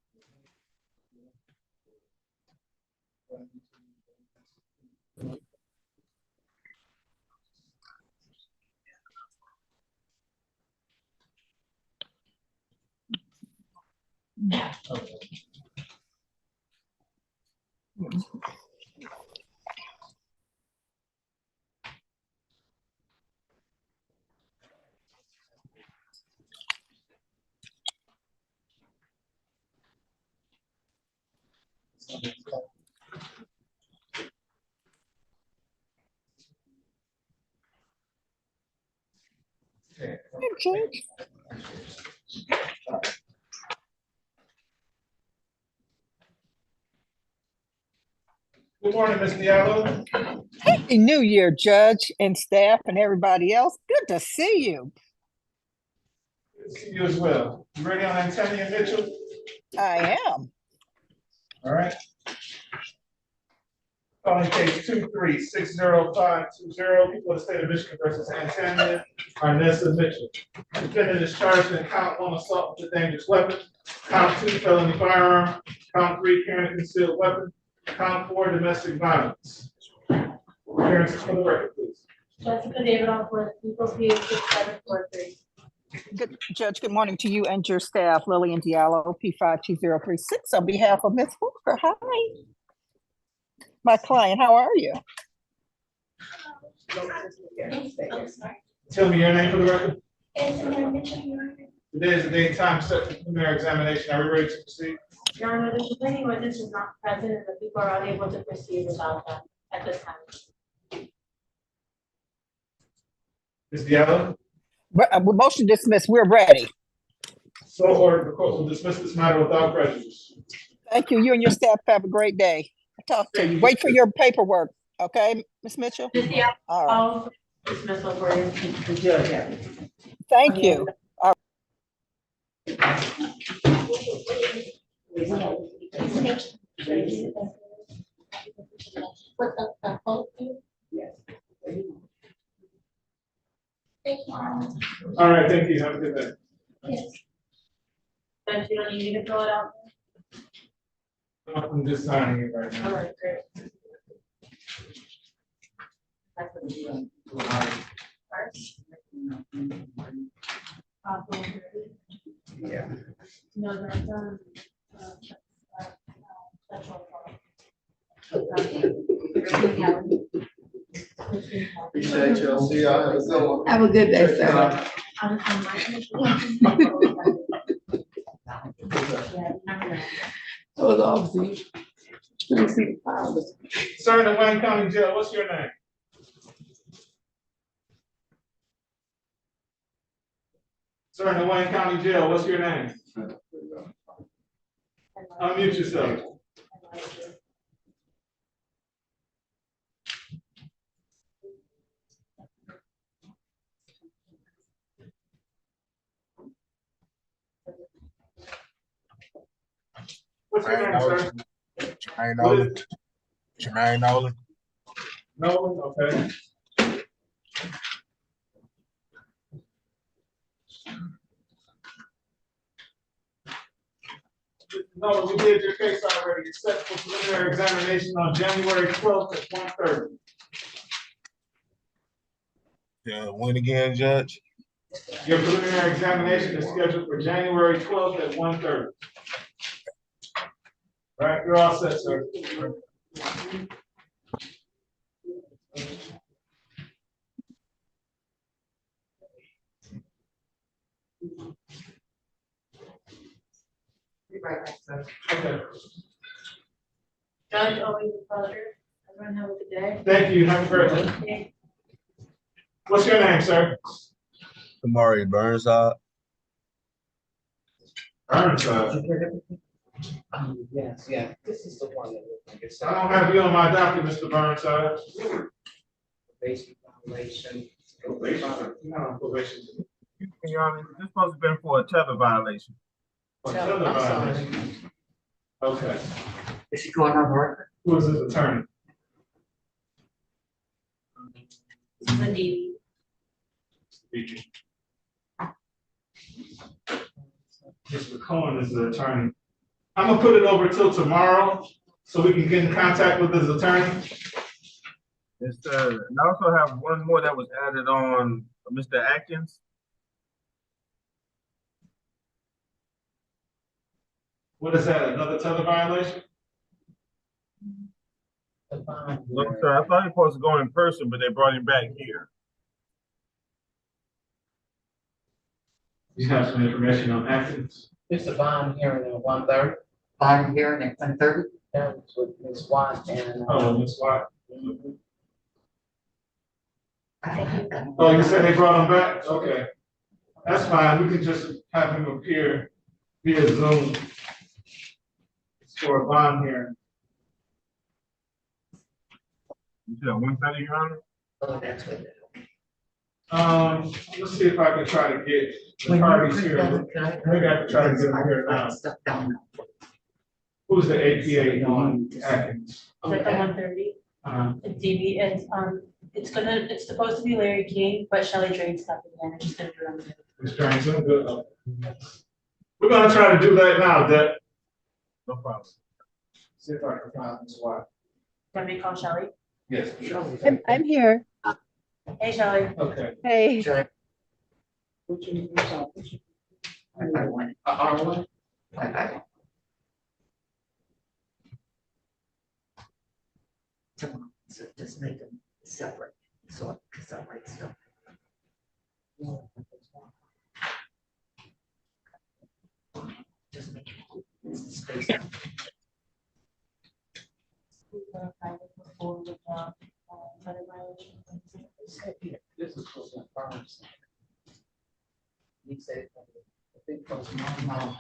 Speaker 20: Okay.
Speaker 3: Good morning, Ms. Diallo.
Speaker 20: Happy New Year, Judge and staff and everybody else. Good to see you.
Speaker 3: Good to see you as well. You ready on Antonia Mitchell?
Speaker 20: I am.
Speaker 3: All right. Calling case 2360520, people of the state of Michigan versus Antonia Arnessa Mitchell. Defendant is charged in count 1 assault with a dangerous weapon, count 2 felony firearm, count 3 carrying a concealed weapon, count 4 domestic violence. Appearances for the record, please.
Speaker 8: Jessica David on for people P 6743.
Speaker 12: Good morning to you and your staff. Lillian Diallo, P52036, on behalf of Ms. Walker. Hi. My client, how are you?
Speaker 3: Tell me your name for the record.
Speaker 8: Antonia Mitchell.
Speaker 3: Today is the date and time set for preliminary examination. Are we ready to proceed?
Speaker 8: Your Honor, the complaining witness is not present and the people are unable to proceed without them at this time.
Speaker 3: Ms. Diallo?
Speaker 12: Motion dismissed. We're ready.
Speaker 3: So ordered. The court will dismiss this matter without prejudice.
Speaker 12: Thank you. You and your staff have a great day. I'll talk to you. Wait for your paperwork. Okay, Ms. Mitchell? All right.
Speaker 8: Dismissal for you.
Speaker 12: Thank you. All
Speaker 3: All right, thank you. Have a good day.
Speaker 8: Yes. But you don't need me to fill it out?
Speaker 3: I'm just signing it right now.
Speaker 8: All right, great.
Speaker 3: Yeah.
Speaker 8: No, that's,
Speaker 25: Appreciate you. See y'all. Have a good one.
Speaker 19: Have a good day, sir.
Speaker 4: Those officers. Let me see the files.
Speaker 3: Sir, in the Wayne County Jail, what's your name? Sir, in the Wayne County Jail, what's your name? Unmute yourself. What's your name, sir?
Speaker 25: Jermaine Nolan. Jermaine Nolan.
Speaker 3: Nolan, okay. No, we did your case already. You're set for preliminary examination on January 12th at 1:30.
Speaker 25: Yeah, when again, Judge?
Speaker 3: Your preliminary examination is scheduled for January 12th at 1:30. All right, you're all set, sir.
Speaker 8: Be right back, sir.
Speaker 3: Okay.
Speaker 8: Judge, always a pleasure. Everyone have a good day.
Speaker 3: Thank you. Have a great day. What's your name, sir?
Speaker 25: Kamari Burnside.
Speaker 3: Burnside.
Speaker 4: Yes, yeah, this is the one that looks like it's.
Speaker 3: I don't have you on my docket, Mr. Burnside.
Speaker 4: Basic violation.
Speaker 3: Probation? You're not on probation.
Speaker 25: Your Honor, this supposed to have been for a tether violation.
Speaker 3: Tether violation. Okay.
Speaker 4: Is she going on the record?
Speaker 3: Who is his attorney?
Speaker 8: Cindy.
Speaker 3: Mr. Cohen is the attorney. I'm gonna put it over till tomorrow so we can get in contact with his attorney.
Speaker 25: It's, and I also have one more that was added on Mr. Atkins.
Speaker 3: What is that, another tether violation?
Speaker 25: Look, sir, I thought he was supposed to go in person, but they brought him back here.
Speaker 3: You have some information on Atkins?
Speaker 4: It's a bond hearing at 1:30.
Speaker 19: Bond hearing at 1:30.
Speaker 4: That was with Ms. Watt and.
Speaker 3: Oh, Ms. Watt.
Speaker 19: Mm-hmm.
Speaker 3: Oh, you said they brought him back? Okay. That's fine. We can just have him appear via Zoom for a bond hearing.
Speaker 25: You said 1:30, Your Honor?
Speaker 19: Oh, that's what.
Speaker 3: Let's see if I can try to get the parties here. Maybe I can try to get them here now. Who's the APA on Atkins?
Speaker 8: Is that the 1:30? It's supposed to be Larry King, but Shelley Drain stepping in, I'm just gonna do it on Zoom.
Speaker 3: Ms. Johnson, good. We're gonna try to do that now, Deb. No problem. See if I can find this one.
Speaker 8: Want me to call Shelley?
Speaker 3: Yes.
Speaker 5: I'm here.
Speaker 8: Hey, Shelley.
Speaker 3: Okay.
Speaker 5: Hey.
Speaker 15: R1.
Speaker 19: So just make them separate, so I can separate stuff. Just make space.
Speaker 1: This is supposed to confirm. He said, I think it was normal.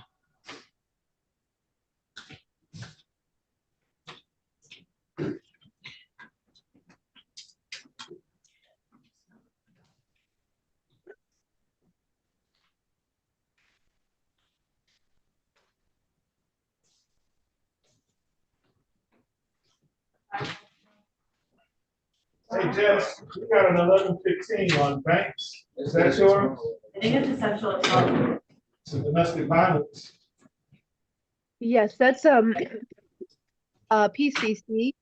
Speaker 3: Hey, Jess, we got an 11:15 on Banks. Is that yours?
Speaker 8: I think it's essential assault.
Speaker 3: It's a domestic violence.
Speaker 5: Yes, that's PCC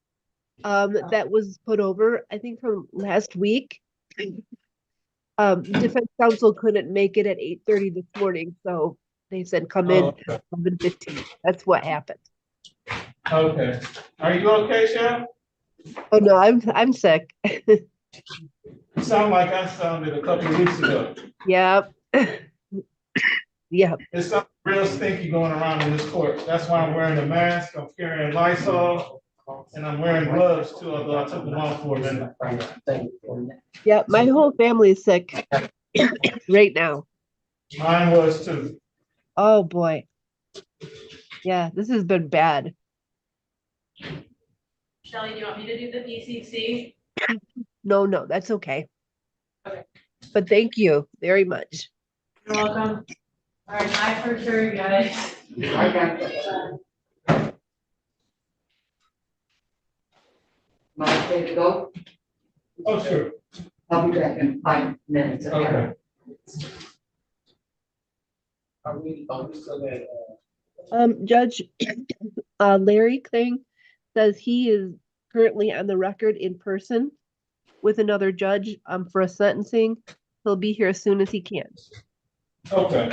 Speaker 5: that was put over, I think from last week. Defense counsel couldn't make it at 8:30 this morning, so they said come in at 11:15. That's what happened.
Speaker 3: Okay. Are you okay, Sheriff?
Speaker 5: Oh no, I'm sick.
Speaker 3: You sound like I sounded a couple of weeks ago.
Speaker 5: Yep. Yep.
Speaker 3: There's something real stinky going around in this court. That's why I'm wearing a mask. I'm carrying Lysol, and I'm wearing gloves too, although I took them off for a minute.
Speaker 5: Yep, my whole family is sick right now.
Speaker 3: Mine was too.
Speaker 5: Oh boy. Yeah, this has been bad.
Speaker 8: Shelley, do you want me to do the PCC?
Speaker 5: No, that's okay.
Speaker 8: Okay.
Speaker 5: But thank you very much.
Speaker 8: You're welcome. All right, bye for sure, guys.
Speaker 15: I got that. Am I okay to go?
Speaker 3: Oh, sure.
Speaker 15: I'll be back in 5 minutes.
Speaker 3: Okay.
Speaker 1: Are we still there?
Speaker 5: Judge, Larry Kling says he is currently on the record in person with another judge, for a sentencing. He'll be here as soon as he can.
Speaker 3: Okay.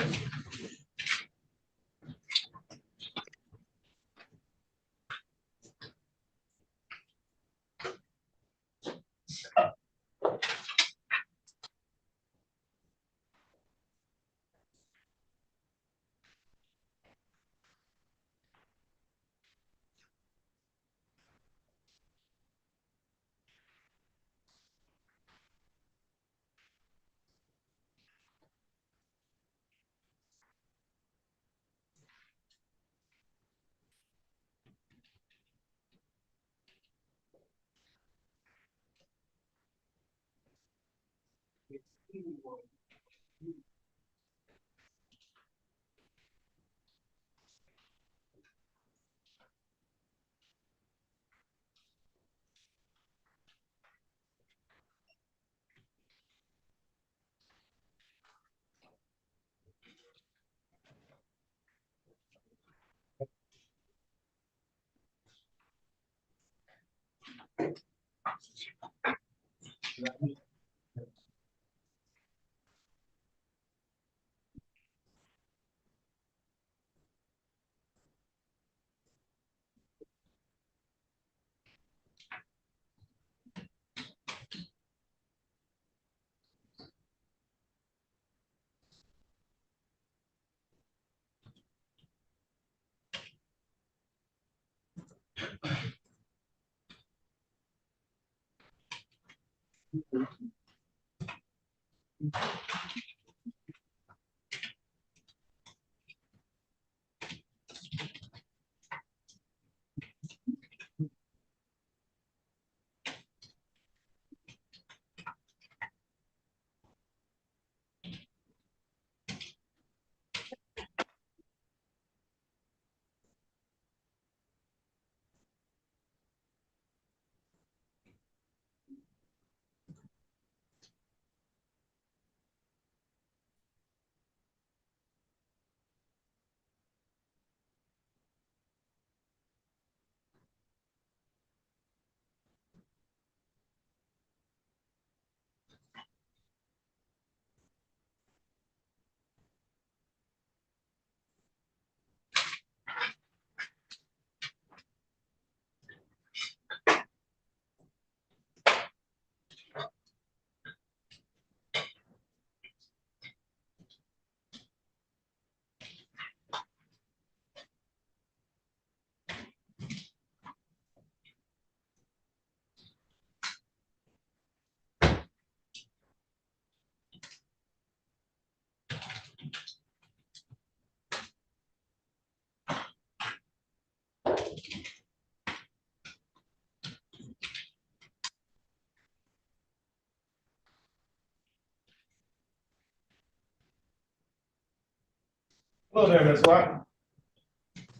Speaker 3: Hello there, Ms. Watt.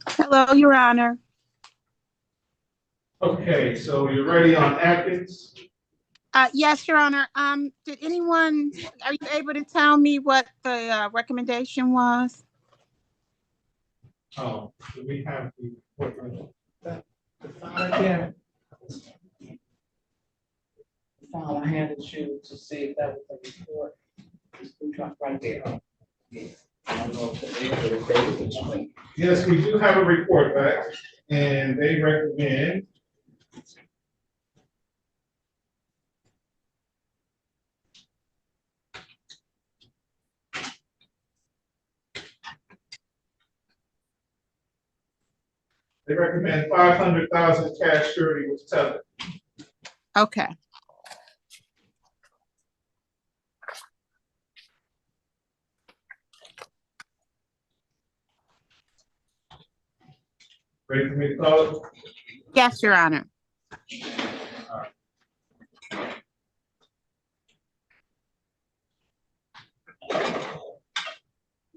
Speaker 13: Hello, Your Honor.
Speaker 3: Okay, so you're ready on Atkins?
Speaker 13: Yes, Your Honor. Did anyone, are you able to tell me what the recommendation was?
Speaker 3: Oh, do we have the the file again?
Speaker 1: The file I handed you to see if that was the report. Right there. I don't know if they did this one.
Speaker 3: Yes, we do have a report back, and they recommend $500,000 cash surety with Tether.
Speaker 13: Okay.
Speaker 3: Ready for me to call it?
Speaker 13: Yes, Your Honor.
Speaker 3: Okay,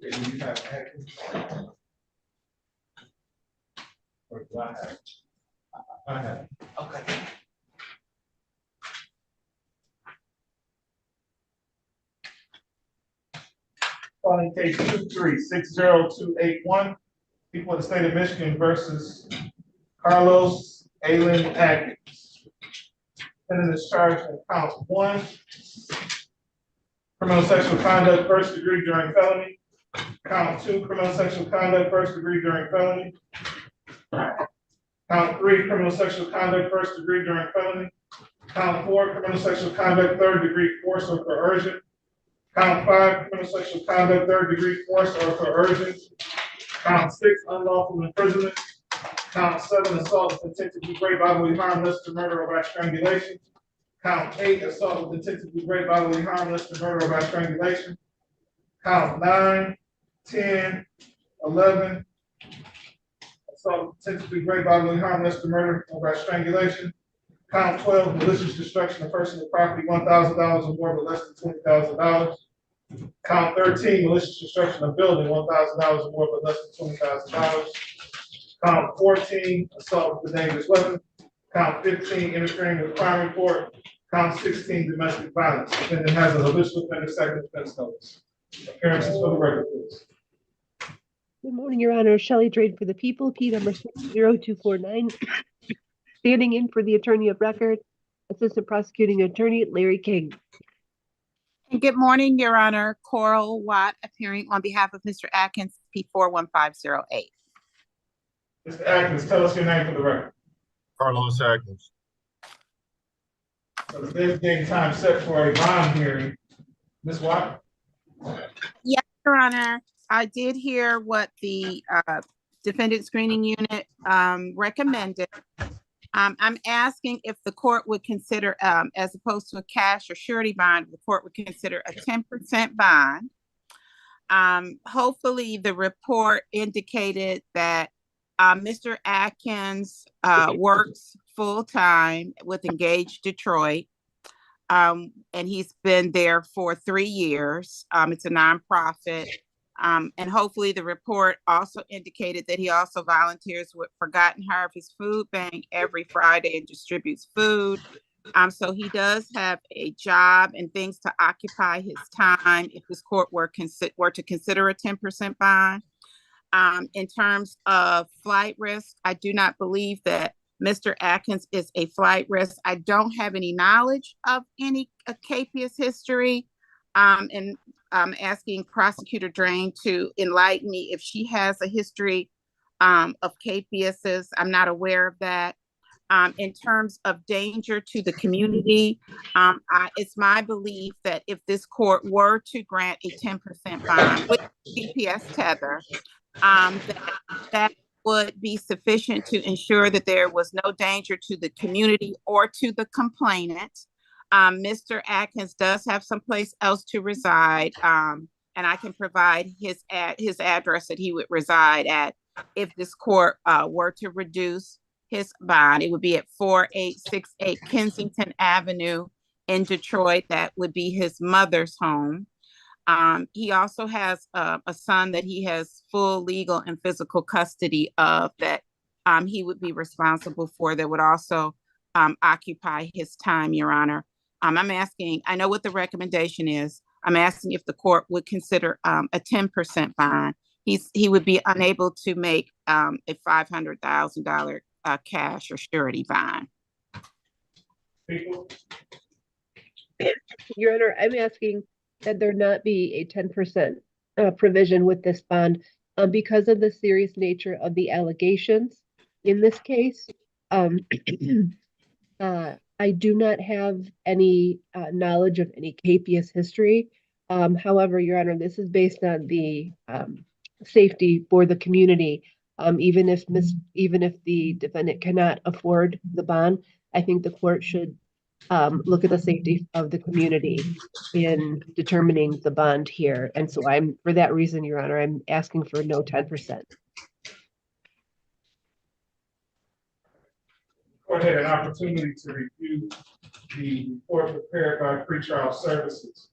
Speaker 3: you have Atkins? Or do I have? I have.
Speaker 1: Okay.
Speaker 3: Calling case 2360281, people of the state of Michigan versus Carlos Allen Atkins. Defendant is charged in count 1, criminal sexual conduct first degree during felony. Count 2, criminal sexual conduct first degree during felony. Count 3, criminal sexual conduct first degree during felony. Count 4, criminal sexual conduct third degree force or coercion. Count 5, criminal sexual conduct third degree force or coercion. Count 6, unlawful imprisonment. Count 7, assault with intent to do great bodily harm, less to murder or by strangulation. Count 8, assault with intent to do great bodily harm, less to murder or by strangulation. Count 9, 10, 11, assault with intent to do great bodily harm, less to murder or by strangulation. Count 12, malicious destruction of personal property, $1,000 or more, but less than $20,000. Count 13, malicious destruction of building, $1,000 or more, but less than $20,000. Count 14, assault with a dangerous weapon. Count 15, interfering with crime report. Count 16, domestic violence. Defendant has a habitual offender second offense notice. Appearances for the record, please.
Speaker 5: Good morning, Your Honor. Shelley Drade for the people, P number 60249. Standing in for the attorney of record, Assistant Prosecuting Attorney Larry King.
Speaker 13: And good morning, Your Honor. Coral Watt appearing on behalf of Mr. Atkins, P41508.
Speaker 3: Mr. Atkins, tell us your name for the record.
Speaker 25: Carlos Atkins.
Speaker 3: So the designated time set for a bond hearing. Ms. Watt?
Speaker 13: Yes, Your Honor. I did hear what the defendant screening unit recommended. I'm asking if the court would consider, as opposed to a cash or surety bond, the court would consider a 10% bond. Hopefully the report indicated that Mr. Atkins works full-time with Engage Detroit, and he's been there for 3 years. It's a nonprofit. And hopefully the report also indicated that he also volunteers with Forgotten Harvest Food Bank every Friday and distributes food. So he does have a job and things to occupy his time if this court were to consider a 10% bond. In terms of flight risk, I do not believe that Mr. Atkins is a flight risk. I don't have any knowledge of any capious history. And I'm asking Prosecutor Drain to enlighten me if she has a history of capiouses. I'm not aware of that. In terms of danger to the community, it's my belief that if this court were to grant a 10% bond with GPS Tether, that would be sufficient to ensure that there was no danger to the community or to the complainant. Mr. Atkins does have someplace else to reside, and I can provide his address that he would reside at if this court were to reduce his bond. It would be at 4868 Kensington Avenue in Detroit. That would be his mother's home. He also has a son that he has full legal and physical custody of that he would be responsible for, that would also occupy his time, Your Honor. I'm asking, I know what the recommendation is. I'm asking if the court would consider a 10% bond. He would be unable to make a $500,000 cash or surety bond.
Speaker 5: Your Honor, I'm asking that there not be a 10% provision with this bond because of the serious nature of the allegations in this case. I do not have any knowledge of any capious history. However, Your Honor, this is based on the safety for the community. Even if the defendant cannot afford the bond, I think the court should look at the safety of the community in determining the bond here. And so for that reason, Your Honor, I'm asking for no 10%.
Speaker 3: Court had an opportunity to review the report prepared by Pretrial Services.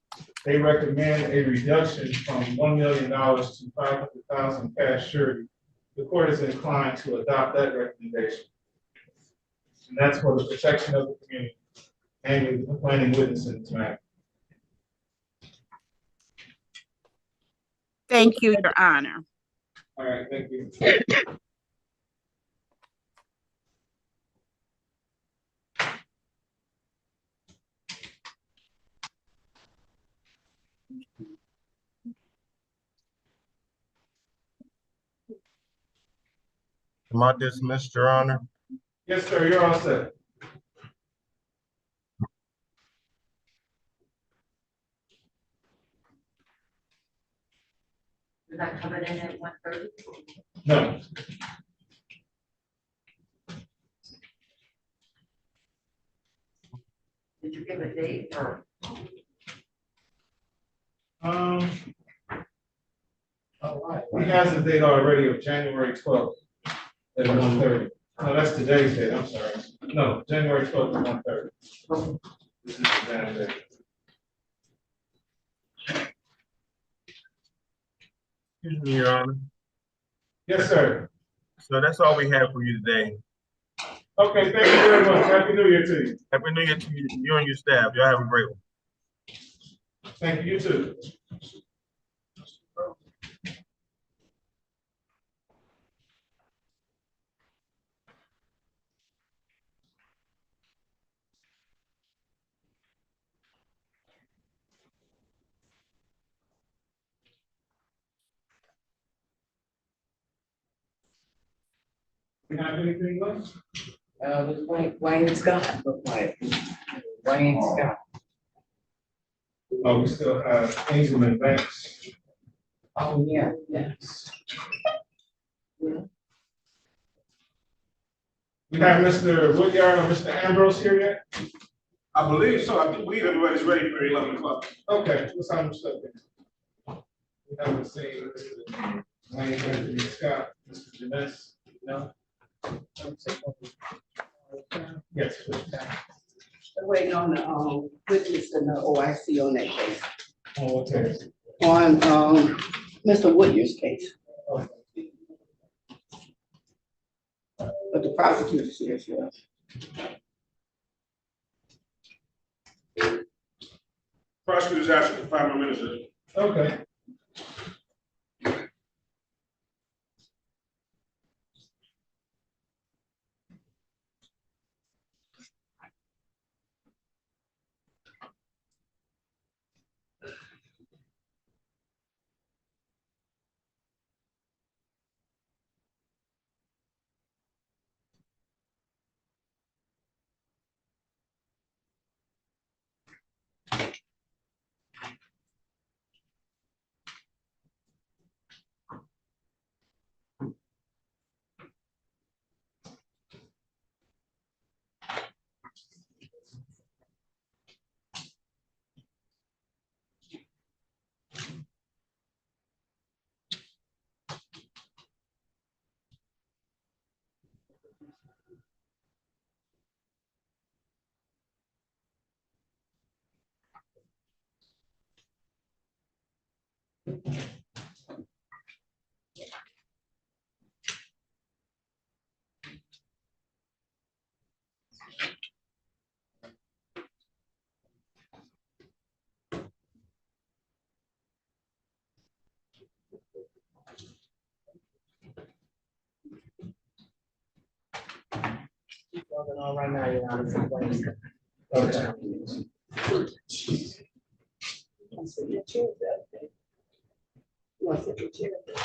Speaker 3: They recommend a reduction from $1 million to $500,000 cash surety. The court is inclined to adopt that recommendation. And that's for the protection of the community and the complaining witness in this matter.
Speaker 13: Thank you, Your Honor.
Speaker 3: All right, thank you.
Speaker 25: Am I dismissed, Your Honor?
Speaker 3: Yes, sir, you're all set.
Speaker 19: You're not coming in at 1:30?
Speaker 3: No.
Speaker 19: Did you give a date or?
Speaker 3: He has a date already of January 12th at 1:30. No, that's today's date, I'm sorry. No, January 12th at 1:30. This is the damn date.
Speaker 25: Excuse me, Your Honor.
Speaker 3: Yes, sir.
Speaker 25: So that's all we have for you today.
Speaker 3: Okay, thank you very much. Happy New Year to you.
Speaker 25: Happy New Year to you and your staff. Y'all have a great one.
Speaker 3: Thank you, you too. We have anything left?
Speaker 4: Wayne Scott look like. Wayne Scott.
Speaker 3: Oh, we still have Hazelman Banks.
Speaker 4: Oh, yeah, yes.
Speaker 3: We have Mr. Woodyard or Mr. Ambrose here yet?
Speaker 2: I believe so. I believe everybody's ready for 11 o'clock.
Speaker 3: Okay, let's have them step in. We haven't seen Mr. Wayne Anthony Scott, Mr. Janess, no? Yes, please.
Speaker 4: They're waiting on the witness and the OIC on that case.
Speaker 3: On what case?
Speaker 4: On Mr. Woodyard's case. But the prosecutor says yes.
Speaker 2: Prosecutor's asking for 5 more minutes.
Speaker 3: Okay.
Speaker 4: All right now, Your Honor.
Speaker 3: Okay.
Speaker 4: Sit your chair there, okay? You want to sit your chair there?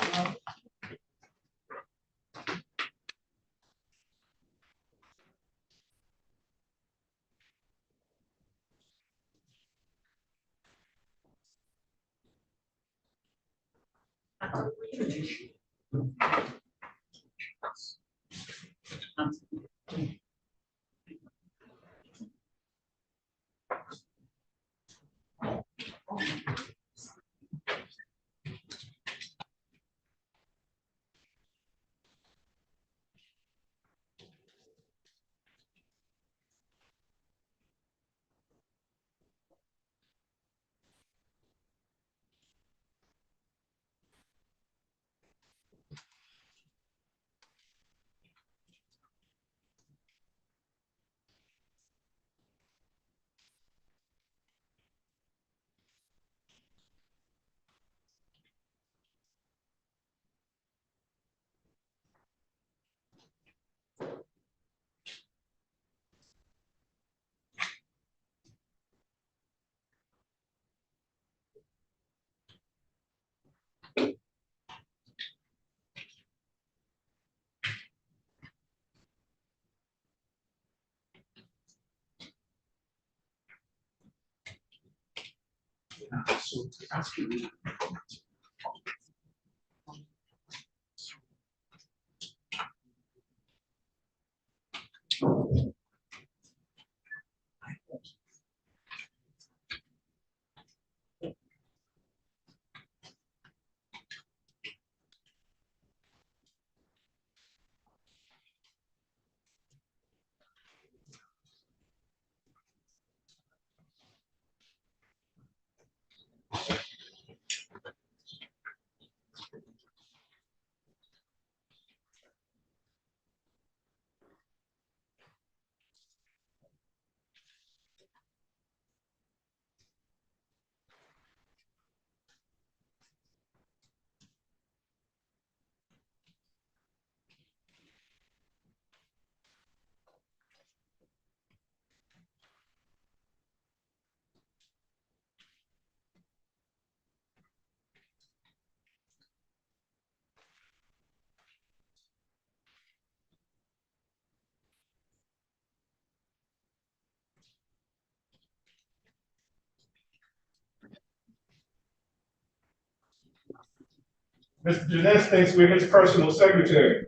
Speaker 3: Mr. Janess thinks we're his personal secretary.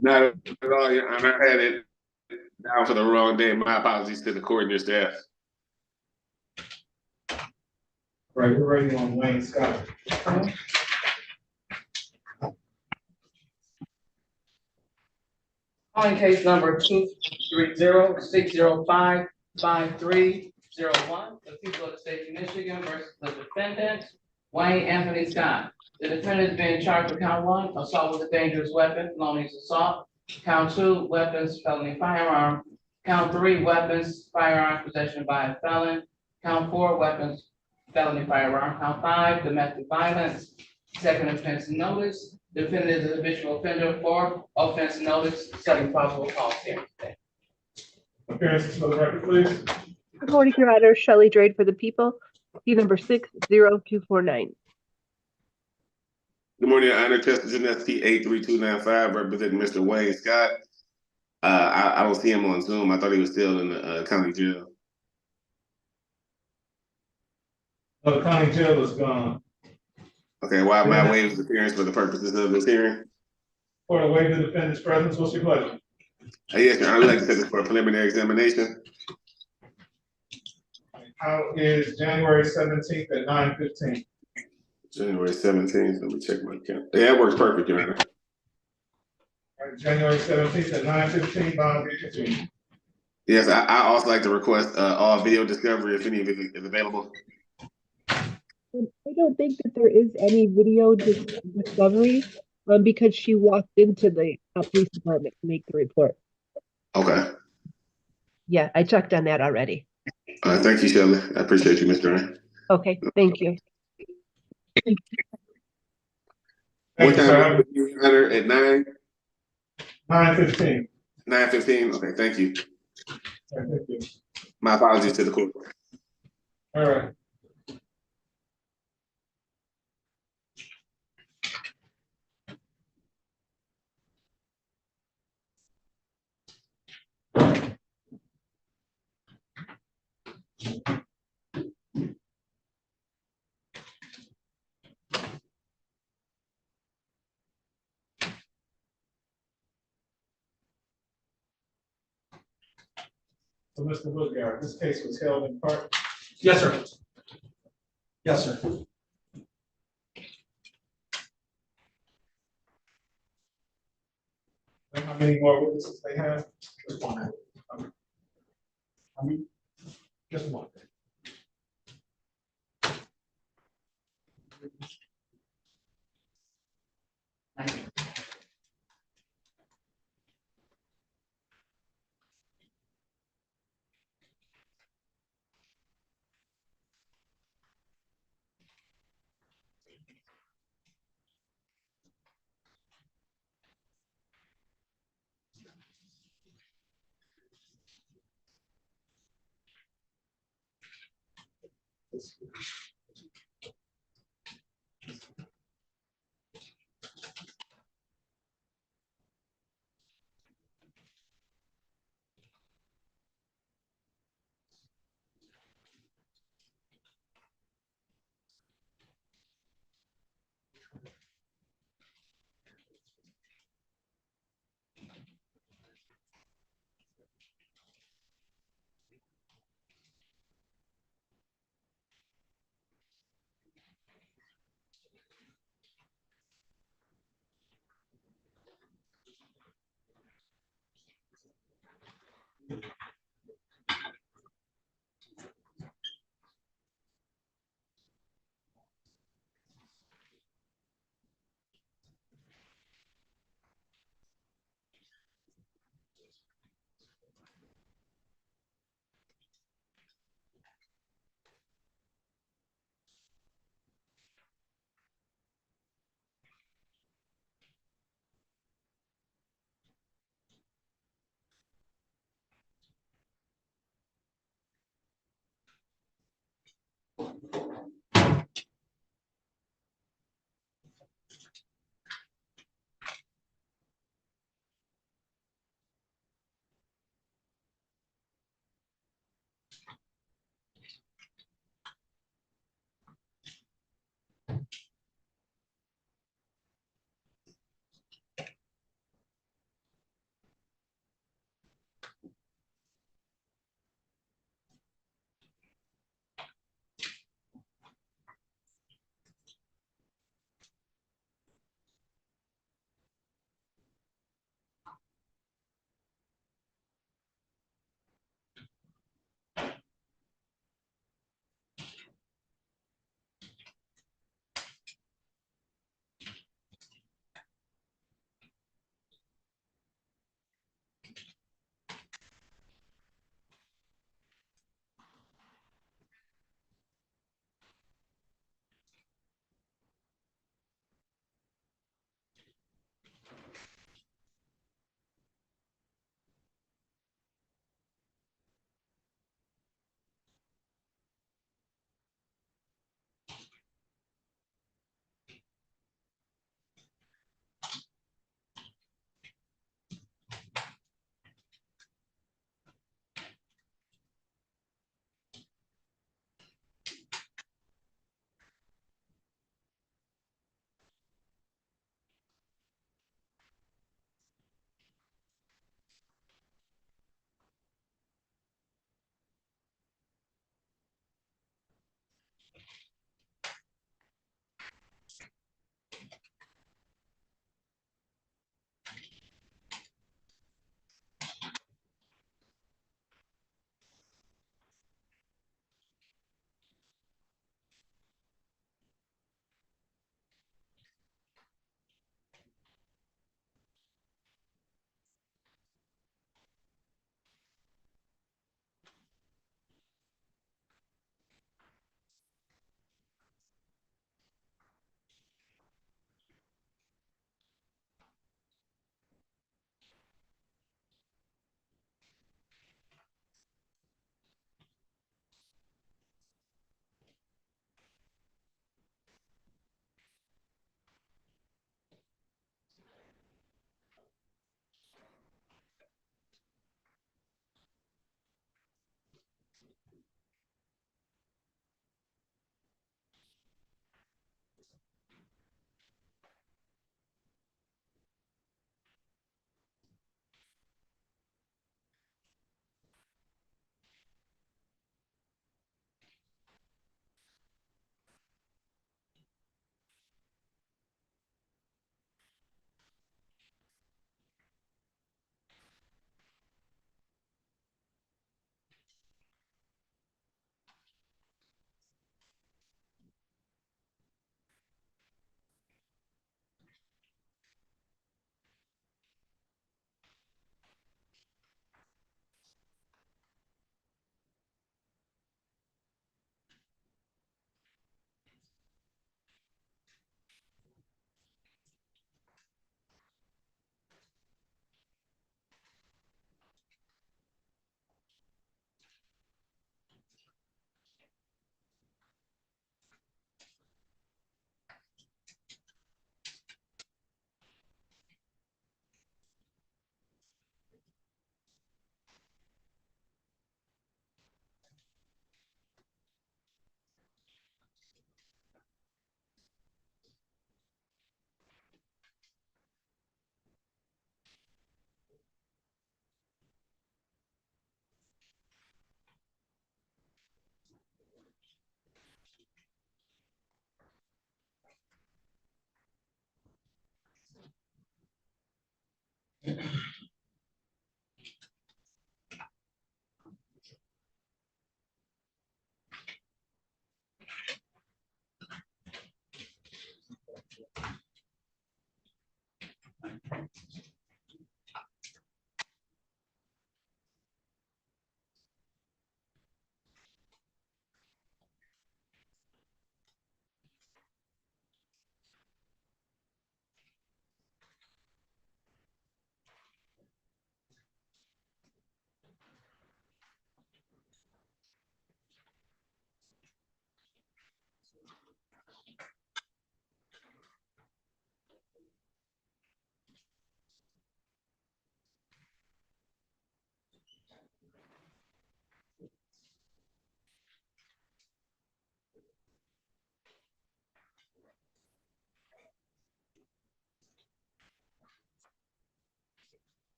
Speaker 2: Not at all, Your Honor. I had it down for the wrong day. My apologies to the court and your staff.
Speaker 3: Right, we're waiting on Wayne Scott.
Speaker 1: Calling case number 230-605-5301, the people of the state of Michigan versus the defendant, Wayne Anthony Scott. The defendant is being charged with count 1, assault with a dangerous weapon, felonious assault. Count 2, weapons, felony firearm. Count 3, weapons, firearm possession by a felon. Count 4, weapons, felony firearm. Count 5, domestic violence. Second offense notice. Defendant is a habitual offender for offense notice, setting probable cause hearing today.
Speaker 3: Appearances for the record, please.
Speaker 5: Good morning, Your Honor. Shelley Drade for the people. P number 60249.
Speaker 2: Good morning, Your Honor. Test Janess P83295, representing Mr. Wayne Scott. I don't see him on Zoom. I thought he was still in the county jail.
Speaker 3: Oh, the county jail is gone.
Speaker 2: Okay, why am I waive his appearance for the purposes of this hearing?
Speaker 3: For the waive the defendant's presence, what's your pleasure?
Speaker 2: Yes, Your Honor. I'd like to set this for a preliminary examination.
Speaker 3: How is January 17th at 9:15?
Speaker 2: January 17th. Let me check my calendar. Yeah, that works perfect, Your Honor.
Speaker 3: All right, January 17th at 9:15, bond be continued.
Speaker 2: Yes, I also like to request all video discovery if any of it is available.
Speaker 5: I don't think that there is any video discovery, because she walked into the police department to make the report.
Speaker 2: Okay.
Speaker 5: Yeah, I checked on that already.
Speaker 2: All right, thank you, Shelley. I appreciate you, Mr. Ray.
Speaker 5: Okay, thank you.
Speaker 2: What
Speaker 3: Thank you,
Speaker 2: time
Speaker 3: sir.
Speaker 2: is it, Matter at 9?
Speaker 3: 9:15.
Speaker 2: 9:15? Okay, thank you.
Speaker 3: Thank you.
Speaker 2: My apologies to the court.
Speaker 3: All right. So, Mr. Woodgard, this case was held in part.
Speaker 11: Yes, sir. Yes, sir.
Speaker 3: And how many more witnesses they have?
Speaker 11: Just one. I mean, just one.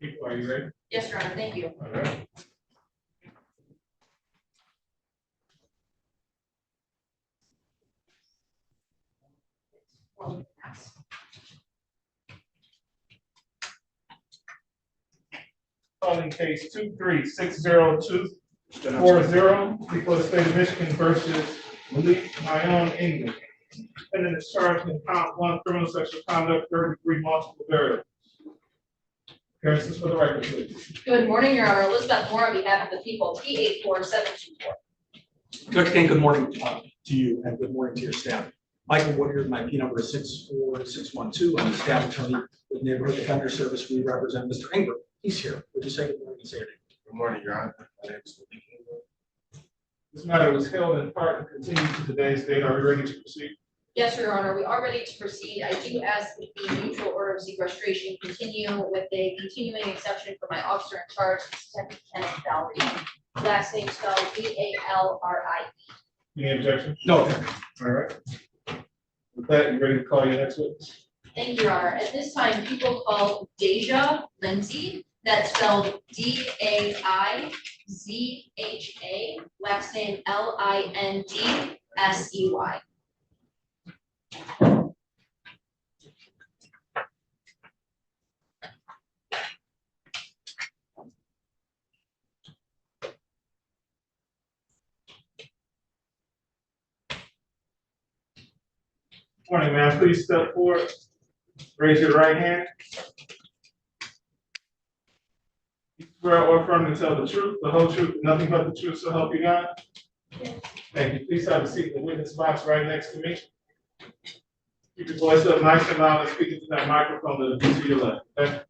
Speaker 3: People, are you ready?
Speaker 8: Yes, Your Honor, thank you.
Speaker 3: All right. Calling case 2360240, people of the state of Michigan versus Malik Mayon England. Defendant is charged in count 1 criminal sexual conduct, 33 multiple variables. Appearances for the record, please.
Speaker 8: Good morning, Your Honor. Elizabeth Moore on behalf of the people, P84724.
Speaker 11: Judge Kane, good morning to you and good morning to your staff. Michael Woodard, my P number is 64612. I'm the staff attorney with Neighborhood Defender Service. We represent Mr. Ingram. He's here. Would you say good morning and say your name?
Speaker 3: Good morning, Your Honor. My name is Malik Ingram. This matter was held in part and continued to today's date. Are we ready to proceed?
Speaker 8: Yes, Your Honor, we are ready to proceed. I do ask that the mutual order of sequestration continue with a continuing exception for my officer in charge, Detective Kenneth Valerie. Last name spelled Valrie.
Speaker 3: Any objection?
Speaker 11: No.
Speaker 3: All right. With that, you ready to call your next witness?
Speaker 8: Thank you, Your Honor. At this time, people call Deja Lindsay. That's spelled Daizha. Last name Lindsey.
Speaker 3: Morning, ma'am. Please step forward. Raise your right hand. You swear or affirm to tell the truth, the whole truth, and nothing but the truth, so help you God?
Speaker 8: Yes.
Speaker 3: Thank you. Please have a seat in the witness box right next to me. Keep your voice up nice and loud and speak into that microphone that'll be to your left. Okay?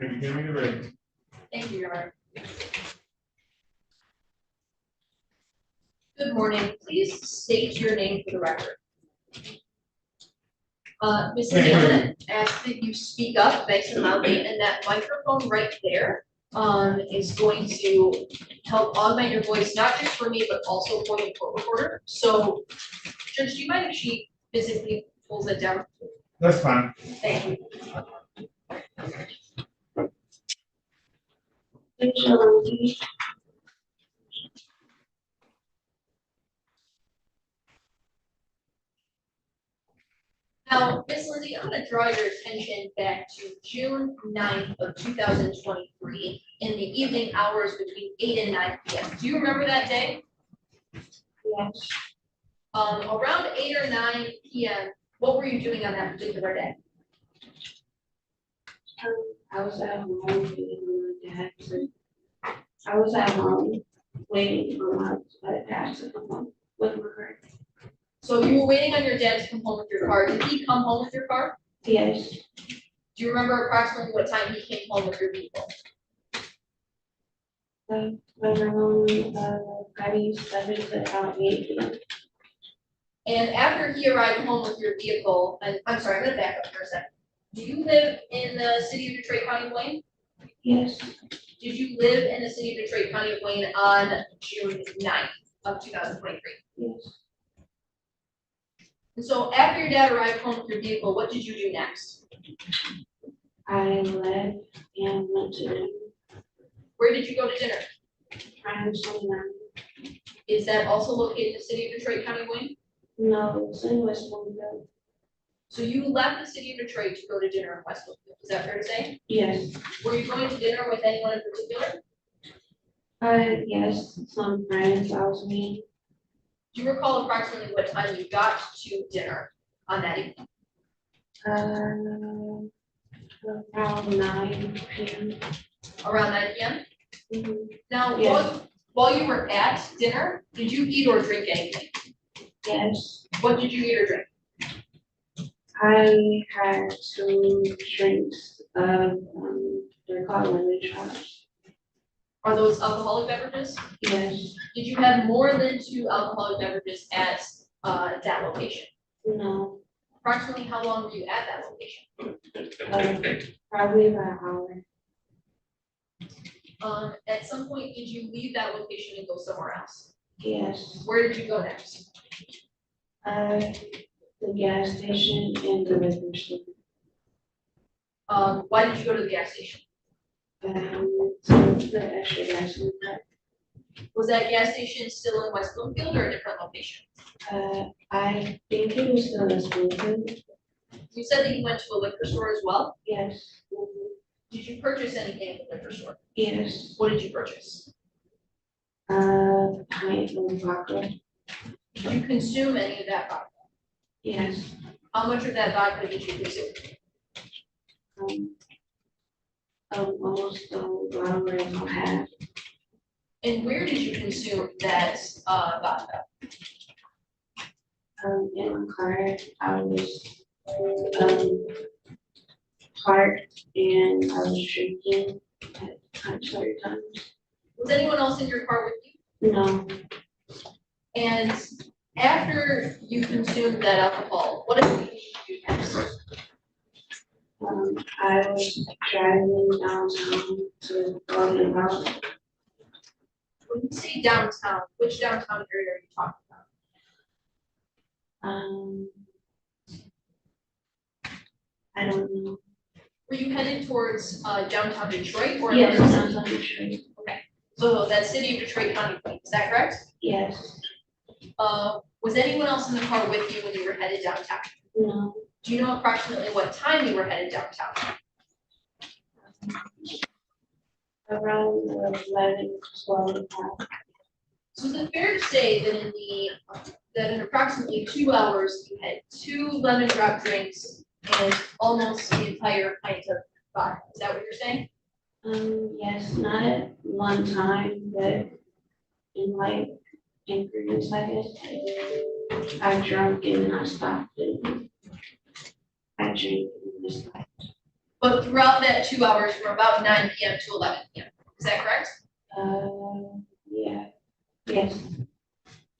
Speaker 3: Can you hear me? You're ready.
Speaker 8: Thank you, Your Honor. Good morning. Please state your name for the record. Ms. Lindsay, I'm gonna ask that you speak up nice and loudly, and that microphone right there is going to help augment your voice, not just for me, but also for the court reporter. So, Judge, do you mind if she physically pulls it down?
Speaker 3: That's fine.
Speaker 8: Thank you. Now, Ms. Lindsay, I'm going to draw your attention back to June 9th of 2023 in the evening hours between 8 and 9 p.m. Do you remember that day? Yes. Around 8 or 9 p.m., what were you doing on that particular day?
Speaker 14: I was at home waiting for my dad to. I was at home waiting for my dad to come home with my car.
Speaker 8: So you were waiting on your dad to come home with your car. Did he come home with your car?
Speaker 14: Yes.
Speaker 8: Do you remember approximately what time he came home with your vehicle?
Speaker 14: Around 7 to about 8 p.m.
Speaker 8: And after he arrived home with your vehicle, and I'm sorry, I'm going to back up for a second. Do you live in the city of Detroit, County of Wayne?
Speaker 14: Yes.
Speaker 8: Did you live in the city of Detroit, County of Wayne on June 9th of 2023?
Speaker 14: Yes.
Speaker 8: And so after your dad arrived home with your vehicle, what did you do next?
Speaker 14: I left and went to dinner.
Speaker 8: Where did you go to dinner?
Speaker 14: Triumph 29.
Speaker 8: Is that also located in the city of Detroit, County of Wayne?
Speaker 14: No, it's in West Bloomfield.
Speaker 8: So you left the city of Detroit to go to dinner in West Bloomfield. Is that fair to say?
Speaker 14: Yes.
Speaker 8: Were you going to dinner with anyone in particular?
Speaker 14: Yes, some friends I was meeting.
Speaker 8: Do you recall approximately what time you got to dinner on that evening?
Speaker 14: Around 9 p.m.
Speaker 8: Around 9 p.m.?
Speaker 14: Mm-hmm.
Speaker 8: Now,
Speaker 14: Yes.
Speaker 8: while you were at dinner, did you eat or drink anything?
Speaker 14: Yes.
Speaker 8: What did you eat or drink?
Speaker 14: I had 2 drinks of, they're called lemon drops.
Speaker 8: Are those alcoholic beverages?
Speaker 14: Yes.
Speaker 8: Did you have more than 2 alcoholic beverages at that location?
Speaker 14: No.
Speaker 8: Approximately how long were you at that location?
Speaker 14: Probably about an hour.
Speaker 8: At some point, did you leave that location and go somewhere else?
Speaker 14: Yes.
Speaker 8: Where did you go next?
Speaker 14: the gas station and the liquor store.
Speaker 8: Why did you go to the gas station?
Speaker 14: To put extra gas in the car.
Speaker 8: Was that gas station still in West Bloomfield or a different location?
Speaker 14: I think it was still in Springfield.
Speaker 8: You said that you went to a liquor store as well?
Speaker 14: Yes.
Speaker 8: Did you purchase anything at the liquor store?
Speaker 14: Yes.
Speaker 8: What did you purchase?
Speaker 14: Pint of vodka.
Speaker 8: Did you consume any of that vodka?
Speaker 14: Yes.
Speaker 8: How much of that vodka did you consume?
Speaker 14: Almost bottle of half.
Speaker 8: And where did you consume that vodka?
Speaker 14: In my car, I was parked and I was drinking at certain times.
Speaker 8: Was anyone else in your car with you?
Speaker 14: No.
Speaker 8: And after you consumed that alcohol, what did you do next?
Speaker 14: I was driving downtown to go to the house.
Speaker 8: When you say downtown, which downtown area are you talking about?
Speaker 14: I don't know.
Speaker 8: Were you headed towards downtown Detroit or?
Speaker 14: Yes,
Speaker 8: another
Speaker 14: downtown
Speaker 8: city?
Speaker 14: Detroit.
Speaker 8: Okay, so that city of Detroit County, is that correct?
Speaker 14: Yes.
Speaker 8: Was anyone else in the car with you when you were headed downtown?
Speaker 14: No.
Speaker 8: Do you know approximately what time you were headed downtown?
Speaker 14: Around 11, 12 o'clock.
Speaker 8: So is it fair to say that that in approximately 2 hours, you had 2 lemon drop drinks and almost the entire pint of vodka? Is that what you're saying?
Speaker 14: Yes, not at one time, but in like increments, I guess. I drank and then I stopped and I drank and then stopped.
Speaker 8: But throughout that 2 hours from about 9 p.m. to 11 p.m. Is that correct?
Speaker 14: Yeah. Yes.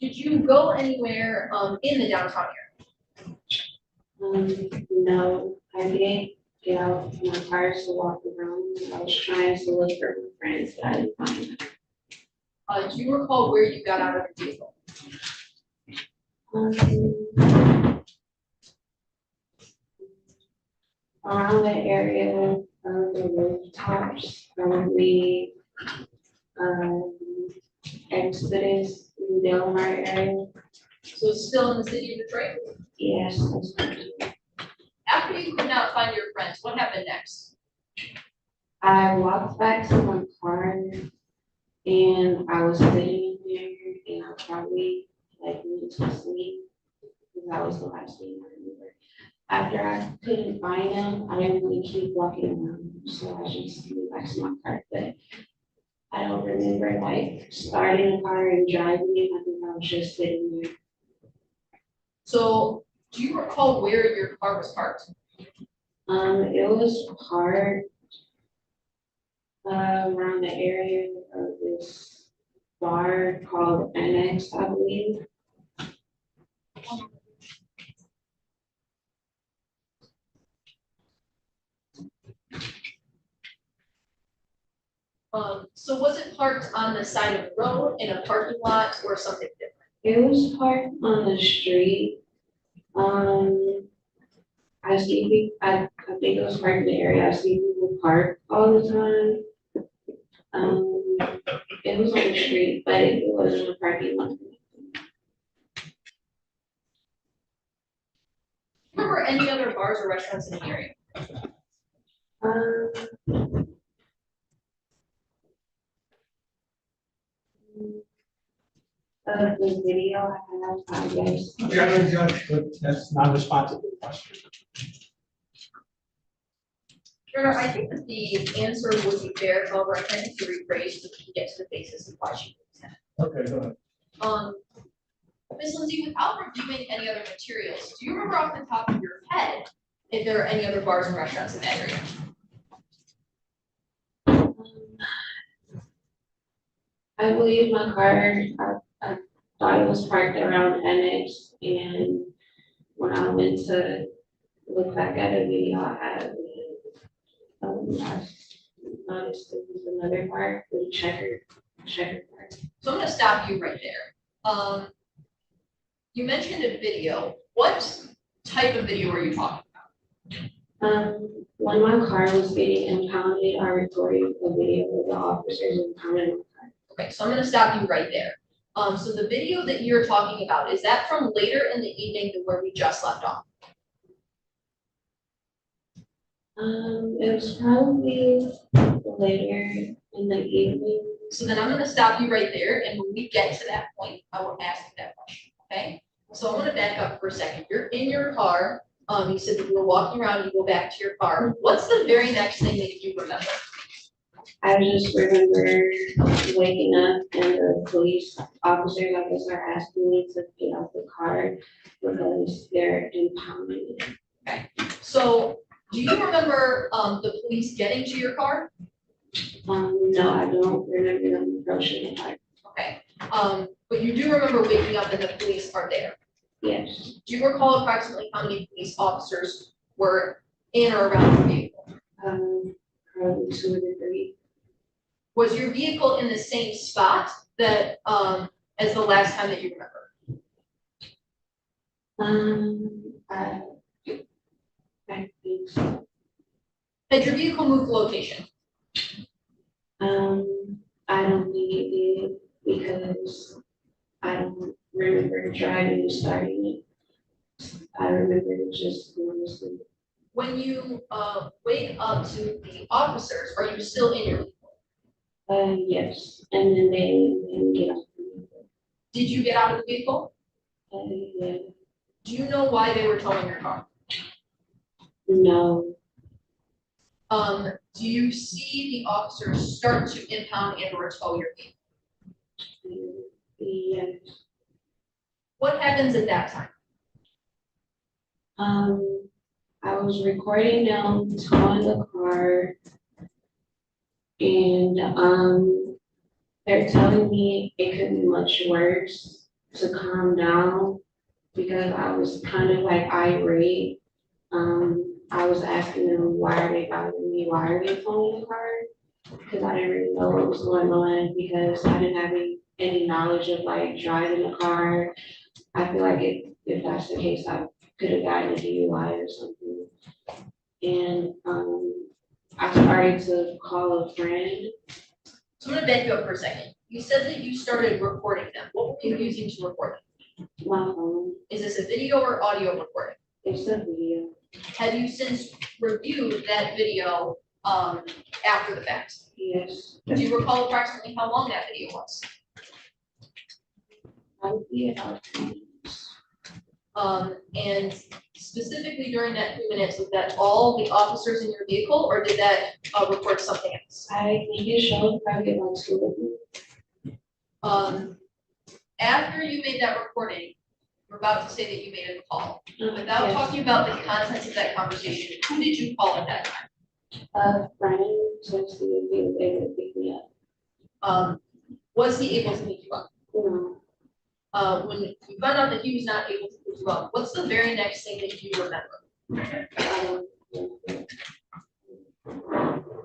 Speaker 8: Did you go anywhere in the downtown area?
Speaker 14: No, I didn't get out of my car to walk around. I was trying to look for my friends, but I didn't find them.
Speaker 8: Do you recall where you got out of the vehicle?
Speaker 14: Around the area of the rooftops, probably Exodus, in the Delmar area.
Speaker 8: So it's still in the city of Detroit?
Speaker 14: Yes.
Speaker 8: After you could not find your friends, what happened next?
Speaker 14: I walked back to my car and I was sitting there and I probably like went to sleep because that was the last thing I remember. After I couldn't find them, I didn't really keep walking around, so I just went back to my car. But I don't remember like starting a car and driving it. I think I was just sitting there.
Speaker 8: So do you recall where your car was parked?
Speaker 14: It was parked around the area of this bar called Annex, I believe.
Speaker 8: So was it parked on the side of the road, in a parking lot, or something different?
Speaker 14: It was parked on the street. I see people, I think it was parked in the area. I see people park all the time. It was on the street, but it wasn't a parking lot.
Speaker 8: Remember any other bars or restaurants in the area?
Speaker 14: The video I have, I guess.
Speaker 11: Judge, but that's non-responsive to the question.
Speaker 8: Your Honor, I think that the answer would be fair, however, I think to rephrase so we can get to the basis of why she was sent.
Speaker 11: Okay, go ahead.
Speaker 8: Ms. Lindsay, without reviewing any other materials, do you remember off the top of your head if there are any other bars and restaurants in that area?
Speaker 14: I believe my car, I thought it was parked around Annex, and when I went to look back at a video, I noticed there was another park with checkered park.
Speaker 8: So I'm gonna stop you right there. You mentioned a video. What type of video are you talking
Speaker 14: When my car was getting impounded, I recorded a video of the officers impounding my car.
Speaker 8: Okay, so I'm gonna stop you right there. So the video that you're talking about, is that from later in the evening than where we just left off?
Speaker 14: It was probably later in the evening.
Speaker 8: So then I'm gonna stop you right there, and when we get to that point, I will ask you that question, okay? So I wanna back up for a second. You're in your car, you said that you were walking around, you go back to your car. What's the very next thing that you remember?
Speaker 14: I just remember waking up and the police officers, I guess, are asking me to get out the car because they're impounding it.
Speaker 8: Okay, so do you remember the police getting to your car?
Speaker 14: No, I don't remember them approaching the car.
Speaker 8: Okay, but you do remember waking up and the police are there?
Speaker 14: Yes.
Speaker 8: Do you recall approximately how many police officers were in or around your vehicle?
Speaker 14: Probably 2 or 3.
Speaker 8: Was your vehicle in the same spot that as the last time that you remember?
Speaker 14: I think so.
Speaker 8: Had your vehicle moved location?
Speaker 14: I don't think it did because I don't remember driving and starting it. I remember it just going to sleep.
Speaker 8: When you wake up to the officers, are you still in your vehicle?
Speaker 14: Yes, and then they get out the vehicle.
Speaker 8: Did you get out of the vehicle?
Speaker 14: Yeah.
Speaker 8: Do you know why they were towing your car?
Speaker 14: No.
Speaker 8: Do you see the officers start to impound and or tow your vehicle?
Speaker 14: Yes.
Speaker 8: What happens at that time?
Speaker 14: I was recording them towing the car, and they're telling me it could be much worse to calm down because I was kind of like irate. I was asking them, why are they bothering me? Why are they towing the car? Because I didn't really know what was going on because I didn't have any knowledge of like driving a car. I feel like if that's the case, I could have gotten a DUI or something. And I started to call a friend.
Speaker 8: So I'm gonna back you up for a second. You said that you started recording them. What were you using to record them?
Speaker 14: My phone.
Speaker 8: Is this a video or audio recording?
Speaker 14: It's a video.
Speaker 8: Have you since reviewed that video after the fact?
Speaker 14: Yes.
Speaker 8: Do you recall approximately how long that video was?
Speaker 14: Probably about 3 minutes.
Speaker 8: And specifically during that 3 minutes, was that all the officers in your vehicle, or did that record something else?
Speaker 14: I think it showed probably about 2 of them.
Speaker 8: After you made that recording, you're about to say that you made a call. Without
Speaker 14: Yes.
Speaker 8: talking about the contents of that conversation, who did you call at that time?
Speaker 14: A friend to see if he was able to pick me up.
Speaker 8: Was he able to pick you up?
Speaker 14: No.
Speaker 8: When you found out that he was not able to pick you up, what's the very next thing that you remember?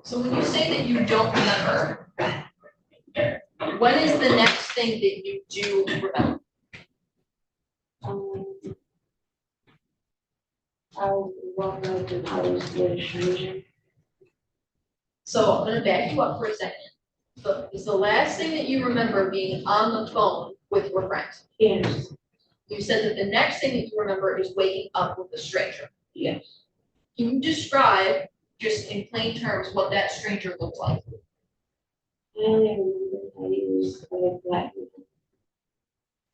Speaker 8: So when you say that you don't remember, when is the next thing that you do remember?
Speaker 14: I walked up and I was with a stranger.
Speaker 8: So I'm gonna back you up for a second. So is the last thing that you remember being on the phone with your friend?
Speaker 14: Yes.
Speaker 8: You said that the next thing that you remember is waking up with a stranger.
Speaker 14: Yes.
Speaker 8: Can you describe, just in plain terms, what that stranger looked like?
Speaker 14: I only remember that he was a black man.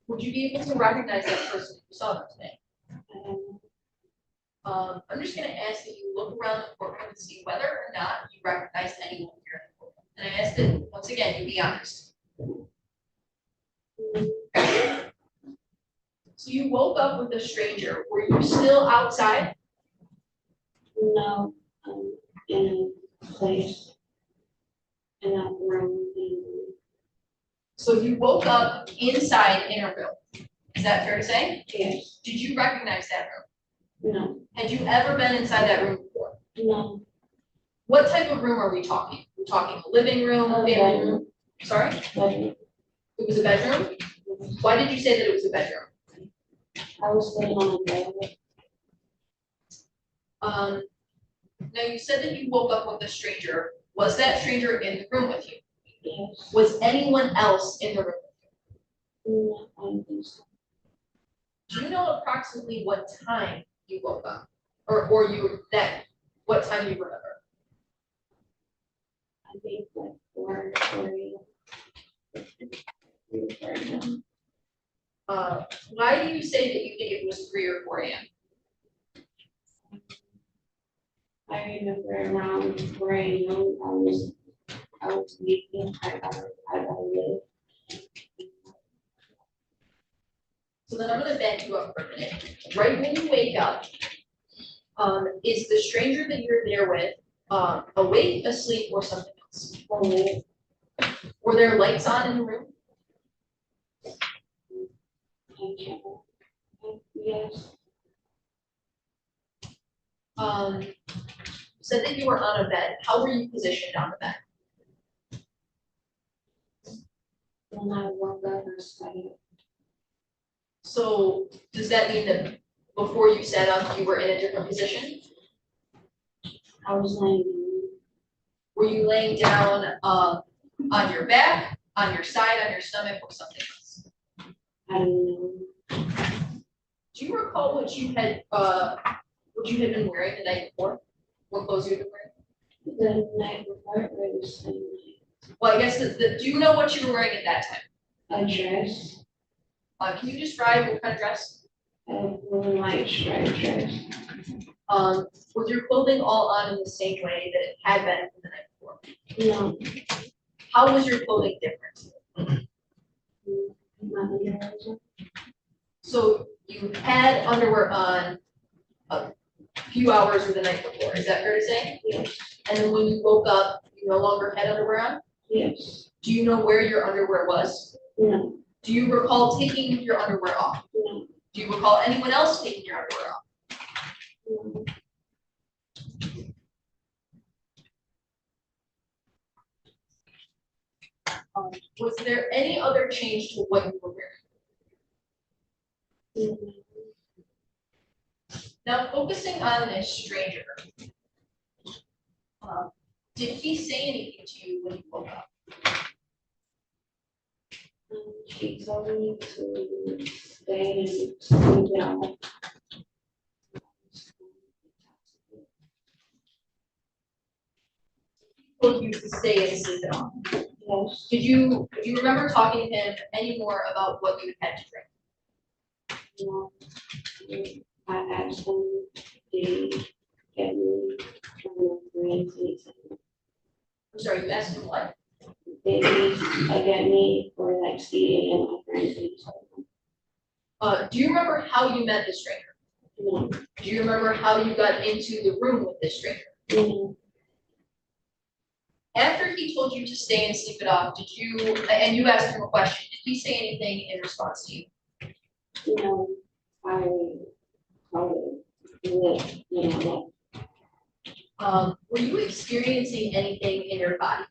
Speaker 8: Would you be able to recognize that person you saw them today? I'm just gonna ask that you look around the courtroom and see whether or not you recognize anyone here in the courtroom. And I ask that, once again, you be honest. So you woke up with a stranger. Were you still outside?
Speaker 14: No, in a place, in a room.
Speaker 8: So you woke up inside in a room. Is that fair to say?
Speaker 14: Yes.
Speaker 8: Did you recognize that room?
Speaker 14: No.
Speaker 8: Had you ever been inside that room before?
Speaker 14: No.
Speaker 8: What type of room are we talking? We're talking a living room, family room? Sorry?
Speaker 14: Bedroom.
Speaker 8: It was a bedroom? Why did you say that it was a bedroom?
Speaker 14: I was sitting on a bed.
Speaker 8: Now you said that you woke up with a stranger. Was that stranger in the room with you?
Speaker 14: Yes.
Speaker 8: Was anyone else in the room?
Speaker 14: No, I don't think so.
Speaker 8: Do you know approximately what time you woke up? Or what time you remember?
Speaker 14: I think like 4:40.
Speaker 8: Why do you say that you think it was 3 or 4 a.m.?
Speaker 14: I remember around 4 a.m. I was sleeping. I got live.
Speaker 8: So then I'm gonna back you up for a minute. Right when you wake up, is the stranger that you're there with awake, asleep, or something else?
Speaker 14: Awake.
Speaker 8: Were there lights on in the room?
Speaker 14: Yes.
Speaker 8: You said that you were on a bed. How were you positioned on the bed?
Speaker 14: When I woke up, I started.
Speaker 8: So does that mean that before you sat up, you were in a different position?
Speaker 14: I was laying down.
Speaker 8: Were you laying down on your back, on your side, on your stomach, or something else?
Speaker 14: I don't know.
Speaker 8: Do you recall what you had been wearing the night before? What clothes you had been wearing?
Speaker 14: The night before, or the same night?
Speaker 8: Well, I guess do you know what you were wearing at that time?
Speaker 14: A dress.
Speaker 8: Can you describe what kind of dress?
Speaker 14: A blue light striped dress.
Speaker 8: Was your clothing all on in the same way that it had been the night before?
Speaker 14: No.
Speaker 8: How was your clothing different? So you had underwear on a few hours of the night before, is that fair to say?
Speaker 14: Yes.
Speaker 8: And then when you woke up, you no longer had underwear on?
Speaker 14: Yes.
Speaker 8: Do you know where your underwear was?
Speaker 14: No.
Speaker 8: Do you recall taking your underwear off?
Speaker 14: No.
Speaker 8: Do you recall anyone else taking your underwear off?
Speaker 14: No.
Speaker 8: Was there any other change to what you were wearing? Now, focusing on this stranger, did he say anything to you when you woke up?
Speaker 14: She told me to stay and sleep down.
Speaker 8: Told you to stay and sleep it off.
Speaker 14: Yes.
Speaker 8: Do you remember talking to him any more about what you had to drink?
Speaker 14: No. I asked them to get me from my friends.
Speaker 8: I'm sorry, you asked him what?
Speaker 14: They get me for like CA and my friends.
Speaker 8: Do you remember how you met the stranger?
Speaker 14: No.
Speaker 8: Do you remember how you got into the room with this stranger?
Speaker 14: No.
Speaker 8: After he told you to stay and sleep it off, and you asked him a question, did he say anything in response to you?
Speaker 14: No. I
Speaker 8: were you experiencing anything in your body?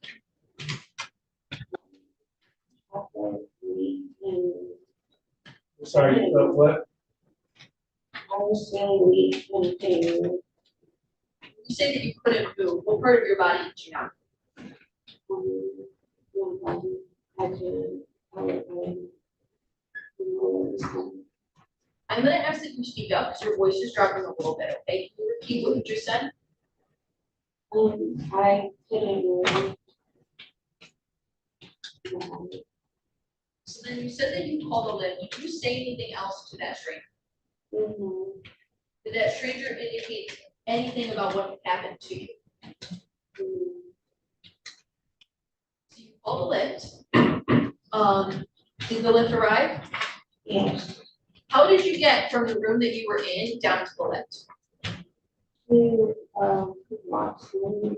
Speaker 3: Sorry, what?
Speaker 14: I was feeling weak and pain.
Speaker 8: You say that you couldn't move. What part of your body did you not?
Speaker 14: My body, I couldn't.
Speaker 8: I'm gonna ask that you speak up because your voice is dropping a little bit, okay? Can you repeat what you just said?
Speaker 14: I couldn't move.
Speaker 8: So then you said that you called a lift. Did you say anything else to that stranger?
Speaker 14: No.
Speaker 8: Did that stranger indicate anything about what happened to you? So you called a lift. Did the lift arrive?
Speaker 14: Yes.
Speaker 8: How did you get from the room that you were in down to the lift?
Speaker 14: We watched me.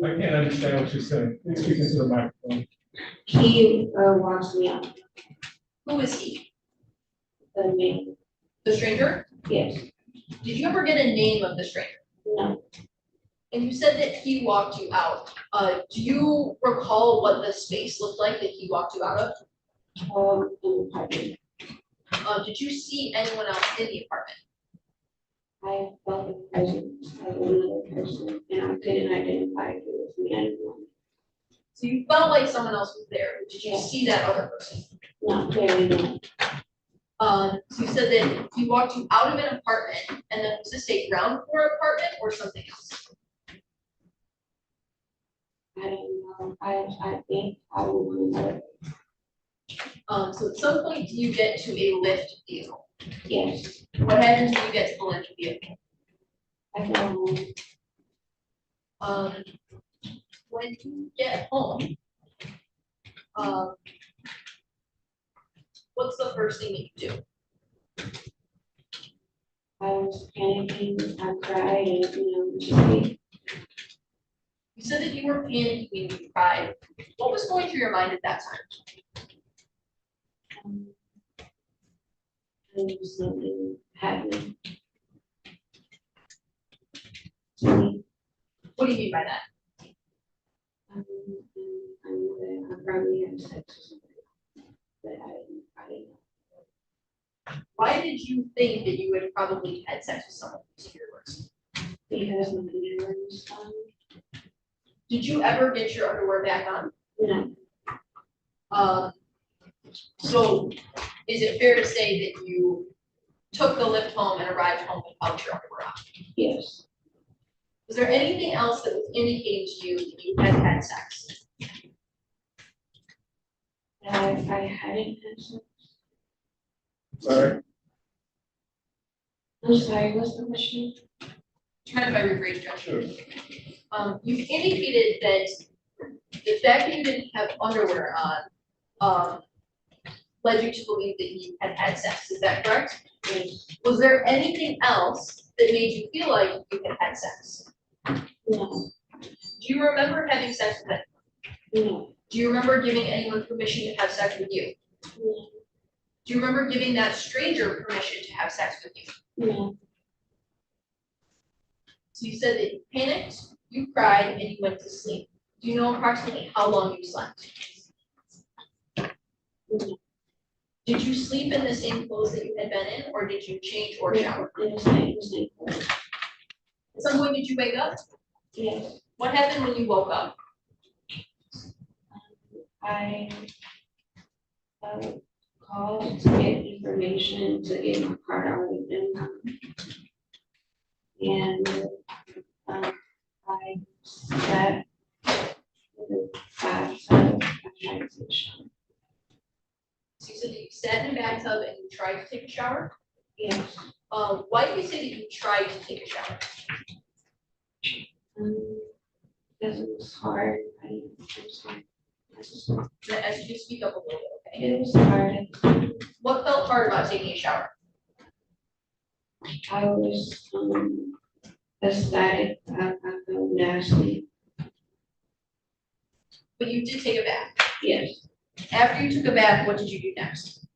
Speaker 3: I can't understand what you're saying. Please speak into the microphone.
Speaker 14: He walks me up.
Speaker 8: Who is he?
Speaker 14: The man.
Speaker 8: The stranger?
Speaker 14: Yes.
Speaker 8: Did you ever get a name of the stranger?
Speaker 14: No.
Speaker 8: And you said that he walked you out. Do you recall what the space looked like that he walked you out of?
Speaker 14: In the apartment.
Speaker 8: Did you see anyone else in the apartment?
Speaker 14: I felt the presence of another person and I couldn't identify if it was me anymore.
Speaker 8: So you felt like someone else was there. Did you see that other person?
Speaker 14: Not clearly, no.
Speaker 8: So you said that he walked you out of an apartment, and then was this a ground floor apartment or something else?
Speaker 14: I don't know. I think I would remember.
Speaker 8: So at some point, do you get to a lift vehicle?
Speaker 14: Yes.
Speaker 8: What happens when you get to the lift vehicle?
Speaker 14: I go home.
Speaker 8: When you get home, what's the first thing that you do?
Speaker 14: I was panicking, I cried, and just
Speaker 8: You said that you were panicking when you cried. What was going through your mind at that time?
Speaker 14: I knew something happened.
Speaker 8: What do you mean by that?
Speaker 14: I knew that I probably had sex or something, but I didn't know.
Speaker 8: Why did you think that you had probably had sex with someone in your words?
Speaker 14: Because my underwear was on.
Speaker 8: Did you ever get your underwear back on?
Speaker 14: No.
Speaker 8: So is it fair to say that you took the lift home and arrived home without your underwear on?
Speaker 14: Yes.
Speaker 8: Was there anything else that was indicating to you that you had had sex?
Speaker 14: I hadn't had sex.
Speaker 3: Sorry.
Speaker 14: I'm sorry, what's the question?
Speaker 8: Trying to rephrase, Judge. Sure. You've indicated that the fact that you didn't have underwear on led you to believe that you had had sex. Is that correct?
Speaker 14: Yes.
Speaker 8: Was there anything else that made you feel like you had had sex?
Speaker 14: No.
Speaker 8: Do you remember having sex with anyone?
Speaker 14: No.
Speaker 8: Do you remember giving anyone permission to have sex with you?
Speaker 14: No.
Speaker 8: Do you remember giving that stranger permission to have sex with you?
Speaker 14: No.
Speaker 8: So you said that you panicked, you cried, and you went to sleep. Do you know approximately how long you slept?
Speaker 14: No.
Speaker 8: Did you sleep in the same clothes that you had been in, or did you change or shower?
Speaker 14: In the same clothes.
Speaker 8: At some point, did you wake up?
Speaker 14: Yes.
Speaker 8: What happened when you woke up?
Speaker 14: I called to get information to get my card out of them. And I sat in the bathtub. I tried to take a shower.
Speaker 8: So you said that you sat in a bathtub and you tried to take a shower?
Speaker 14: Yes.
Speaker 8: Why did you say that you tried to take a shower?
Speaker 14: Because it was hard. I'm sorry.
Speaker 8: As you speak up a little bit, okay?
Speaker 14: It was hard.
Speaker 8: What felt hard about taking a shower?
Speaker 14: I was ecstatic. I felt nasty.
Speaker 8: But you did take a bath.
Speaker 14: Yes.
Speaker 8: After you took a bath, what did you do next?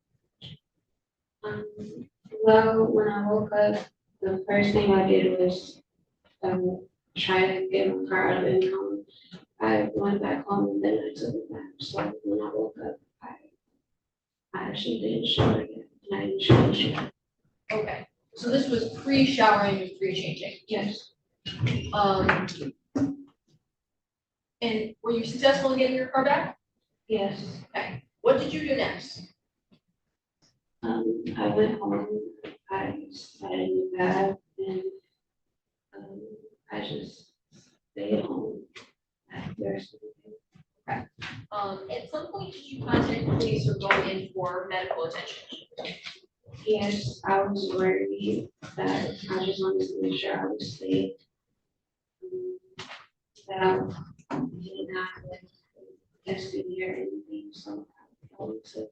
Speaker 14: Well, when I woke up, the first thing I did was try to get my car out of income. I went back home and then I took a bath. So when I woke up, I actually didn't shower yet. And I didn't shower.
Speaker 8: Okay. So this was pre-showering and pre-changing?
Speaker 14: Yes.
Speaker 8: And were you successful in getting your car back?
Speaker 14: Yes.
Speaker 8: Okay. What did you do next?
Speaker 14: I went home, I sat in the bath, and I just stayed home after.
Speaker 8: Okay. At some point, did you contact the police or go in for medical attention?
Speaker 14: Yes, I was worried that I just wanted to make sure I was safe. That I did not have STD or anything, so I wanted to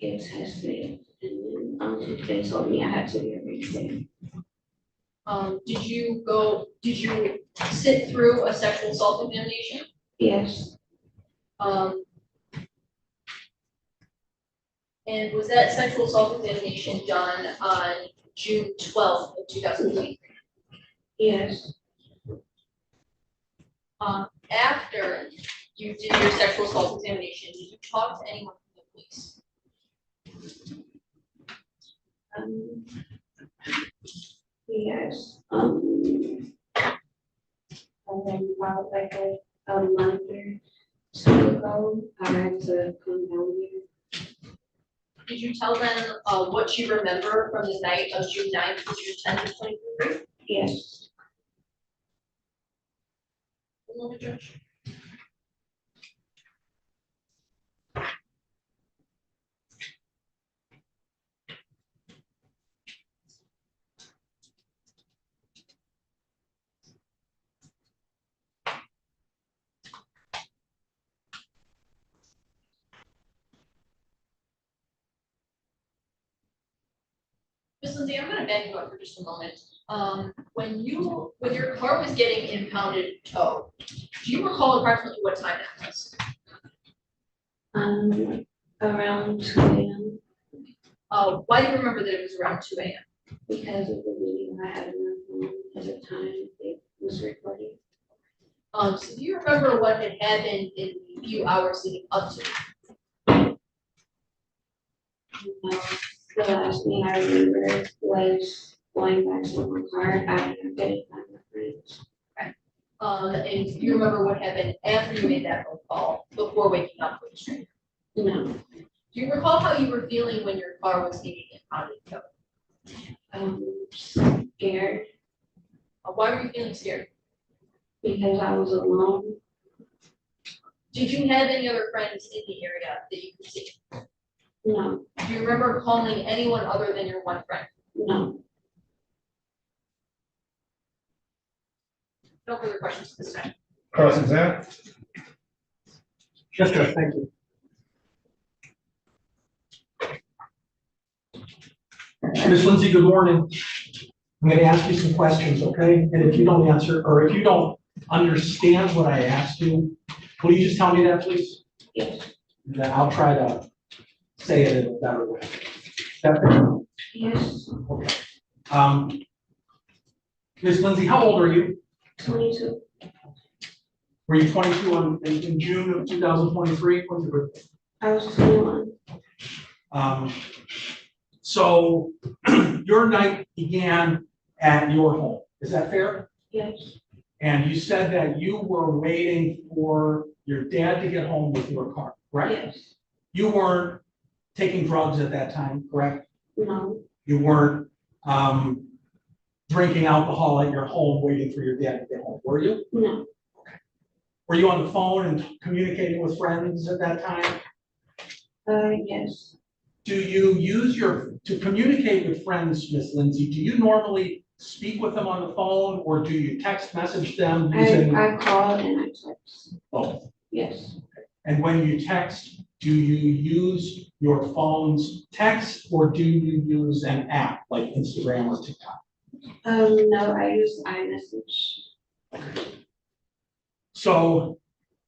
Speaker 14: get tested. And then they told me I had to get reset.
Speaker 8: Did you sit through a sexual assault examination?
Speaker 14: Yes.
Speaker 8: And was that sexual assault examination done on June 12th of 2023?
Speaker 14: Yes.
Speaker 8: After you did your sexual assault examination, did you talk to anyone from the police?
Speaker 14: Yes, and then about like a month or two ago, I had to come down here.
Speaker 8: Did you tell them, what you remember from the night of June 9th to June 10th of 2023?
Speaker 14: Yes.
Speaker 8: One moment, Judge. Ms. Lindsay, I'm gonna back you up for just a moment. When your car was getting impounded tow, do you recall approximately what time that was?
Speaker 14: Around 2 a.m.
Speaker 8: Why do you remember that it was around 2 a.m.?
Speaker 14: Because of the meeting I had in my phone at the time it was recording.
Speaker 8: So do you remember what had happened in the few hours leading up to it?
Speaker 14: No, the last thing I remember was going back to my car after getting my friends.
Speaker 8: Okay. And do you remember what happened after you made that phone call before waking up with the stranger?
Speaker 14: No.
Speaker 8: Do you recall how you were feeling when your car was being impounded tow?
Speaker 14: Scared.
Speaker 8: Why were you feeling scared?
Speaker 14: Because I was alone.
Speaker 8: Did you have any other friends in the area that you could see?
Speaker 14: No.
Speaker 8: Do you remember calling anyone other than your one friend?
Speaker 14: No.
Speaker 8: No further questions this time.
Speaker 3: Cross-examine.
Speaker 11: Yes, Judge, thank you. Ms. Lindsay, good morning. I'm going to ask you some questions, okay? And if you don't answer, or if you don't understand what I asked you, will you just tell me that, please?
Speaker 14: Yes.
Speaker 11: And then I'll try to say it in a better way. Is that fair?
Speaker 14: Yes.
Speaker 11: Okay. Ms. Lindsay, how old are you?
Speaker 14: 22.
Speaker 11: Were you 22 in June of 2023? When's your birthday?
Speaker 14: I was 21.
Speaker 11: So your night began at your home. Is that fair?
Speaker 14: Yes.
Speaker 11: And you said that you were waiting for your dad to get home with your car, correct?
Speaker 14: Yes.
Speaker 11: You weren't taking drugs at that time, correct?
Speaker 14: No.
Speaker 11: You weren't drinking alcohol at your home waiting for your dad to get home, were you?
Speaker 14: No.
Speaker 11: Were you on the phone and communicating with friends at that time?
Speaker 14: Yes.
Speaker 11: Do you use to communicate with friends, Miss Lindsay, do you normally speak with them on the phone or do you text message them using?
Speaker 14: I call and I text.
Speaker 11: Both.
Speaker 14: Yes.
Speaker 11: And when you text, do you use your phone's text or do you use an app like Instagram or TikTok?
Speaker 14: No, I use iMessage.
Speaker 11: So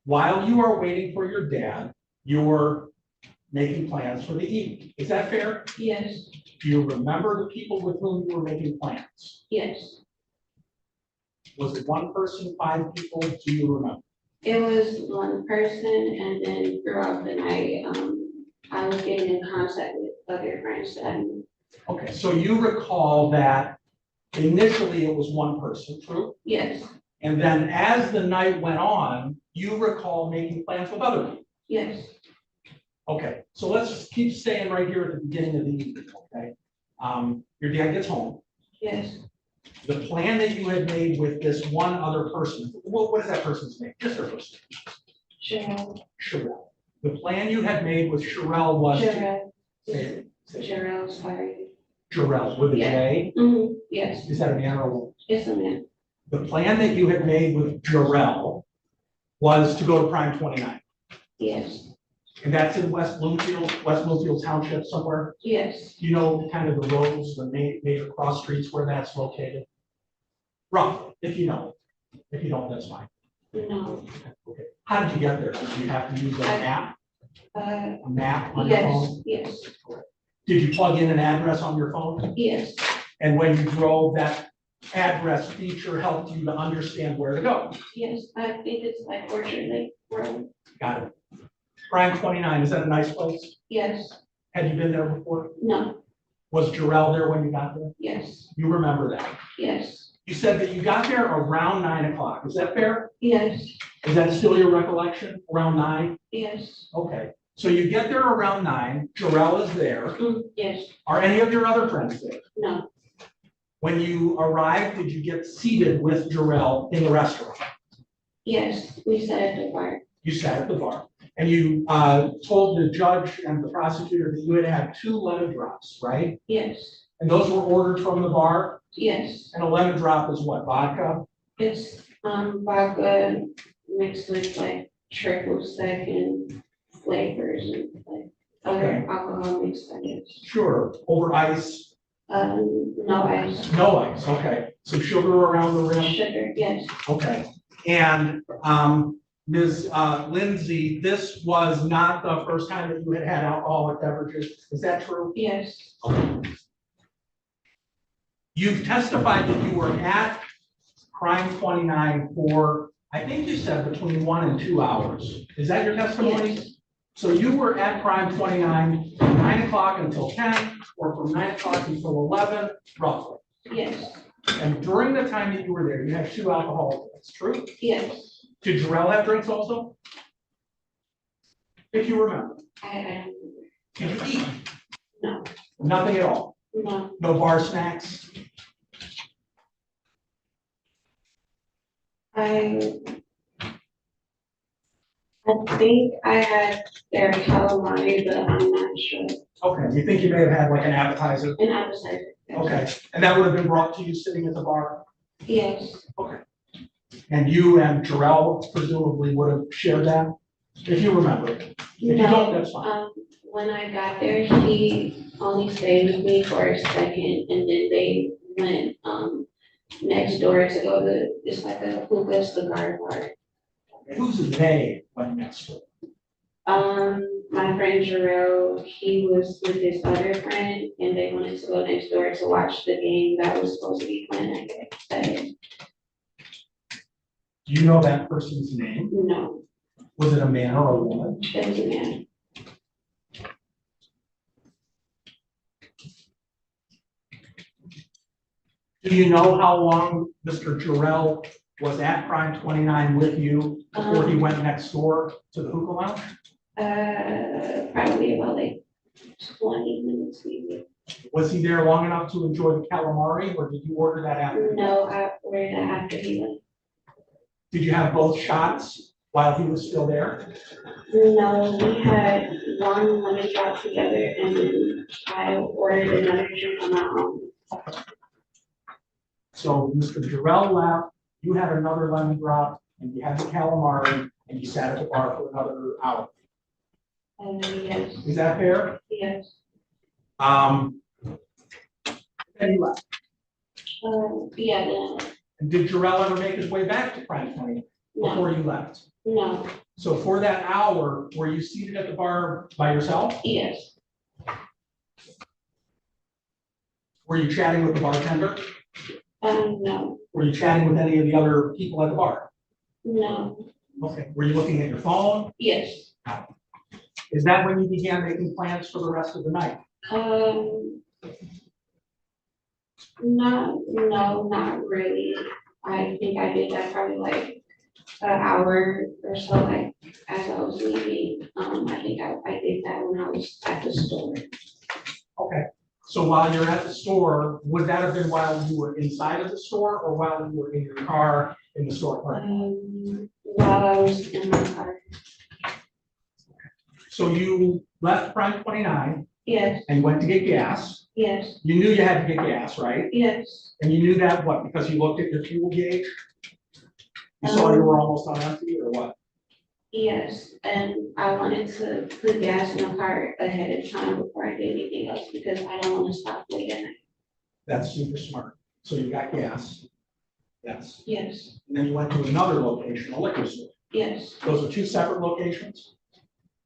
Speaker 11: while you are waiting for your dad, you're making plans for the evening. Is that fair?
Speaker 14: Yes.
Speaker 11: Do you remember the people with whom you were making plans?
Speaker 14: Yes.
Speaker 11: Was it one person, 5 people? Do you remember?
Speaker 14: It was one person, and then throughout the night, I was getting in contact with other friends that I knew.
Speaker 11: Okay, so you recall that initially it was one person, true?
Speaker 14: Yes.
Speaker 11: And then as the night went on, you recall making plans with other people?
Speaker 14: Yes.
Speaker 11: Okay, so let's just keep staying right here at the beginning of the evening, okay? Your dad gets home.
Speaker 14: Yes.
Speaker 11: The plan that you had made with this one other person, what is that person's name? Just their first name.
Speaker 14: Sherelle.
Speaker 11: Sherelle. The plan you had made with Sherelle was to.
Speaker 14: Sherelle. Sherelle, sorry.
Speaker 11: Sherelle, with a J?
Speaker 14: Mm-hmm. Yes.
Speaker 11: Is that a man or a woman?
Speaker 14: It's a man.
Speaker 11: The plan that you had made with Sherelle was to go to Prime 29.
Speaker 14: Yes.
Speaker 11: And that's in West Bloomfield Township somewhere?
Speaker 14: Yes.
Speaker 11: You know, kind of the roads, the major cross streets where that's located? Roughly, if you know. If you don't, that's fine.
Speaker 14: No.
Speaker 11: Okay. How did you get there? Did you have to use an app? A map on your phone?
Speaker 14: Yes.
Speaker 11: Did you plug in an address on your phone?
Speaker 14: Yes.
Speaker 11: And when you drove, that address feature helped you to understand where to go?
Speaker 14: Yes, I think it's like Orchard Lake Road.
Speaker 11: Got it. Prime 29, is that a nice place?
Speaker 14: Yes.
Speaker 11: Had you been there before?
Speaker 14: No.
Speaker 11: Was Jarrell there when you got there?
Speaker 14: Yes,
Speaker 11: You remember that?
Speaker 14: yes,
Speaker 11: You said that you got there around 9 o'clock. Is that fair?
Speaker 14: yes,
Speaker 11: Is that still your recollection? Around 9?
Speaker 14: yes,
Speaker 11: Okay. So you get there around 9. Jarrell is there.
Speaker 14: yes,
Speaker 11: Are any of your other friends there?
Speaker 14: no,
Speaker 11: When you arrived, did you get seated with Jarrell in the restaurant?
Speaker 14: yes, we sat at the bar.
Speaker 11: You sat at the bar. And you told the judge and the prosecutor that you had had 2 lemon drops, right?
Speaker 14: Yes,
Speaker 11: And those were ordered from the bar?
Speaker 14: yes,
Speaker 11: And a lemon drop is what, vodka?
Speaker 14: it's, vodka mixed with like triple sec and flavors and like other alcohol mixed, I guess.
Speaker 11: Sure, over ice?
Speaker 14: No ice.
Speaker 11: No ice, okay. So sugar around the rim?
Speaker 14: Sugar, yes,
Speaker 11: Okay. And Ms. Lindsay, this was not the first time that you had had alcoholic beverages, is that true?
Speaker 14: yes,
Speaker 11: Okay. You've testified that you were at crime 29 for, I think you said between 1 and 2 hours. Is that your testimony?
Speaker 14: Yes.
Speaker 11: So you were at crime 29 from 9 o'clock until 10, or from 9 o'clock until 11, roughly.
Speaker 14: yes,
Speaker 11: And during the time that you were there, you had 2 alcoholic drinks, true?
Speaker 14: yes.
Speaker 11: Did Jarrell have drinks also? If you remember.
Speaker 14: I
Speaker 11: Did you eat?
Speaker 14: No.
Speaker 11: Nothing at all?
Speaker 14: No.
Speaker 11: No bar snacks?
Speaker 14: I think I had their calamari, but I'm not sure.
Speaker 11: Okay, you think you may have had like an appetizer?
Speaker 14: An appetizer.
Speaker 11: Okay, and that would have been brought to you sitting at the bar?
Speaker 14: Yes,
Speaker 11: Okay. And you and Jarrell presumably would have shared that, if you remember. If you don't, that's fine.
Speaker 14: when I got there, he only stayed with me for a second, and then they went, next door to go to, it's like a hookah cigar bar.
Speaker 11: Who's they went next door?
Speaker 14: My friend Jarrell, he was with his other friend, and they wanted to go next door to watch the game that was supposed to be playing that day.
Speaker 11: Do you know that person's name?
Speaker 14: No,
Speaker 11: Was it a man or a woman?
Speaker 14: it was a man.
Speaker 11: Do you know how long Mr. Jarrell was at crime 29 with you before he went next door to the hookah lounge?
Speaker 14: Probably about like 20 minutes maybe.
Speaker 11: Was he there long enough to enjoy the calamari, or did you order that after?
Speaker 14: No, I ordered that after he left.
Speaker 11: Did you have both shots while he was still there?
Speaker 14: No, we had one lemon drop together, and then I ordered another drink on my own.
Speaker 11: So Mr. Jarrell left, you had another lemon drop, and you had the calamari, and you sat at the bar for another hour.
Speaker 14: Yes.
Speaker 11: Is that fair?
Speaker 14: Yes.
Speaker 11: And you left.
Speaker 14: Yeah, no.
Speaker 11: And did Jarrell ever make his way back to crime 20 before you left?
Speaker 14: No.
Speaker 11: So for that hour, were you seated at the bar by yourself?
Speaker 14: Yes.
Speaker 11: Were you chatting with the bartender?
Speaker 14: No.
Speaker 11: Were you chatting with any of the other people at the bar?
Speaker 14: No.
Speaker 11: Okay. Were you looking at your phone?
Speaker 14: Yes.
Speaker 11: Is that when you began making plans for the rest of the night?
Speaker 14: No, not really. I think I did that probably like an hour or so, like as I was leaving. I think I did that when I was at the store.
Speaker 11: Okay. So while you're at the store, would that have been while you were inside of the store or while you were in your car in the store?
Speaker 14: While I was in my car.
Speaker 11: So you left Prime 29
Speaker 14: Yes,
Speaker 11: and went to get gas.
Speaker 14: yes,
Speaker 11: You knew you had to get gas, right?
Speaker 14: yes.
Speaker 11: And you knew that, what, because you looked at your fuel gauge? You saw you were almost on empty or what?
Speaker 14: Yes, and I wanted to put gas in the car ahead of time before I did anything else because I don't want to stop late at night.
Speaker 11: That's super smart. So you got gas. Yes.
Speaker 14: Yes,
Speaker 11: And then you went to another location, a liquor store.
Speaker 14: yes.
Speaker 11: Those are two separate locations?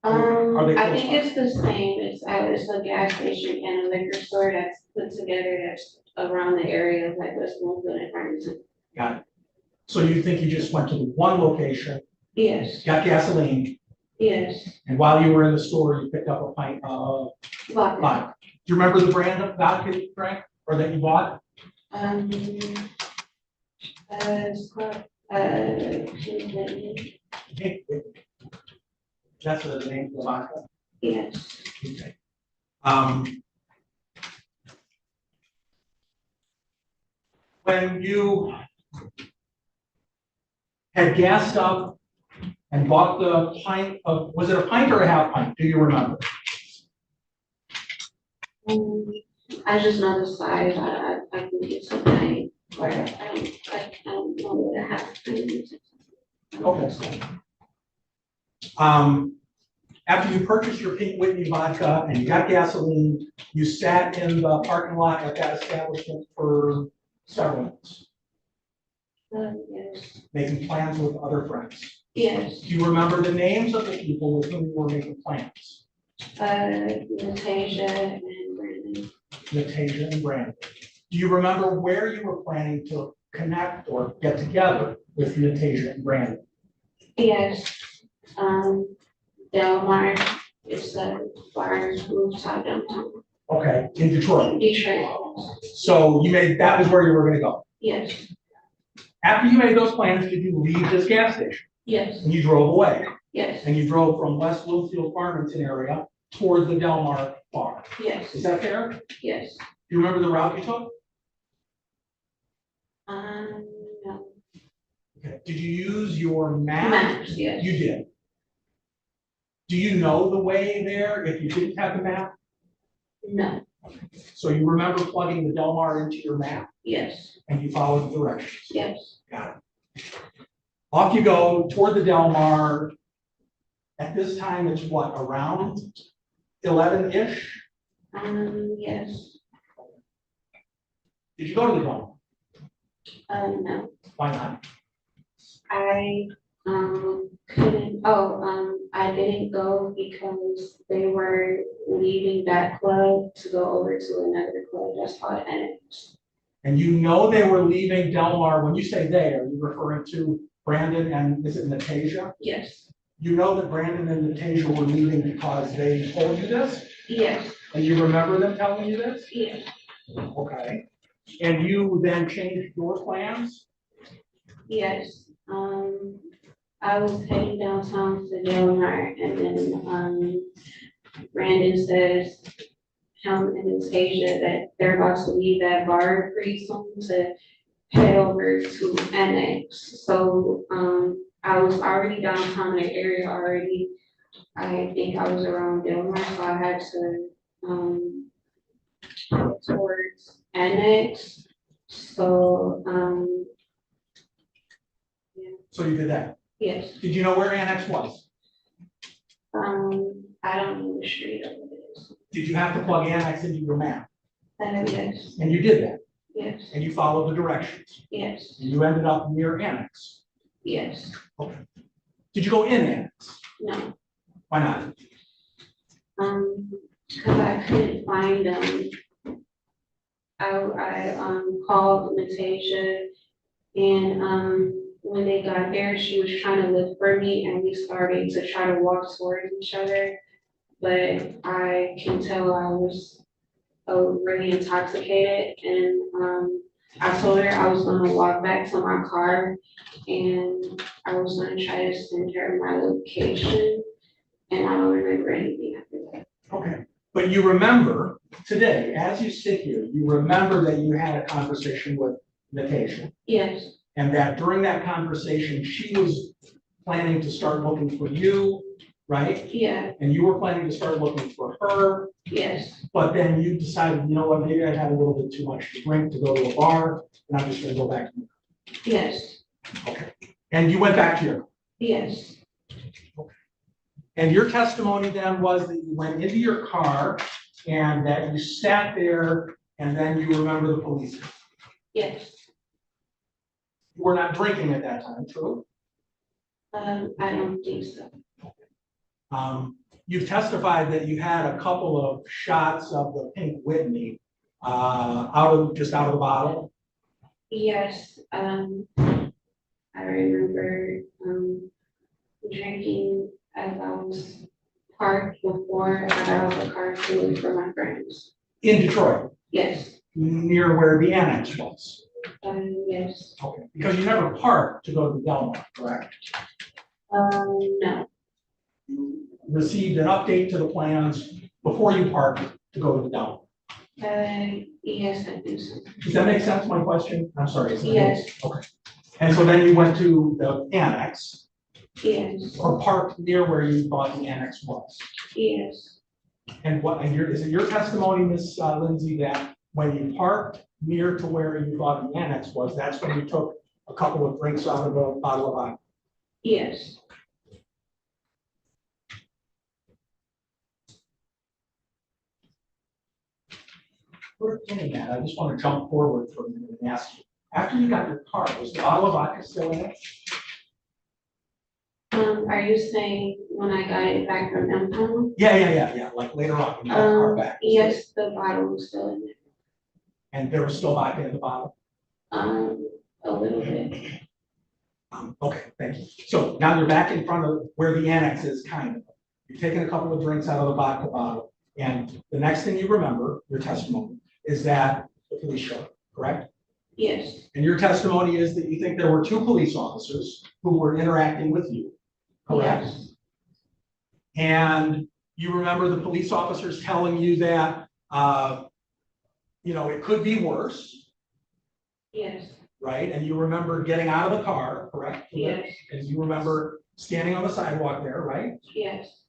Speaker 11: Are they
Speaker 14: I
Speaker 11: close
Speaker 14: think
Speaker 11: by?
Speaker 14: it's the same. It's a gas station and a liquor store that's put together that's around the area of like West Bloomfield and Farmington.
Speaker 11: Got it. So you think you just went to one location,
Speaker 14: Yes,
Speaker 11: got gasoline,
Speaker 14: yes.
Speaker 11: and while you were in the store, you picked up a pint of
Speaker 14: Vodka.
Speaker 11: vodka? you remember the brand of vodka you drank or that you bought?
Speaker 14: It's called, Kenneth.
Speaker 11: That's the name of the vodka?
Speaker 14: Yes.
Speaker 11: Okay. When you had gassed up and bought the pint of, was it a pint or a half pint? Do you remember?
Speaker 14: I just know the size. I think it's a pint, or I don't know what a half pint is.
Speaker 11: Okay. After you purchased your Pink Whitney vodka and you got gasoline, you sat in the parking lot at that establishment for several minutes,
Speaker 14: Yes.
Speaker 11: making plans with other friends.
Speaker 14: Yes.
Speaker 11: Do you remember the names of the people with whom you were making plans?
Speaker 14: Natasha and Brandon.
Speaker 11: Natasha and Brandon. Do you remember where you were planning to connect or get together with Natasha and Brandon?
Speaker 14: Yes. Del Mar, it's a bar rooftop downtown.
Speaker 11: Okay, in Detroit.
Speaker 14: Detroit.
Speaker 11: So you made, that was where you were gonna go.
Speaker 14: Yes.
Speaker 11: After you made those plans, did you leave this gas station?
Speaker 14: Yes.
Speaker 11: And you drove away?
Speaker 14: Yes.
Speaker 11: And you drove from West Bloomfield Farmington area toward the Del Mar bar?
Speaker 14: Yes.
Speaker 11: Is that fair?
Speaker 14: Yes.
Speaker 11: Do you remember the route you took?
Speaker 14: No.
Speaker 11: Okay. Did you use your map?
Speaker 14: Maps, yes.
Speaker 11: You did. Do you know the way there if you didn't have the map?
Speaker 14: No.
Speaker 11: So you remember plugging the Del Mar into your map?
Speaker 14: Yes.
Speaker 11: And you followed the directions?
Speaker 14: Yes.
Speaker 11: Got it. Off you go toward the Del Mar. At this time, it's what, around 11-ish?
Speaker 14: Yes.
Speaker 11: Did you go to the Del Mar?
Speaker 14: No.
Speaker 11: Why not?
Speaker 14: I couldn't, I didn't go because they were leaving that club to go over to another club that's called Annex.
Speaker 11: And you know they were leaving Del Mar, when you say they, are you referring to Brandon and is it Natasha?
Speaker 14: Yes.
Speaker 11: You know that Brandon and Natasha were leaving because they told you this?
Speaker 14: Yes.
Speaker 11: And you remember them telling you this?
Speaker 14: Yes.
Speaker 11: Okay. And you then changed your plans?
Speaker 14: Yes. I was heading downtown to Del Mar and then, Brandon says, him and Natasha that they're about to leave that bar pretty soon to head over to Annex. So, I was already downtown that area already. I think I was around Del Mar, so I had to, go towards Annex. So, yeah.
Speaker 11: So you did that?
Speaker 14: Yes.
Speaker 11: Did you know where Annex was?
Speaker 14: I don't know the street of it is.
Speaker 11: Did you have to plug Annex into your map?
Speaker 14: Yes.
Speaker 11: And you did that?
Speaker 14: Yes.
Speaker 11: And you followed the directions?
Speaker 14: Yes.
Speaker 11: And you ended up near Annex?
Speaker 14: Yes.
Speaker 11: Okay. Did you go in Annex?
Speaker 14: No.
Speaker 11: Why not?
Speaker 14: Because I couldn't find them. I called Natasha and when they got there, she was trying to look for me and we started to try to walk towards each other. But I can tell I was really intoxicated and I told her I was gonna walk back to my car and I was gonna try to send her my location and I don't remember anything after that.
Speaker 11: Okay, but you remember today, as you sit here, you remember that you had a conversation with Natasha.
Speaker 14: Yes.
Speaker 11: And that during that conversation, she was planning to start looking for you, right?
Speaker 14: Yeah.
Speaker 11: And you were planning to start looking for her.
Speaker 14: Yes.
Speaker 11: But then you decided, you know what, maybe I had a little bit too much to drink to go to a bar, and I'm just gonna go back to my car.
Speaker 14: Yes.
Speaker 11: Okay. And you went back to your car.
Speaker 14: Yes.
Speaker 11: And your testimony then was that you went into your car and that you sat there and then you remember the police.
Speaker 14: Yes.
Speaker 11: You were not drinking at that time, true?
Speaker 14: I don't think so.
Speaker 11: You've testified that you had a couple of shots of the Pink Whitney out of the bottle.
Speaker 14: Yes. I remember drinking as I was parked before I got out of the car to look for my friends.
Speaker 11: In Detroit,
Speaker 14: Yes.
Speaker 11: near where the annex was.
Speaker 14: Yes.
Speaker 11: Okay, because you never parked to go to Delmar, correct?
Speaker 14: No.
Speaker 11: You received an update to the plans before you parked to go to Delmar.
Speaker 14: Yes, I do so.
Speaker 11: Does that make sense, my question? I'm sorry. is that it?
Speaker 14: Yes.
Speaker 11: Okay. And so then you went to the annex
Speaker 14: Yes.
Speaker 11: or parked near where you thought the annex was.
Speaker 14: Yes.
Speaker 11: And is it your testimony, Ms. Lindsay, that when you parked near to where you thought the annex was, that's when you took a couple of drinks out of a bottle of wine?
Speaker 14: Yes.
Speaker 11: We're getting that. I just want to jump forward for a minute and ask you. After you got your car, was the bottle of vodka still in it?
Speaker 14: Are you saying when I got it back from impound?
Speaker 11: Yeah. Like later on, when you got the car back.
Speaker 14: Yes, the bottle was still in there.
Speaker 11: And there was still vodka in the bottle?
Speaker 14: A little bit.
Speaker 11: Okay, thank you. So now you're back in front of where the annex is, kind of. You've taken a couple of drinks out of the vodka bottle, and the next thing you remember, your testimony, is that the police showed up, correct?
Speaker 14: Yes.
Speaker 11: And your testimony is that you think there were two police officers who were interacting with you, correct?
Speaker 14: Yes.
Speaker 11: And you remember the police officers telling you that, it could be worse,
Speaker 14: Yes.
Speaker 11: right? And you remember getting out of the car, correct?
Speaker 14: Yes.
Speaker 11: And you remember standing on the sidewalk there, right?
Speaker 14: Yes.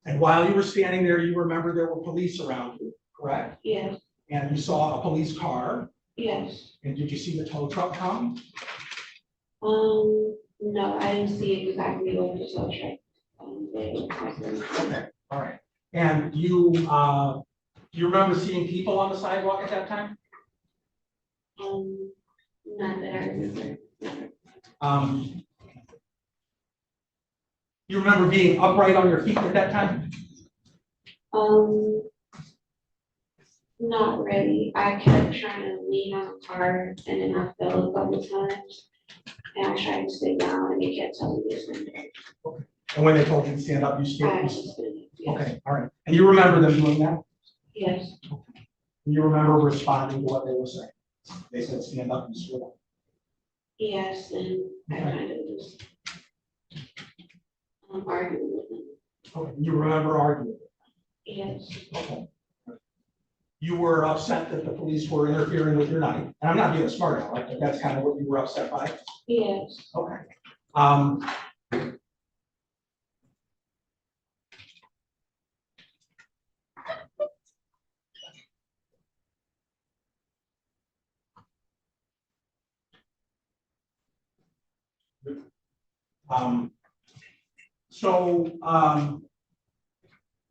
Speaker 11: And while you were standing there, you remember there were police around you, correct?
Speaker 14: Yes.
Speaker 11: And you saw a police car.
Speaker 14: Yes.
Speaker 11: And did you see the tow truck come?
Speaker 14: No, I didn't see exactly what the tow truck.
Speaker 11: Okay, all right. And you remember seeing people on the sidewalk at that time?
Speaker 14: Not that I remember.
Speaker 11: You remember being upright on your feet at that time?
Speaker 14: Not really. I kept trying to lean on the car and then I fell a couple times. And I tried to sit down and they kept telling me to stand up.
Speaker 11: Okay. And when they told you to stand up, you stood?
Speaker 14: I stood up, yes.
Speaker 11: Okay, all right. And you remember them doing that?
Speaker 14: Yes.
Speaker 11: And you remember responding to what they were saying? They said stand up and stood up.
Speaker 14: Yes, and I kind of was arguing with them.
Speaker 11: Okay. You remember arguing?
Speaker 14: Yes.
Speaker 11: Okay. You were upset that the police were interfering with your night, and I'm not being a smart aleck, but that's kind of what you were upset by?
Speaker 14: Yes.
Speaker 11: Okay.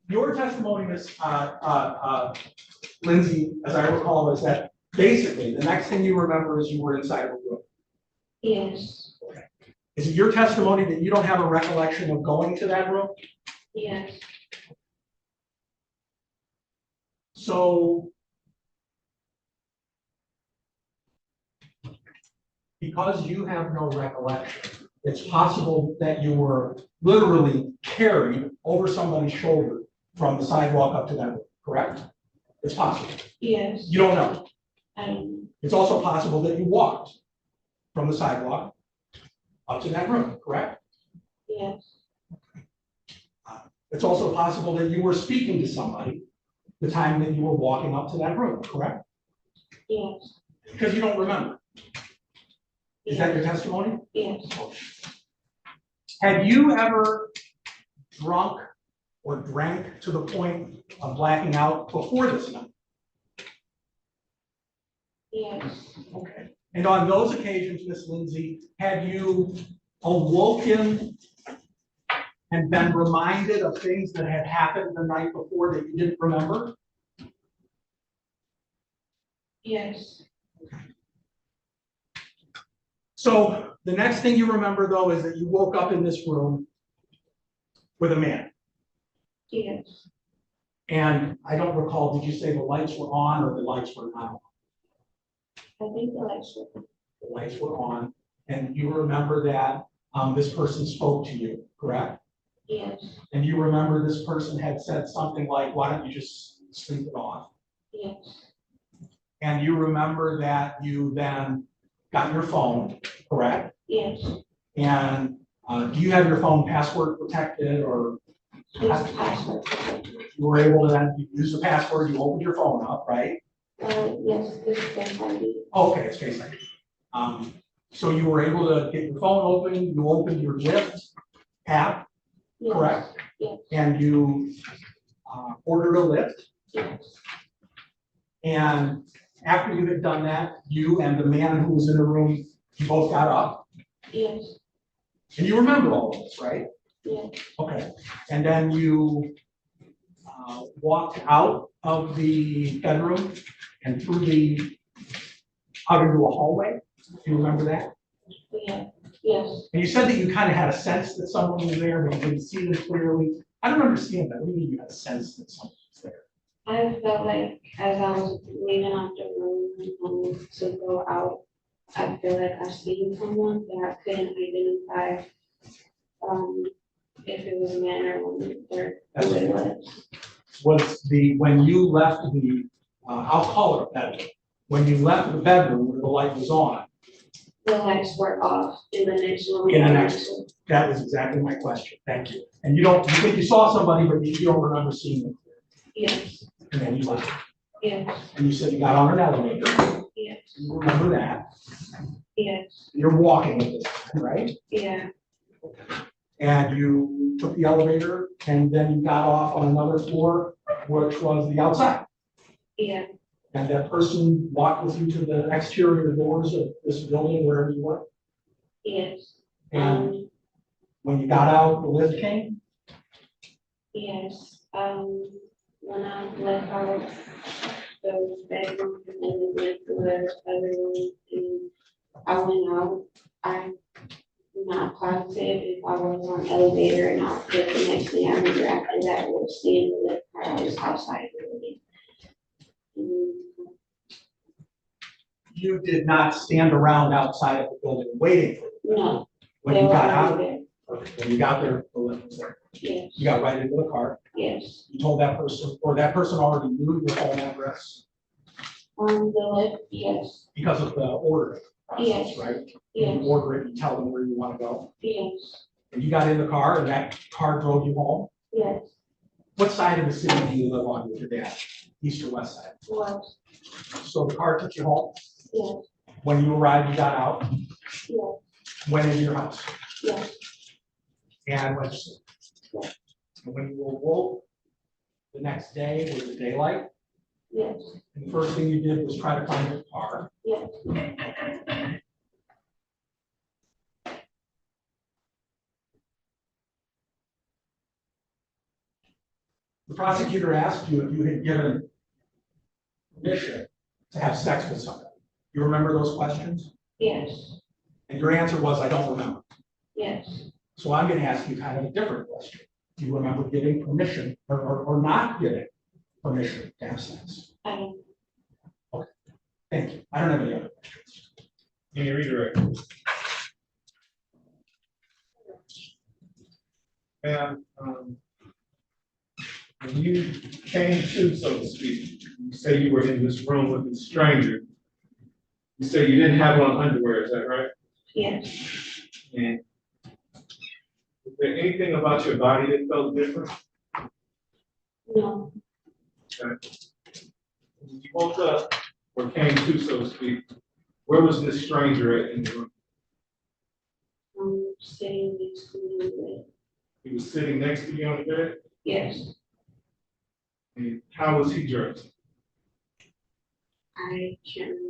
Speaker 11: Your testimony, Ms. Lindsay, as I recall, is that basically the next thing you remember is you were inside of a room.
Speaker 14: Yes.
Speaker 11: Okay. Is it your testimony that you don't have a recollection of going to that room?
Speaker 14: Yes.
Speaker 11: So because you have no recollection, it's possible that you were literally carried over somebody's shoulder from the sidewalk up to that room, correct? It's possible.
Speaker 14: Yes.
Speaker 11: You don't know.
Speaker 14: I don't know.
Speaker 11: It's also possible that you walked from the sidewalk up to that room, correct?
Speaker 14: Yes.
Speaker 11: It's also possible that you were speaking to somebody the time that you were walking up to that room, correct?
Speaker 14: Yes.
Speaker 11: Because you don't remember. Is that your testimony?
Speaker 14: Yes.
Speaker 11: Have you ever drunk or drank to the point of blacking out before this night?
Speaker 14: Yes.
Speaker 11: Okay. And on those occasions, Miss Lindsay, have you awoken and been reminded of things that had happened the night before that you didn't remember?
Speaker 14: Yes.
Speaker 11: So the next thing you remember, though, is that you woke up in this room with a man.
Speaker 14: Yes.
Speaker 11: And I don't recall, did you say the lights were on or the lights were not on?
Speaker 14: I think the lights were on.
Speaker 11: The lights were on, and you remember that this person spoke to you, correct?
Speaker 14: Yes.
Speaker 11: And you remember this person had said something like, why don't you just sleep it off?
Speaker 14: Yes.
Speaker 11: And you remember that you then got your phone, correct?
Speaker 14: Yes.
Speaker 11: And do you have your phone password protected or?
Speaker 14: It's password protected.
Speaker 11: You were able to then use the password, you opened your phone up, right?
Speaker 14: Yes, it's Face ID.
Speaker 11: Okay, it's Face ID. So you were able to get your phone open, you opened your Lyft app,
Speaker 14: Yes.
Speaker 11: correct?
Speaker 14: Yes.
Speaker 11: And you ordered a Lyft.
Speaker 14: Yes.
Speaker 11: And after you had done that, you and the man who was in the room, you both got up.
Speaker 14: Yes.
Speaker 11: And you remember all of this, right?
Speaker 14: Yes.
Speaker 11: Okay. And then you walked out of the bedroom and out into a hallway. Do you remember that?
Speaker 14: Yeah. Yes.
Speaker 11: And you said that you kind of had a sense that someone was there, but you didn't see them clearly. I don't understand that. What do you mean you had a sense that someone was there?
Speaker 14: I felt like as I was leaving out the room to go out, I feel like I seen someone, but I couldn't identify if it was a man or woman or who it was.
Speaker 11: When you left I'll call it a bedroom. When you left the bedroom where the light was on.
Speaker 14: The lights were off in the next room.
Speaker 11: That was exactly my question. Thank you. And you think you saw somebody, but you don't remember seeing them.
Speaker 14: Yes.
Speaker 11: And then you left.
Speaker 14: Yes.
Speaker 11: And you said you got on an elevator.
Speaker 14: Yes.
Speaker 11: You remember that.
Speaker 14: Yes.
Speaker 11: You're walking at this time, right?
Speaker 14: Yeah.
Speaker 11: And you took the elevator and then you got off on another floor, which was the outside.
Speaker 14: Yeah.
Speaker 11: And that person walked with you to the exterior doors of this building, wherever you were.
Speaker 14: Yes.
Speaker 11: And when you got out, the lift came?
Speaker 14: Yes. When I left out the bedroom and then went to the other room and I went out, I'm not positive if I was on elevator or not, but the next thing I remember after that was seeing the lift car, I was outside the building.
Speaker 11: You did not stand around outside of the building waiting for it?
Speaker 14: No.
Speaker 11: When you got out, when you got there, the lift was there?
Speaker 14: Yes.
Speaker 11: You got right into the car?
Speaker 14: Yes.
Speaker 11: You told that person, or that person already knew your home address?
Speaker 14: On the lift, yes.
Speaker 11: Because of the order process,
Speaker 14: Yes.
Speaker 11: right?
Speaker 14: Yes.
Speaker 11: You order it, you tell them where you want to go?
Speaker 14: Yes.
Speaker 11: And you got in the car and that car drove you home?
Speaker 14: Yes.
Speaker 11: What side of the city do you live on with your dad? East or west side?
Speaker 14: West.
Speaker 11: So the car took you home?
Speaker 14: Yes.
Speaker 11: When you arrived, you got out?
Speaker 14: Yes.
Speaker 11: Went into your house?
Speaker 14: Yes.
Speaker 11: And went to sleep?
Speaker 14: Yes.
Speaker 11: And when you awoke the next day, was it daylight?
Speaker 14: Yes.
Speaker 11: And the first thing you did was try to find your car?
Speaker 14: Yes.
Speaker 11: The prosecutor asked you if you had given permission to have sex with somebody. You remember those questions?
Speaker 14: Yes.
Speaker 11: And your answer was, I don't remember.
Speaker 14: Yes.
Speaker 11: So I'm going to ask you kind of a different question. Do you remember giving permission or not giving permission to have sex?
Speaker 14: I don't.
Speaker 11: Okay. Thank you. I don't have any other questions.
Speaker 3: Can you redirect? And when you came to, so to speak, you say you were in this room with a stranger. You say you didn't have on underwear, is that right?
Speaker 14: Yes.
Speaker 3: And is there anything about your body that felt different?
Speaker 14: No.
Speaker 3: Okay. When you woke up or came to, so to speak, where was this stranger at in the room?
Speaker 14: Sitting next to me on the bed.
Speaker 3: He was sitting next to you on the bed?
Speaker 14: Yes.
Speaker 3: And how was he dressed?
Speaker 14: I can't remember.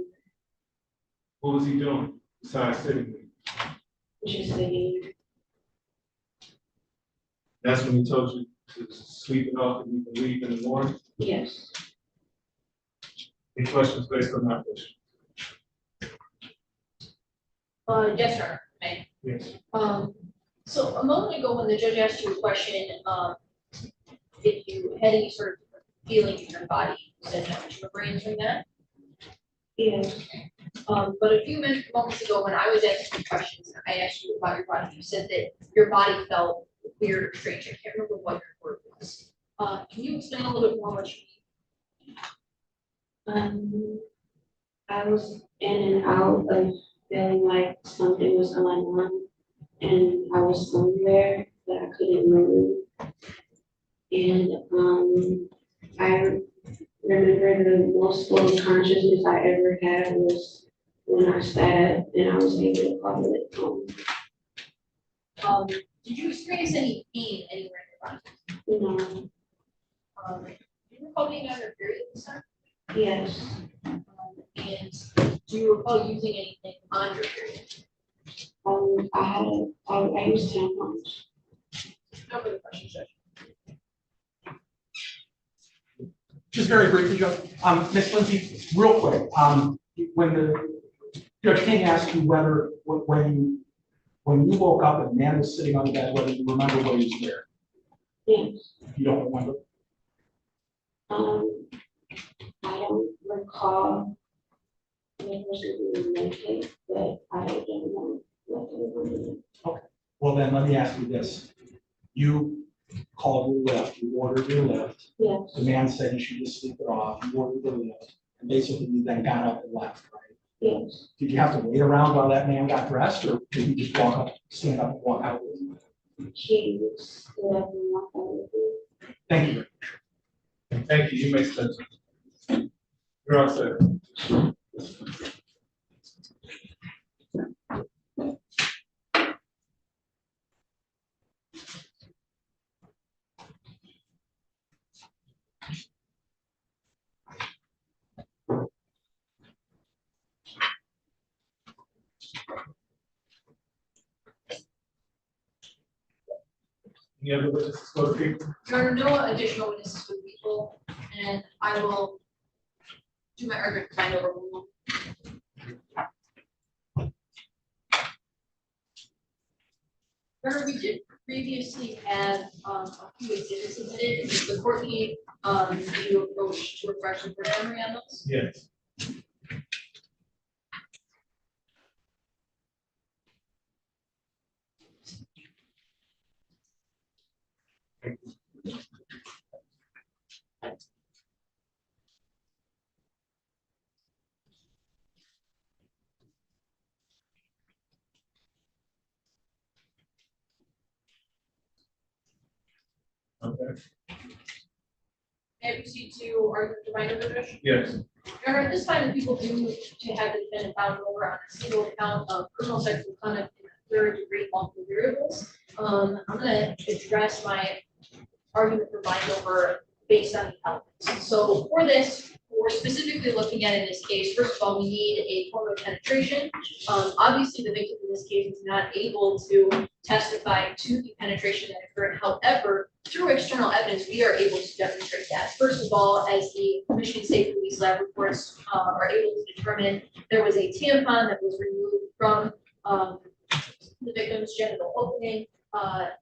Speaker 3: What was he doing besides sitting there?
Speaker 14: Just sitting.
Speaker 3: That's when he told you to sleep it off and you can leave in the morning?
Speaker 14: Yes.
Speaker 3: Any questions based on that question?
Speaker 8: Yes, sir. May.
Speaker 3: Yes.
Speaker 8: So a moment ago, when the judge asked you a question, if you had any sort of feeling in your body, you said no. Do you remember answering that?
Speaker 14: Yes.
Speaker 8: But a few moments ago, when I was asking you questions, I asked you about your body. You said that your body felt weird or strange. I can't remember what your word was. Can you explain a little bit more what you mean?
Speaker 14: I was in and out of feeling like something was going on, and I was somewhere that I couldn't move. And I remember the most full consciousness I ever had was when I sat up and I was able to call it home.
Speaker 8: Did you experience any pain anywhere in your body?
Speaker 14: No.
Speaker 8: Do you recall being on your period this time?
Speaker 14: Yes.
Speaker 8: And do you recall using anything on your period?
Speaker 14: I used tampons.
Speaker 8: No further questions, Judge.
Speaker 11: Just very briefly, Judge. Ms. Lindsay, real quick, when the Judge King asked you whether, when you woke up and the man was sitting on the bed, whether you remember what he was there?
Speaker 14: Yes.
Speaker 11: You don't remember?
Speaker 14: I don't recall the person being naked, but I don't know what they were doing.
Speaker 11: Okay. Well, then let me ask you this. You called your lift, you ordered your lift.
Speaker 14: Yes.
Speaker 11: The man said you should just sleep it off, you ordered the lift, and basically you then got up and left, right?
Speaker 14: Yes.
Speaker 11: Did you have to wait around while that man got dressed, or did you just walk up, stand up and walk out with him?
Speaker 14: He stood up and walked out with me.
Speaker 11: Thank you.
Speaker 3: Thank you, you may step. You're all set. Any other witnesses for the people?
Speaker 8: There are no additional witnesses for the people, and I will do my argument to find over. Remember, we did previously have a few exhibits submitted. Does the court need you approach to refresh the memory on those?
Speaker 3: Yes. Okay.
Speaker 8: May I proceed to argue the minor division?
Speaker 3: Yes.
Speaker 8: Remember, at this time, the people do to have the defendant found over on a single count of criminal sexual conduct in a third degree multiple variables. I'm going to address my argument for bind over based on the elements. So for this, we're specifically looking at in this case, first of all, we need a form of penetration. Obviously, the victim in this case is not able to testify to the penetration that occurred. However, through external evidence, we are able to demonstrate that. First of all, as the Michigan State Police lab reports are able to determine, there was a tampon that was removed from the victim's genital opening,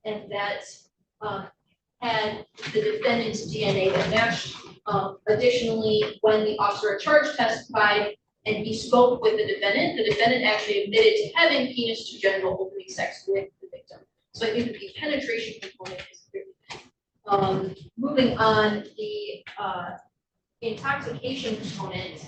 Speaker 8: and that had the defendant's DNA that matched. Additionally, when the officer in charge testified and he spoke with the defendant actually admitted to having penis to genital opening sex with the victim. So I think that the penetration component is clear. Moving on, the intoxication component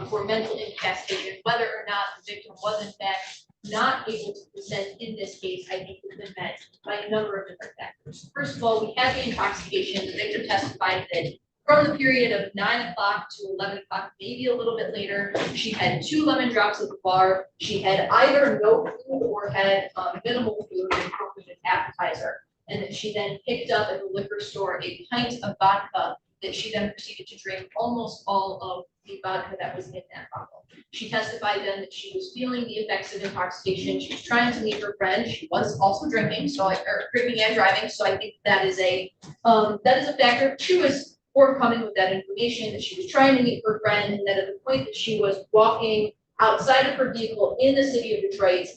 Speaker 8: for mental incapacitation, whether or not the victim was in fact not able to consent in this case, I think has been met by a number of different factors. First of all, we have the intoxication. The victim testified that from the period of 9 o'clock to 11 o'clock, maybe a little bit later, she had 2 lemon drops at the bar. She had either no food or had minimal food and an appetizer. And that she then picked up at the liquor store a pint of vodka that she then proceeded to drink almost all of the vodka that was in that bottle. She testified then that she was feeling the effects of intoxication. She was trying to meet her friend. She was also drinking, drinking and driving. So I think that is a factor. She was forthcoming with that information that she was trying to meet her friend, and that at the point that she was walking outside of her vehicle in the city of Detroit,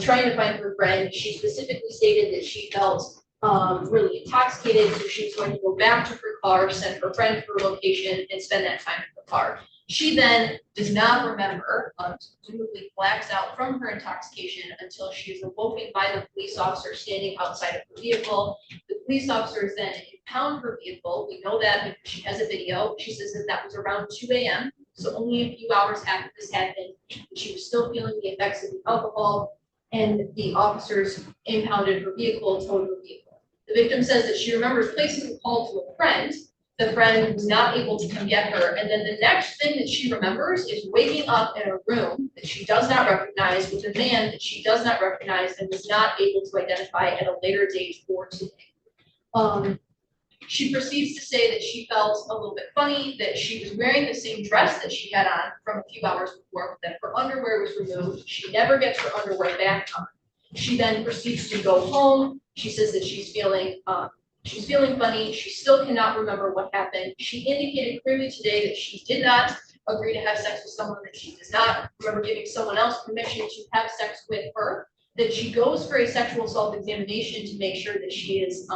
Speaker 8: trying to find her friend, she specifically stated that she felt really intoxicated, so she was going to go back to her car, send her friend to her location, and spend that time in her car. She then does not remember, presumably blacks out from her intoxication until she is awoken by the police officer standing outside of her vehicle. The police officers then impound her vehicle. We know that because she has a video. She says that that was around 2 a.m. So only a few hours after this happened, she was still feeling the effects of the alcohol, and the officers impounded her vehicle, towed her vehicle. The victim says that she remembers placing a call to a friend. The friend was not able to come get her, and then the next thing that she remembers is waking up in a room that she does not recognize with a man that she does not recognize and was not able to identify at a later date or today. She proceeds to say that she felt a little bit funny, that she was wearing the same dress that she had on from a few hours before, that her underwear was removed. She never gets her underwear back on. She then proceeds to go home. She says that she's feeling funny. She still cannot remember what happened. She indicated clearly today that she did not agree to have sex with someone, that she does not remember giving someone else permission to have sex with her, that she goes for a sexual assault examination to make sure that she is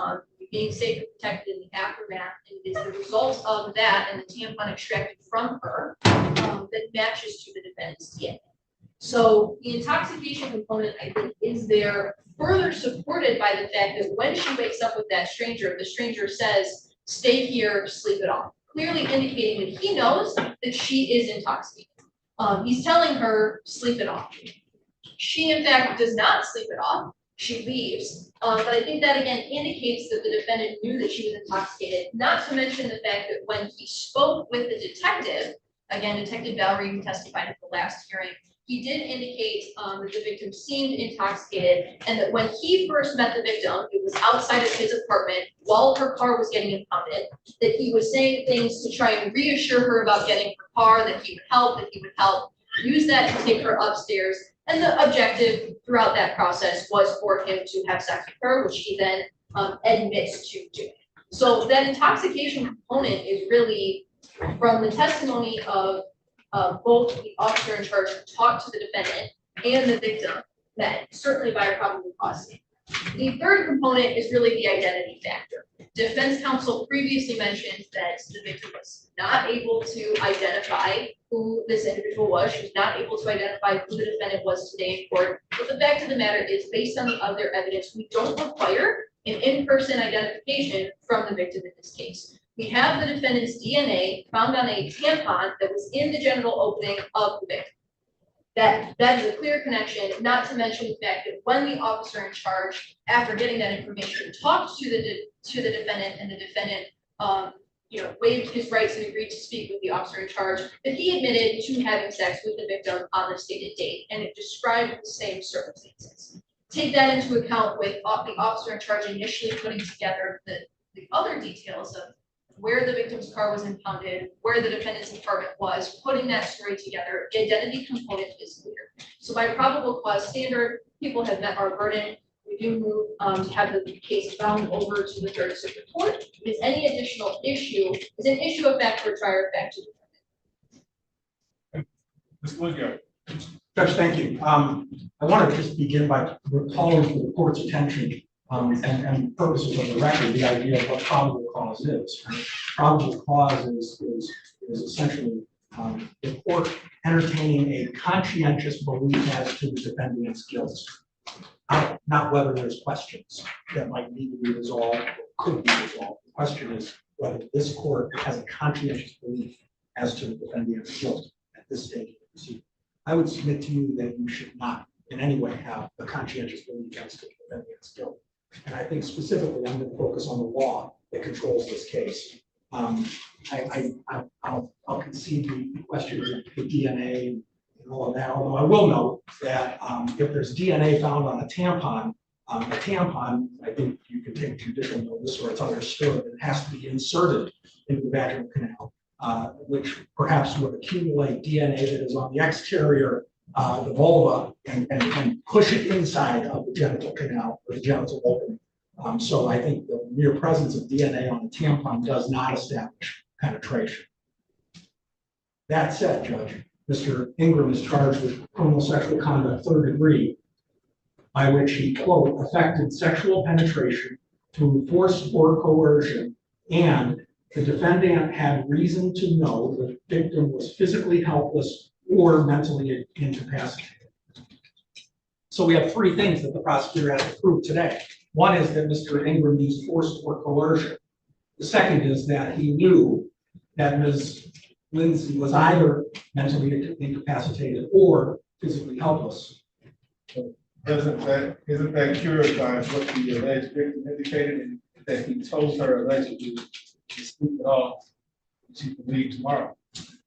Speaker 8: being safe and protected in the aftermath. And it is the result of that and the tampon extracted from her that matches to the defendant's DNA. So the intoxication component, I think, is there further supported by the fact that when she wakes up with that stranger, the stranger says, "Stay here, sleep it off," clearly indicating that he knows that she is intoxicated. He's telling her, "Sleep it off." She, in fact, does not sleep it off. She leaves. But I think that again indicates that the defendant knew that she was intoxicated, not to mention the fact that when he spoke with the detective, again, Detective Valerie, who testified at the last hearing, he did indicate that the victim seemed intoxicated, and that when he first met the victim, it was outside of his apartment while her car was getting impounded, that he was saying things to try and reassure her about getting her car, that he would help, use that to take her upstairs. And the objective throughout that process was for him to have sex with her, which he then admits to doing. So that intoxication component is really from the testimony of both the officer in charge who talked to the defendant and the victim, that certainly by a probable cause standard. The third component is really the identity factor. Defense counsel previously mentioned that the victim was not able to identify who this individual was. She was not able to identify who the defendant was today in court. But the fact of the matter is, based on the other evidence, we don't require an in-person identification from the victim in this case. We have the defendant's DNA found on a tampon that was in the genital opening of the victim. That is a clear connection, not to mention the fact that when the officer in charge, after getting that information, talked to the defendant, and the defendant waived his rights and agreed to speak with the officer in charge, that he admitted to having sex with the victim on the stated date, and it described the same circumstances. Take that into account with the officer in charge initially putting together the other details of where the victim's car was impounded, where the defendant's apartment was, putting that story together. The identity component is clear. So by probable cause standard, people have met our burden. We do move to have the case bound over to the Third Circuit Court. If any additional issue is an issue of fact for trier fact to determine.
Speaker 3: Ms. Woodrow.
Speaker 11: Judge, thank you. I want to just begin by recalling to the court's attention and purposes of the record, the idea of what probable cause is. Probable cause is essentially the court entertaining a conscientious belief as to the defendant's guilt, not whether there's questions that might need to be resolved or could be resolved. The question is whether this court has a conscientious belief as to the defendant's guilt at this stage of the proceeding. I would submit to you that you should not in any way have a conscientious belief as to the defendant's guilt. And I think specifically, I'm going to focus on the law that controls this case. I'll concede the question of the DNA and all of that, although I will note that if there's DNA found on a tampon, I think you can take judicial notice, or it's understood that it has to be inserted into the vaginal canal, which perhaps would accumulate DNA that is on the exterior, the vulva, and push it inside of the genital canal or the genital opening. So I think the mere presence of DNA on the tampon does not establish penetration. That said, Judge, Mr. Ingram is charged with criminal sexual conduct third degree, by which he, quote, affected sexual penetration through force or coercion and the defendant had reason to know the victim was physically helpless or mentally incapacitated. So we have three things that the prosecutor has to prove today. One is that Mr. Ingram used force or coercion. The second is that he knew that Ms. Lindsay was either mentally incapacitated or physically helpless.
Speaker 3: Isn't that curious by what the alleged victim indicated, and that he told her allegedly to sleep it off, she could leave tomorrow?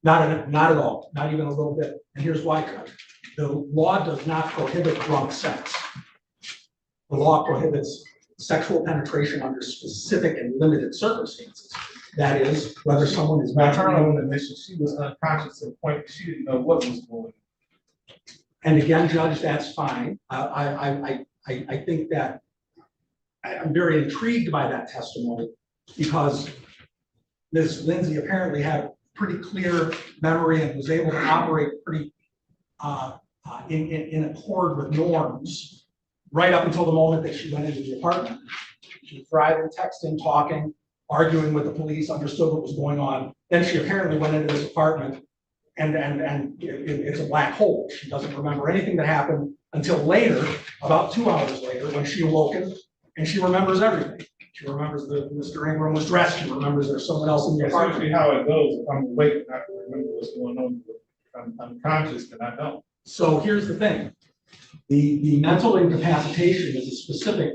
Speaker 11: Not at all, not even a little bit. And here's why, Judge. The law does not prohibit drunk sex. The law prohibits sexual penetration under specific and limited circumstances. That is, whether someone is
Speaker 3: By her
Speaker 11: mentally.
Speaker 3: own admission, she was unconscious to the point she didn't know what was going on.
Speaker 11: And again, Judge, that's fine. I think that I'm very intrigued by that testimony because Ms. Lindsay apparently had pretty clear memory and was able to operate pretty in accord with norms right up until the moment that she went into the apartment. She was driving, texting, talking, arguing with the police, understood what was going on. Then she apparently went into this apartment and it's a black hole. She doesn't remember anything that happened until later, about 2 hours later, when she awoken, and she remembers everything. She remembers that Mr. Ingram was dressed. She remembers there's someone else in the
Speaker 3: That's
Speaker 11: apartment.
Speaker 3: usually how it goes. If I'm awake and I remember what's going on, if I'm unconscious, then I don't.
Speaker 11: So here's the thing. The mental incapacitation is a specific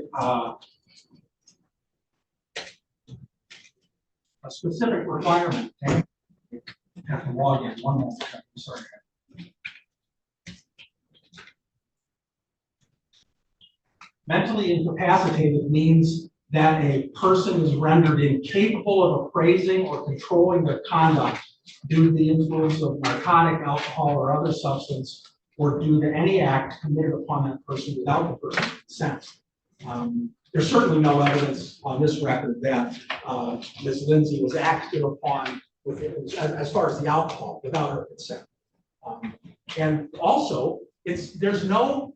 Speaker 11: requirement. Okay? I have to log in one moment. I'm sorry. Mentally incapacitated means that a person is rendered incapable of appraising or controlling their conduct due to the influence of narcotic, alcohol, or other substance, or due to any act committed upon that person without the person's consent. There's certainly no evidence on this record that Ms. Lindsay was acted upon as far as the alcohol without her consent. And also, there's no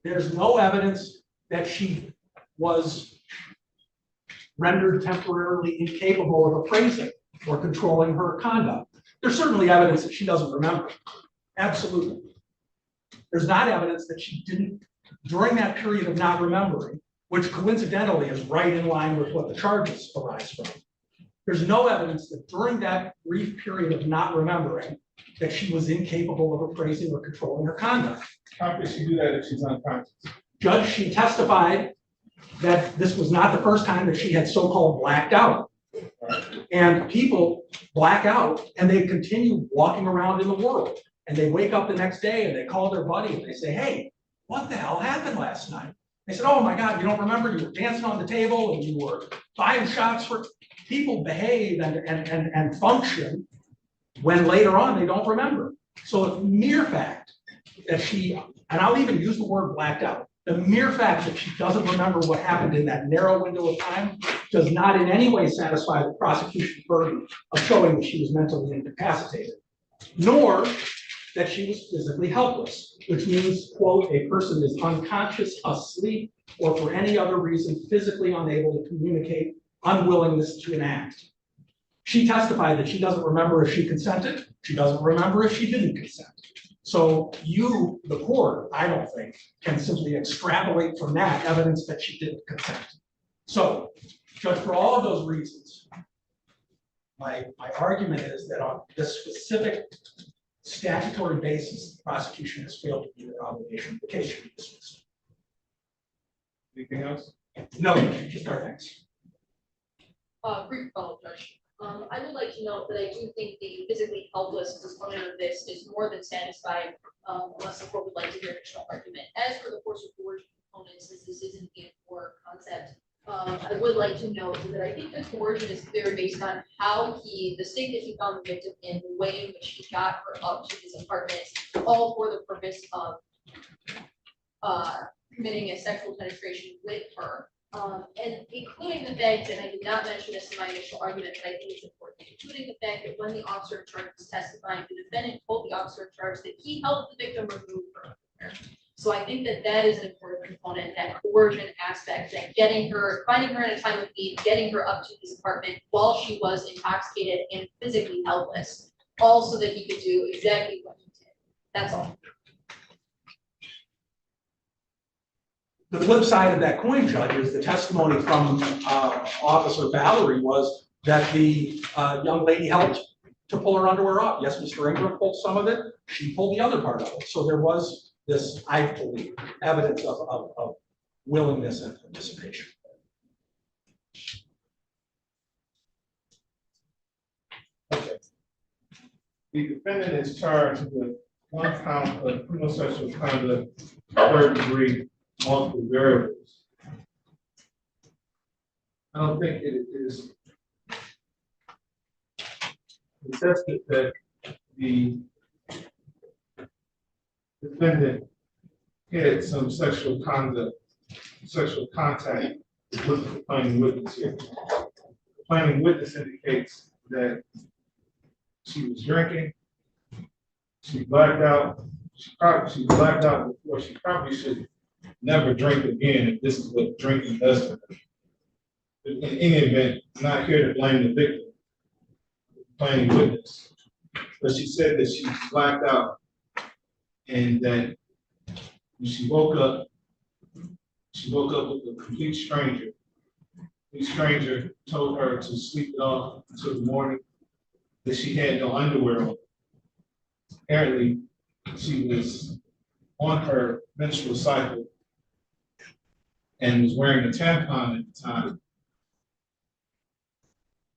Speaker 11: evidence that she was rendered temporarily incapable of appraising or controlling her conduct. There's certainly evidence that she doesn't remember. Absolutely. There's not evidence that she didn't, during that period of not remembering, which coincidentally is right in line with what the charges arise from. There's no evidence that during that brief period of not remembering that she was incapable of appraising or controlling her conduct.
Speaker 3: How could she do that if she's unconscious?
Speaker 11: Judge, she testified that this was not the first time that she had so-called blacked out. And people black out and they continue walking around in the world. And they wake up the next day and they call their buddy and they say, hey, what the hell happened last night? They said, oh my God, you don't remember? You were dancing on the table and you were buying shots for people behave and function when later on they don't remember. So the mere fact that she, and I'll even use the word blacked out, the mere fact that she doesn't remember what happened in that narrow window of time does not in any way satisfy the prosecution's burden of showing that she was mentally incapacitated, nor that she was physically helpless, which means, quote, a person is unconscious, asleep, or for any other reason physically unable to communicate unwillingness to enact. She testified that she doesn't remember if she consented. She doesn't remember if she didn't consent. So you, the court, I don't think, can simply extrapolate from that evidence that she didn't consent. So, Judge, for all of those reasons, my argument is that on this specific statutory basis, the prosecution has failed to meet their obligation. The case should be dismissed.
Speaker 3: Anything else?
Speaker 11: No, just our thanks.
Speaker 8: Brief follow, Judge. I would like to note that I do think the physically helpless component of this is more than satisfied, unless the court would like to hear additional argument. As for the force of coercion components, since this isn't the core concept, I would like to note that I think the coercion is clear based on how the state that he found the victim in, the way in which he got her up to his apartment, all for the purpose of committing a sexual penetration with her. And including the fact, and I did not mention this in my initial argument, but I think it's important, including the fact that when the officer in charge was testifying, the defendant told the officer in charge that he helped the victim remove her. So I think that that is an important component, that coercion aspect, that finding her in a time of need, getting her up to his apartment while she was intoxicated and physically helpless, all so that he could do exactly what he did. That's all.
Speaker 11: The flip side of that coin, Judge, is the testimony from Officer Valerie was that the young lady helped to pull her underwear off. Yes, Mr. Ingram pulled some of it. She pulled the other part of it. So there was this, I believe, evidence of willingness and participation.
Speaker 3: Okay. The defendant is charged with 1 count of criminal sexual conduct, 3rd degree, multiple variables. I don't think it is contested that the defendant had some sexual contact with the complaining witness here. The complaining witness indicates that she was drinking, she blacked out, she blacked out before. She probably should never drink again if this is what drinking does to her. In any event, I'm not here to blame the victim, the complaining witness, but she said that she blacked out and that when she woke up with a complete stranger. The stranger told her to sleep it off until the morning, that she had no underwear on. Apparently, she was on her menstrual cycle and was wearing a tampon at the time.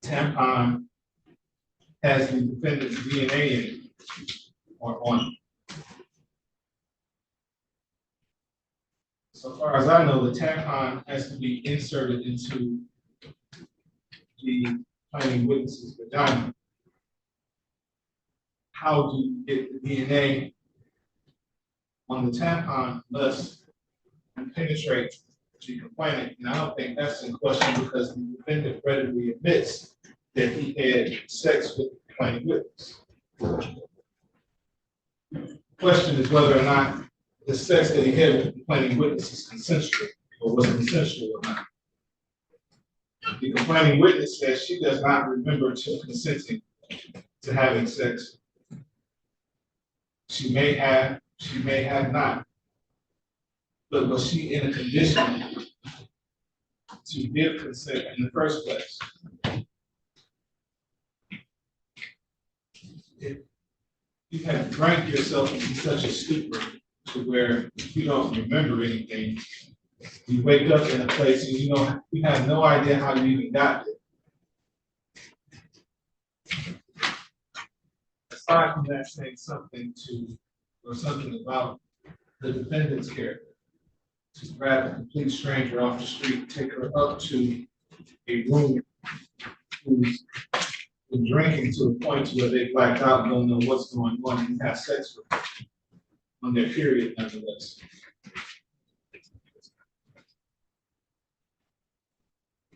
Speaker 3: Tampon has the defendant's DNA in it, or on it. So far as I know, the tampon has to be inserted into the complaining witness's vagina. How do you get the DNA on the tampon must penetrate the complainant? And I don't think that's in question because the defendant readily admits that he had sex with the complaining witness. The question is whether or not the sex that he had with the complaining witness is consensual, or was consensual or not. The complaining witness says she does not remember consenting to having sex. She may have not. But was she in a condition to give consent in the first place? If you have drank yourself into such a stupor to where you don't remember anything, you wake up in a place and you have no idea how you even got there. Aside from that, saying something about the defendant's character, to grab a complete stranger off the street, take her up to a room who's been drinking to the point where they blacked out and don't know what's going on and have sex with her on their period, nonetheless.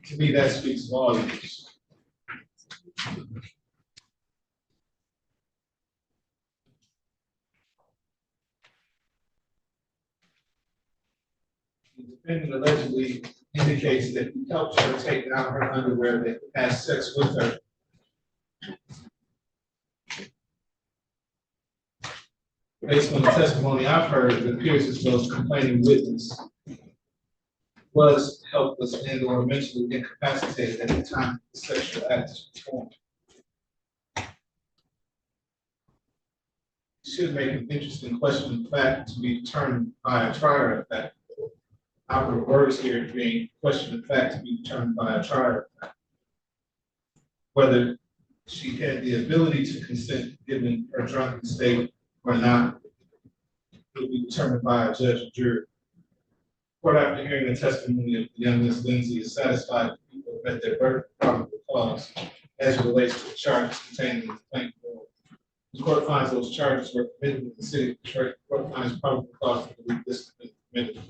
Speaker 3: To me, that speaks volumes. The defendant allegedly indicates that he helped her take down her underwear, that he had sex with her. Based on the testimony I've heard, it appears as though the complaining witness was helpless and or mentally incapacitated at the time the sexual act was performed. It should make an interesting question of fact to be determined by a trier of fact. Our words here being question of fact to be determined by a trier of fact. Whether she had the ability to consent given her drunken state or not will be determined by a judge and jury. Court, after hearing the testimony of the young Ms. Lindsay, is satisfied that people have met their burden of probable cause as it relates to the charges contained in the complaint. The court finds those charges were committed in the city of Detroit. The court finds probable cause to believe this has been committed.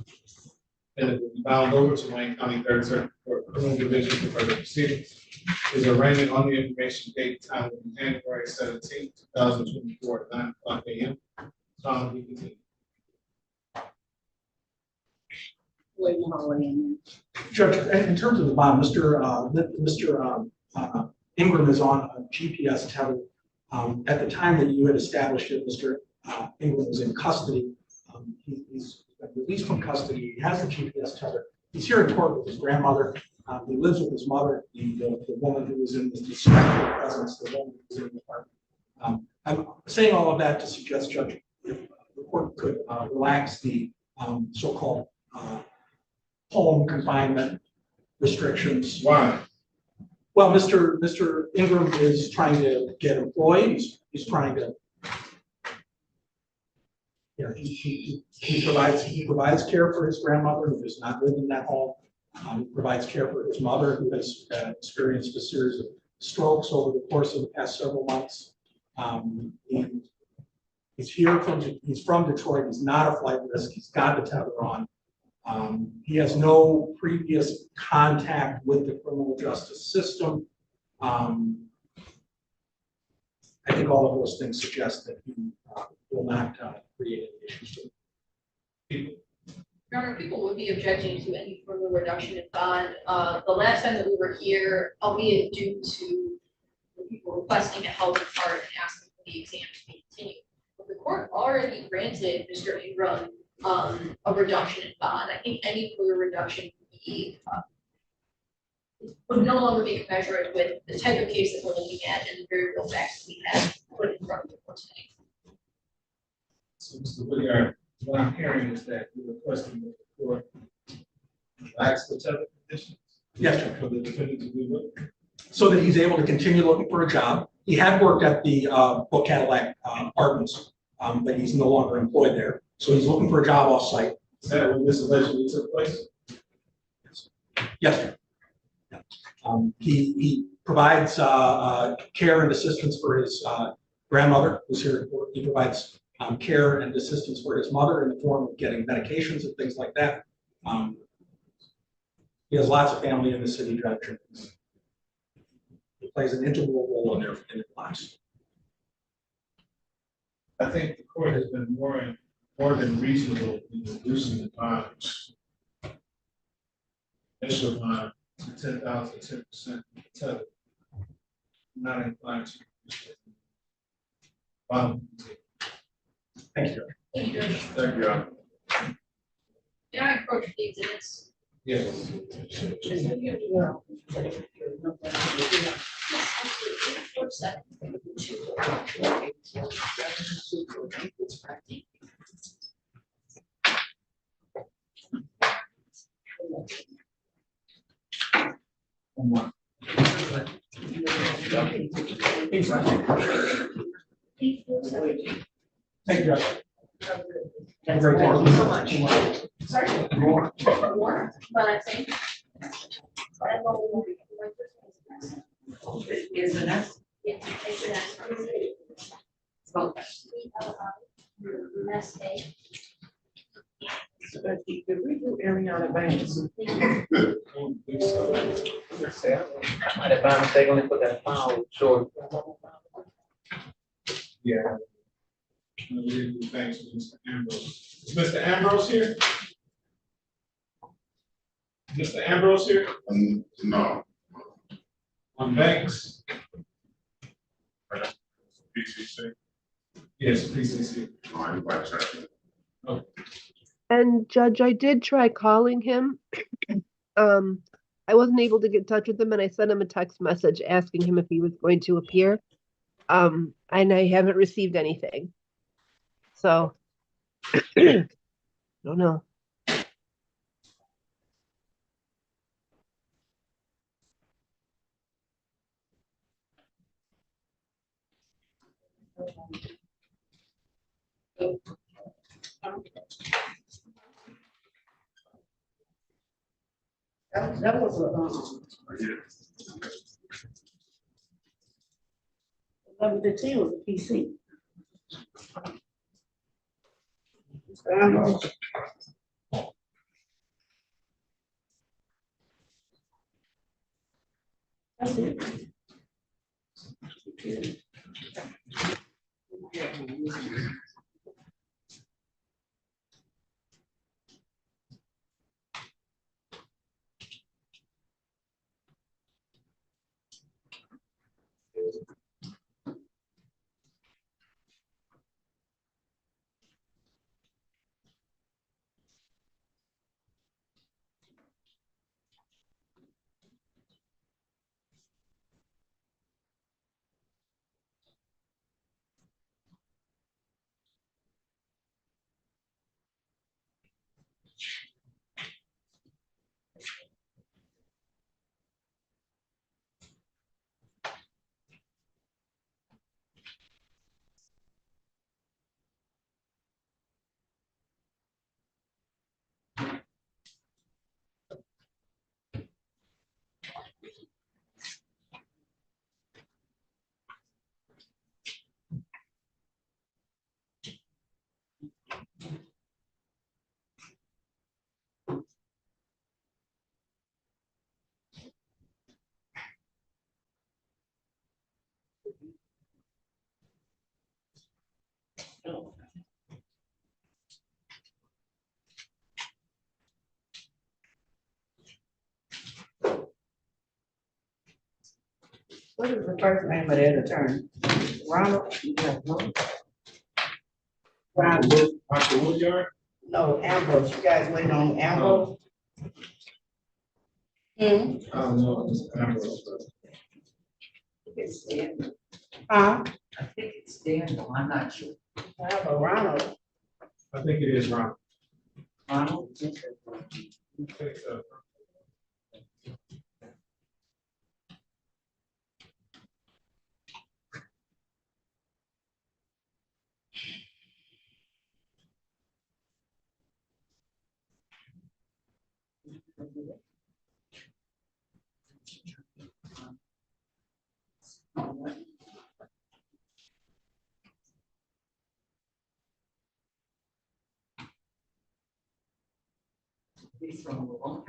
Speaker 3: And it will be bound over to Wayne County Third Circuit Court Criminal Division for further proceedings. Is arraignment on the information date time will be January 17, 2024 at 9:00 a.m. Solemnly continued.
Speaker 4: wait in the hallway and
Speaker 11: Judge, in terms of the bond, Mr. Ingram is on a GPS tether. At the time that you had established it, Mr. Ingram was in custody. He's been released from custody. He has a GPS tether. He's here in court with his grandmother. He lives with his mother, the woman who was in the distracted presence, the woman who was in the apartment. I'm saying all of that to suggest, Judge, if the court could relax the so-called home confinement restrictions.
Speaker 3: Why?
Speaker 11: Well, Mr. Ingram is trying to get employed. He's trying to, you know, he provides care for his grandmother who does not live in that home. He provides care for his mother who has experienced a series of strokes over the course of the past several months. He's from Detroit. He's not a flight risk. He's got the tether on. He has no previous contact with the criminal justice system. I think all of those things suggest that he will not create any issues to people.
Speaker 8: Your Honor, people would be objecting to any further reduction in bond. The last time that we were here, albeit due to the people requesting a held in part and asking for the exam to be continued, but the court already granted Mr. Ingram a reduction in bond. I think any further reduction would no longer be commensurate with the type of case that we're looking at and the very real facts we have put in front of the court today.
Speaker 3: So, Mr. Whittier, what I'm hearing is that you're requesting that the court relax the tether conditions?
Speaker 11: Yes, Judge.
Speaker 3: For the defendant to be with?
Speaker 11: So that he's able to continue looking for a job. He had worked at the Book Cadillac Apartments, but he's no longer employed there. So he's looking for a job off-site.
Speaker 3: Is that when this allegedly took place?
Speaker 11: Yes, sir. He provides care and assistance for his grandmother, who's here in court. He provides care and assistance for his mother in the form of getting medications and things like that. He has lots of family in the city, Judge. He plays an integral role in their lives.
Speaker 3: I think the court has been more than reasonable in reducing the bonds. Initial bond to 10,000, 10% tether. Not inclined to bond.
Speaker 11: Thank you.
Speaker 8: Thank you, Judge.
Speaker 3: Thank you, Your Honor.
Speaker 8: Can I approach the exhibits?
Speaker 3: Yes.
Speaker 11: Thank you, Judge.
Speaker 8: Thank you so much. Sorry. More, but I think.
Speaker 19: Is the next?
Speaker 8: Yeah, it's the next one. Next day.
Speaker 19: Did we do Ariana Banks?
Speaker 1: I might have found a mistake, only put that file short.
Speaker 3: Yeah. No, we didn't do thanks to Mr. Ambrose. Is Mr. Ambrose here? Mr. Ambrose here?
Speaker 16: No.
Speaker 3: On Banks?
Speaker 16: PCC.
Speaker 3: Yes, PCC.
Speaker 16: No, I'm quite certain.
Speaker 3: Okay.
Speaker 5: And Judge, I did try calling him. I wasn't able to get in touch with him, and I sent him a text message asking him if he was going to appear. And I haven't received anything. So, don't know.
Speaker 19: That was a, 11:15 was a PC. That's it.
Speaker 4: What is the first name of that attorney? Ronald? Ronald.
Speaker 3: Michael Woodyard?
Speaker 4: No, Ambrose. You guys waiting on Ambrose?
Speaker 3: I don't know, it's Ambrose, but.
Speaker 19: It's Daniel.
Speaker 4: Huh?
Speaker 19: I think it's Daniel, I'm not sure.
Speaker 4: I have a Ronald.
Speaker 3: I think it is Ron.
Speaker 19: Ronald?
Speaker 3: I think so.
Speaker 19: He's from Louisville.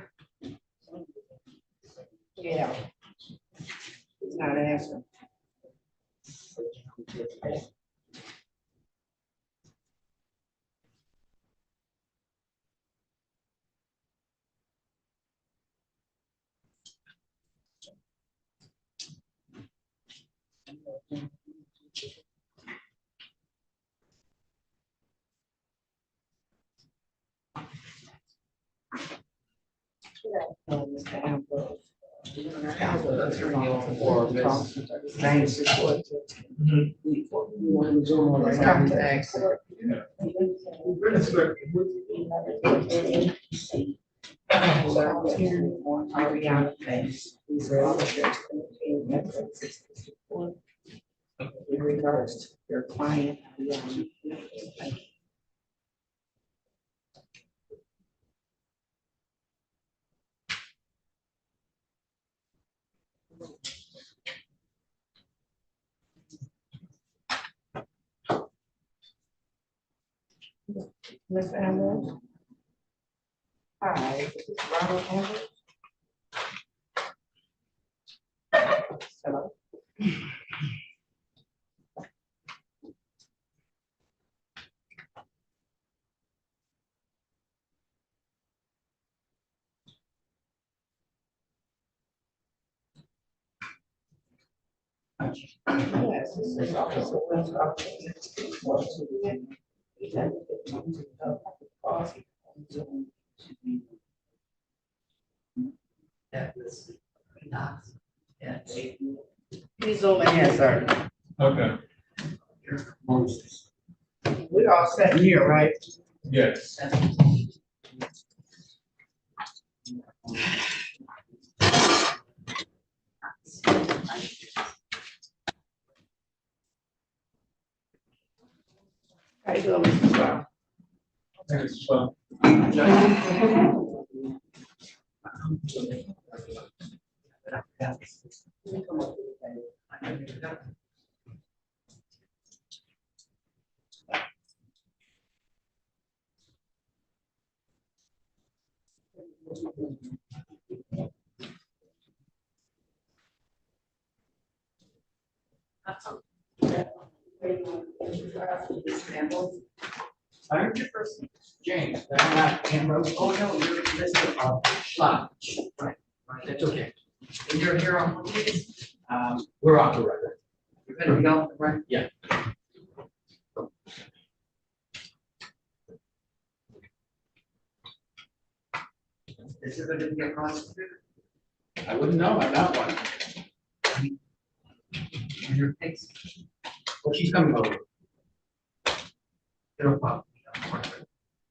Speaker 4: Yeah. He's not answering. Mr. Ambrose. Ambrose, attorney for James report. Come to access. Ariana Banks. These are all the sheriff's in regards to your client. Ms. Ambrose. Hi, this is Ronald Ambrose. Hello. Yes, this is Officer Williams.
Speaker 19: That was not. Yes.
Speaker 4: Please zoom in, sir.
Speaker 3: Okay.
Speaker 4: We all set here, right?
Speaker 3: Yes.
Speaker 4: How you doing, Mr. Strong?
Speaker 3: Thanks, fun.
Speaker 17: I'm your first name, James, but I'm not Ambrose. Oh, no, you're Mr. Lodge. Right, that's okay.
Speaker 19: And you're here on what days?
Speaker 17: We're off the record.
Speaker 19: You're gonna be off the record?
Speaker 17: Yeah.
Speaker 19: Is there gonna be a prosecutor?
Speaker 17: I wouldn't know, I'm not one.
Speaker 19: In your case?
Speaker 17: Well, she's coming over.
Speaker 19: It'll probably be on the record.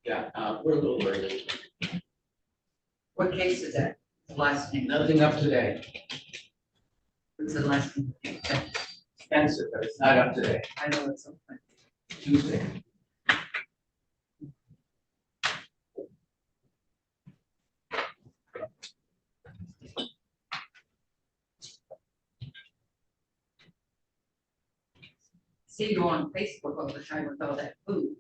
Speaker 17: Yeah, we're a little early.
Speaker 19: What case is that? The last name?
Speaker 17: Nothing up today.
Speaker 19: What's the last name?
Speaker 17: Spencer, but it's not up today.
Speaker 19: I know it's something.
Speaker 17: Tuesday.
Speaker 19: See you on Facebook all the time with all that food.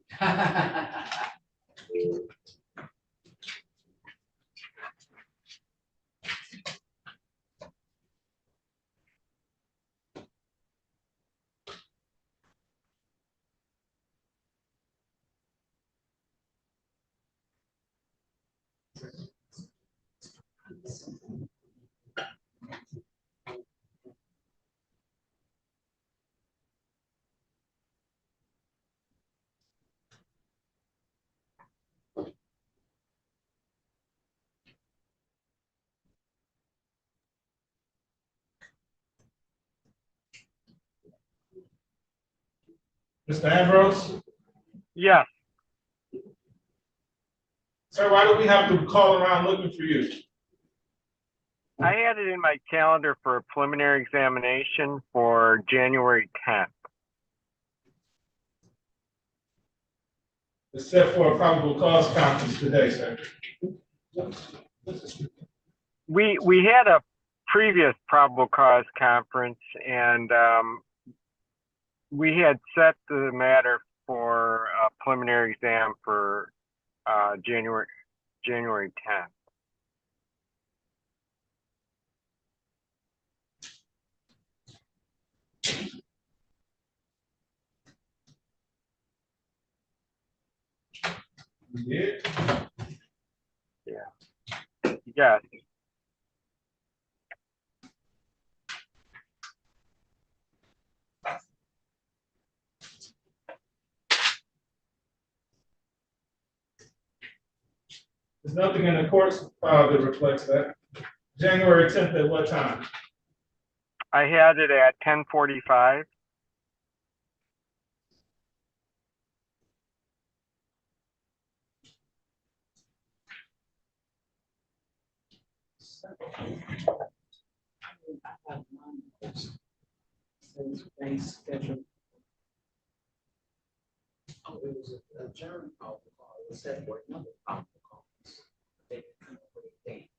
Speaker 3: Mr. Ambrose?
Speaker 10: Yes.
Speaker 3: Sir, why do we have to call around looking for you?
Speaker 10: I had it in my calendar for a preliminary examination for January 10th.
Speaker 3: It's set for a probable cause conference today, sir.
Speaker 10: We had a previous probable cause conference, and we had set the matter for a preliminary exam for January 10th.
Speaker 3: You did?
Speaker 10: Yeah. Yes.
Speaker 3: There's nothing in the court's file that reflects that. January 10th at what time?
Speaker 10: I had it at 10:45.
Speaker 17: Oh, it was a adjourned call, it was set for another call. They come up with a date.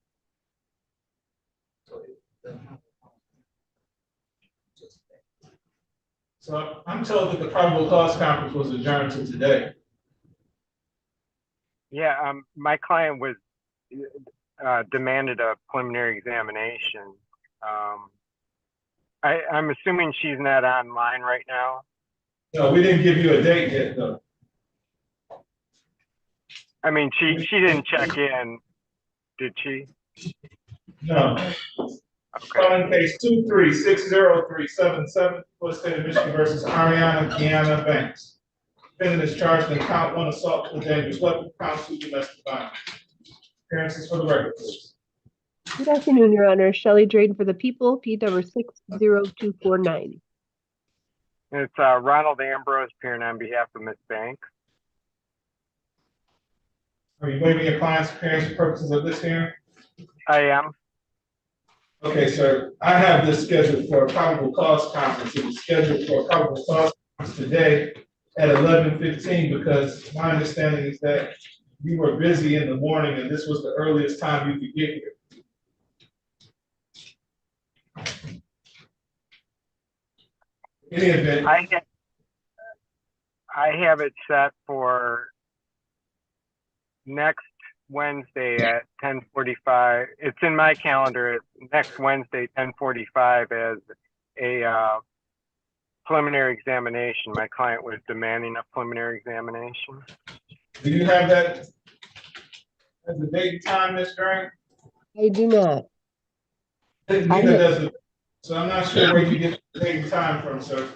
Speaker 17: So
Speaker 3: So I'm told that the probable cause conference was adjourned to today.
Speaker 10: Yeah, my client was demanded a preliminary examination. I'm assuming she's not online right now.
Speaker 3: No, we didn't give you a date yet, though.
Speaker 10: I mean, she didn't check in, did she?
Speaker 3: No. Calling case 2360377 for the state of Michigan versus Ariana Kiana Banks. Defendant is charged in count 1 assault with a dangerous weapon, count 2 domestic violence. Appearances for the record, please.
Speaker 5: Good afternoon, Your Honor. Shelley Drain for the people, P number 60249.
Speaker 10: It's Ronald Ambrose appearing on behalf of Ms. Banks.
Speaker 3: Are you waiving your client's appearance for purposes of this hearing?
Speaker 10: I am.
Speaker 3: Okay, sir. I have this scheduled for a probable cause conference. It was scheduled for a probable cause conference today at 11:15 because my understanding is that you were busy in the morning and this was the earliest time you could get here. In any event,
Speaker 10: I have it set for next Wednesday at 10:45. It's in my calendar. Next Wednesday, 10:45, as a preliminary examination. My client was demanding a preliminary examination.
Speaker 3: do you have that as a date and time, Ms. Drain?
Speaker 5: I do not.
Speaker 3: Neither does it. So I'm not sure where you get the date and time from, sir.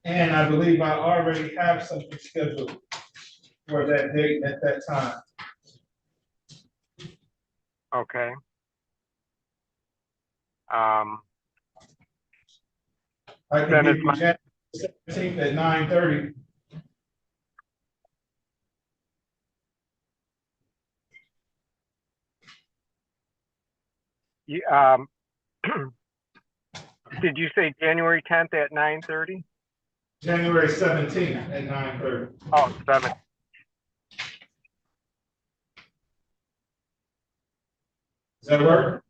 Speaker 3: And I believe I already have something scheduled for that date at that time.
Speaker 10: Okay.
Speaker 3: I can give you January 17th at 9:30.
Speaker 10: Did you say January 10th at 9:30?
Speaker 3: January 17th at 9:30.
Speaker 10: Oh, 7.
Speaker 3: Does that work?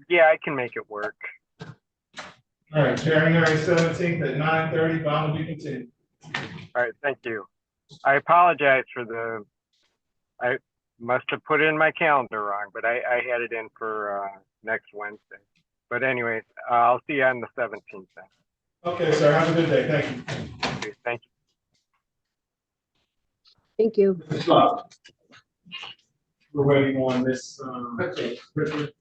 Speaker 10: Yeah, I can make it work.
Speaker 3: All right, January 17th at 9:30, bond will be continued.
Speaker 10: All right, thank you. I apologize for I must have put it in my calendar wrong, but I had it in for next Wednesday. But anyways, I'll see you on the 17th then.
Speaker 3: Okay, sir, have a good day, thank you.
Speaker 10: Okay, thank you.
Speaker 5: Thank you.
Speaker 3: We're waiting on this, Richard.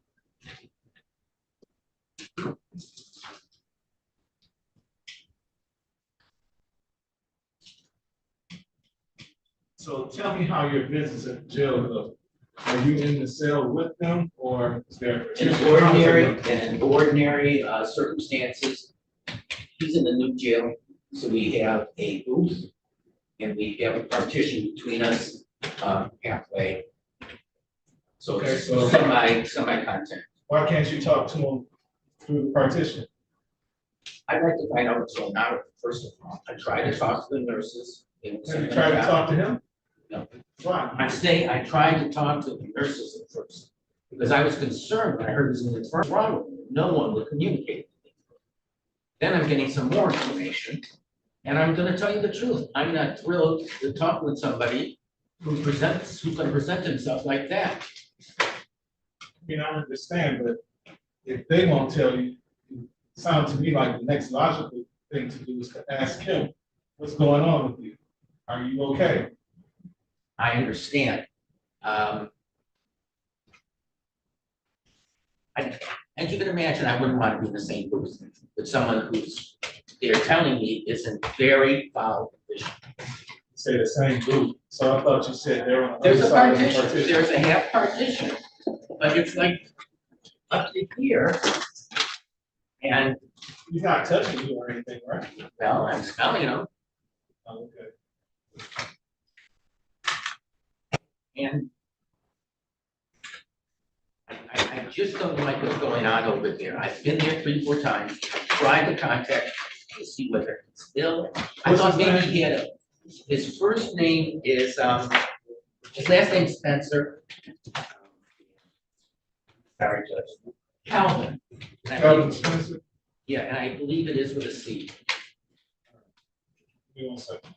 Speaker 3: So tell me how your visits at jail go. Are you in the cell with them or is there?
Speaker 17: In ordinary circumstances, he's in the new jail, so we have a booth and we have a partition between us, halfway. So
Speaker 3: Okay,
Speaker 17: it's
Speaker 3: so-
Speaker 17: semi-content.
Speaker 3: Why can't you talk to them through the partition?
Speaker 17: I'd like to find out what's going on with the person. I tried to talk to the nurses.
Speaker 3: Have you tried to talk to him?
Speaker 17: No.
Speaker 3: Why?
Speaker 17: I'm saying I tried to talk to the nurses at first, because I was concerned when I heard this in the first wrong with me. No one would communicate. Then I'm getting some more information, and I'm gonna tell you the truth. I'm not thrilled to talk with somebody who can present himself like that.
Speaker 3: I mean, I understand, but if they won't tell you, it sounds to me like the next logical thing to do is to ask him, what's going on with you? Are you okay?
Speaker 17: I understand. As you can imagine, I wouldn't want to be in the same booth with someone who's, they're telling me is in very foul condition.
Speaker 3: Say the same booth, so I thought you said they're on the
Speaker 17: There's
Speaker 3: other
Speaker 17: a
Speaker 3: side of the
Speaker 17: partition, there's a half partition, but it's like up to here. And,
Speaker 3: He's not touching you or anything, right?
Speaker 17: well, I'm smelling them,
Speaker 3: Oh, okay.
Speaker 17: and I just don't like what's going on over there. I've been there 3, 4 times, tried to contact to see whether it's still, I
Speaker 3: What's
Speaker 17: thought
Speaker 3: his
Speaker 17: maybe
Speaker 3: name?
Speaker 17: he had his first name is, his last name's Spencer. Sorry, Judge. Calvin. And I
Speaker 3: Calvin
Speaker 17: believe-
Speaker 3: Spencer?
Speaker 17: Yeah, and I believe it is with a C.
Speaker 3: Give me 1 second.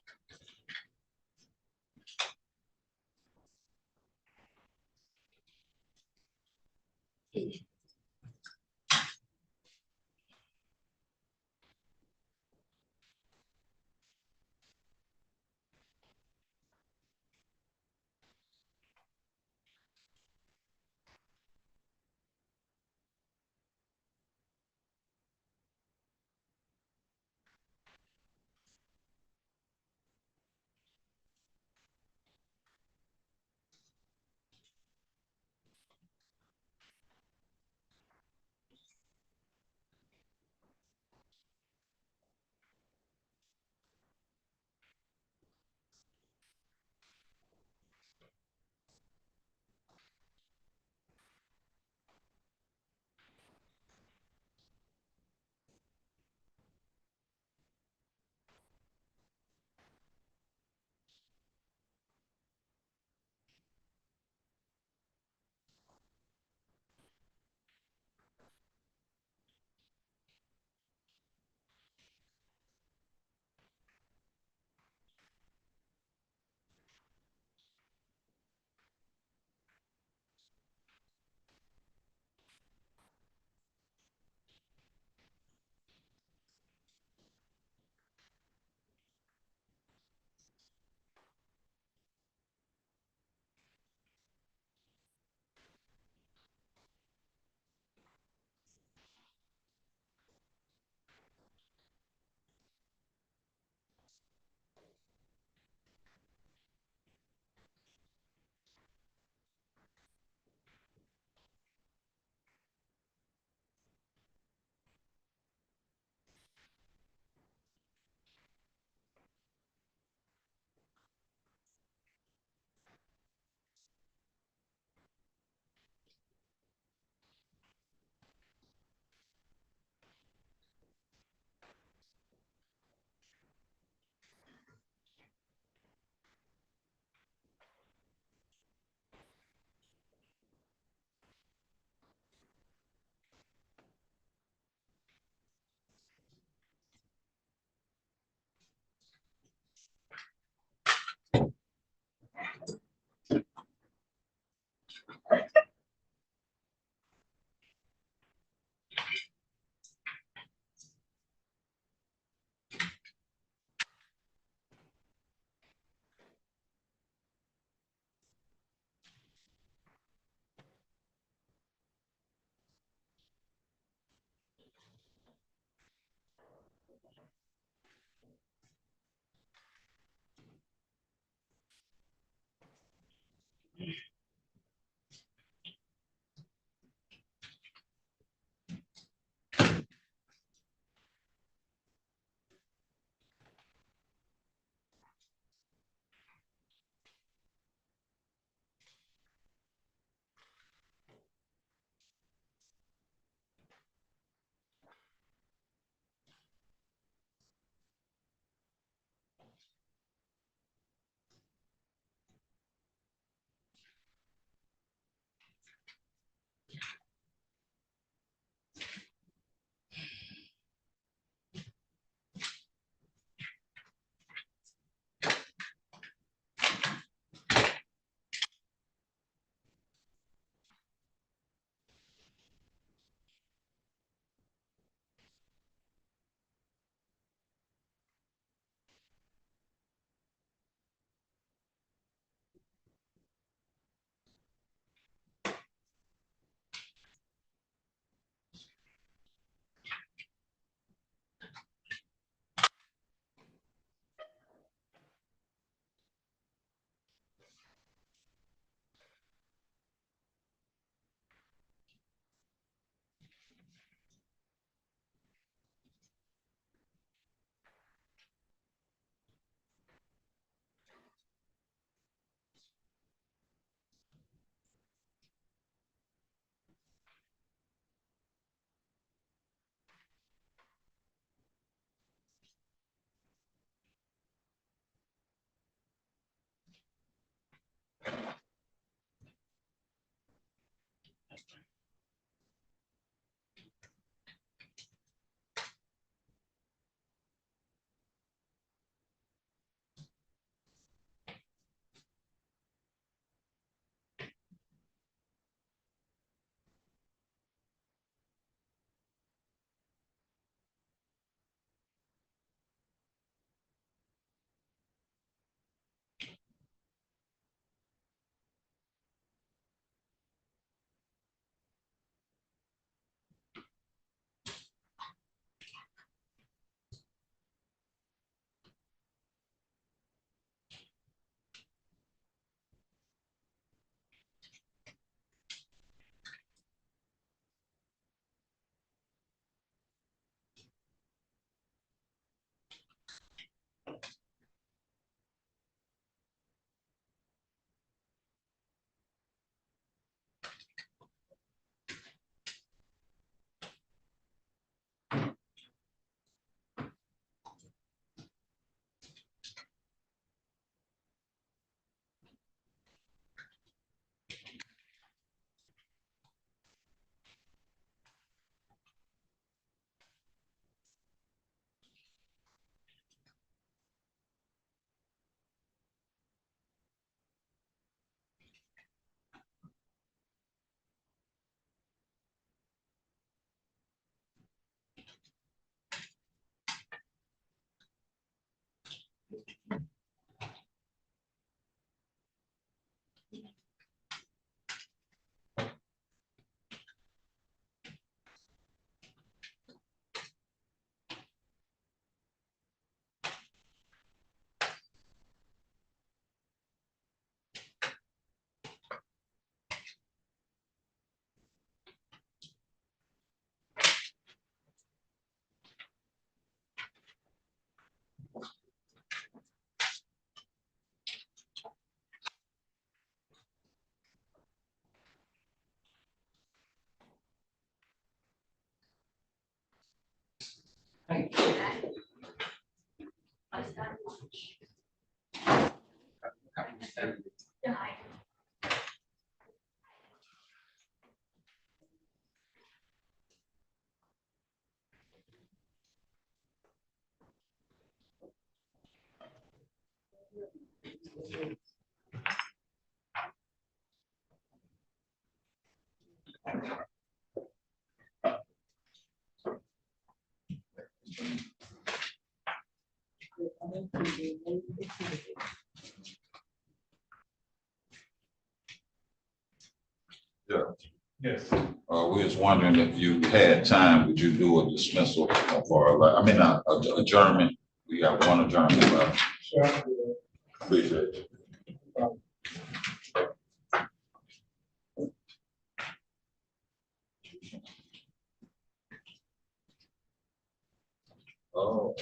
Speaker 6: Yeah.
Speaker 3: Yes.
Speaker 6: We was wondering if you had time, would you do a dismissal for, adjournment? We got one adjournment left.
Speaker 3: Sure.
Speaker 6: Appreciate it. Oh.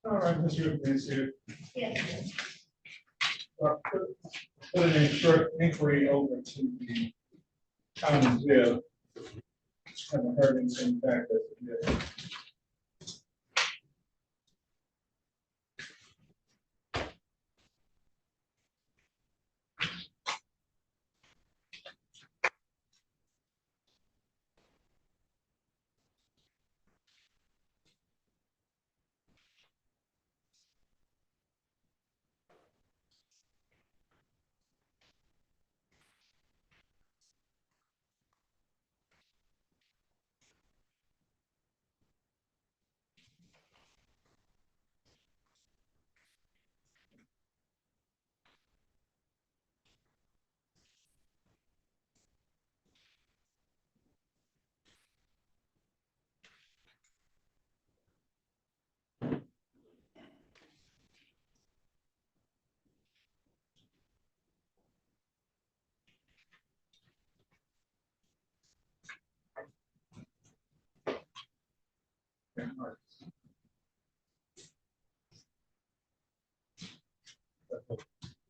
Speaker 3: All right, Mr. President.
Speaker 8: Yes.
Speaker 3: put an inquiry over to the county jail. Haven't heard anything back as of yet.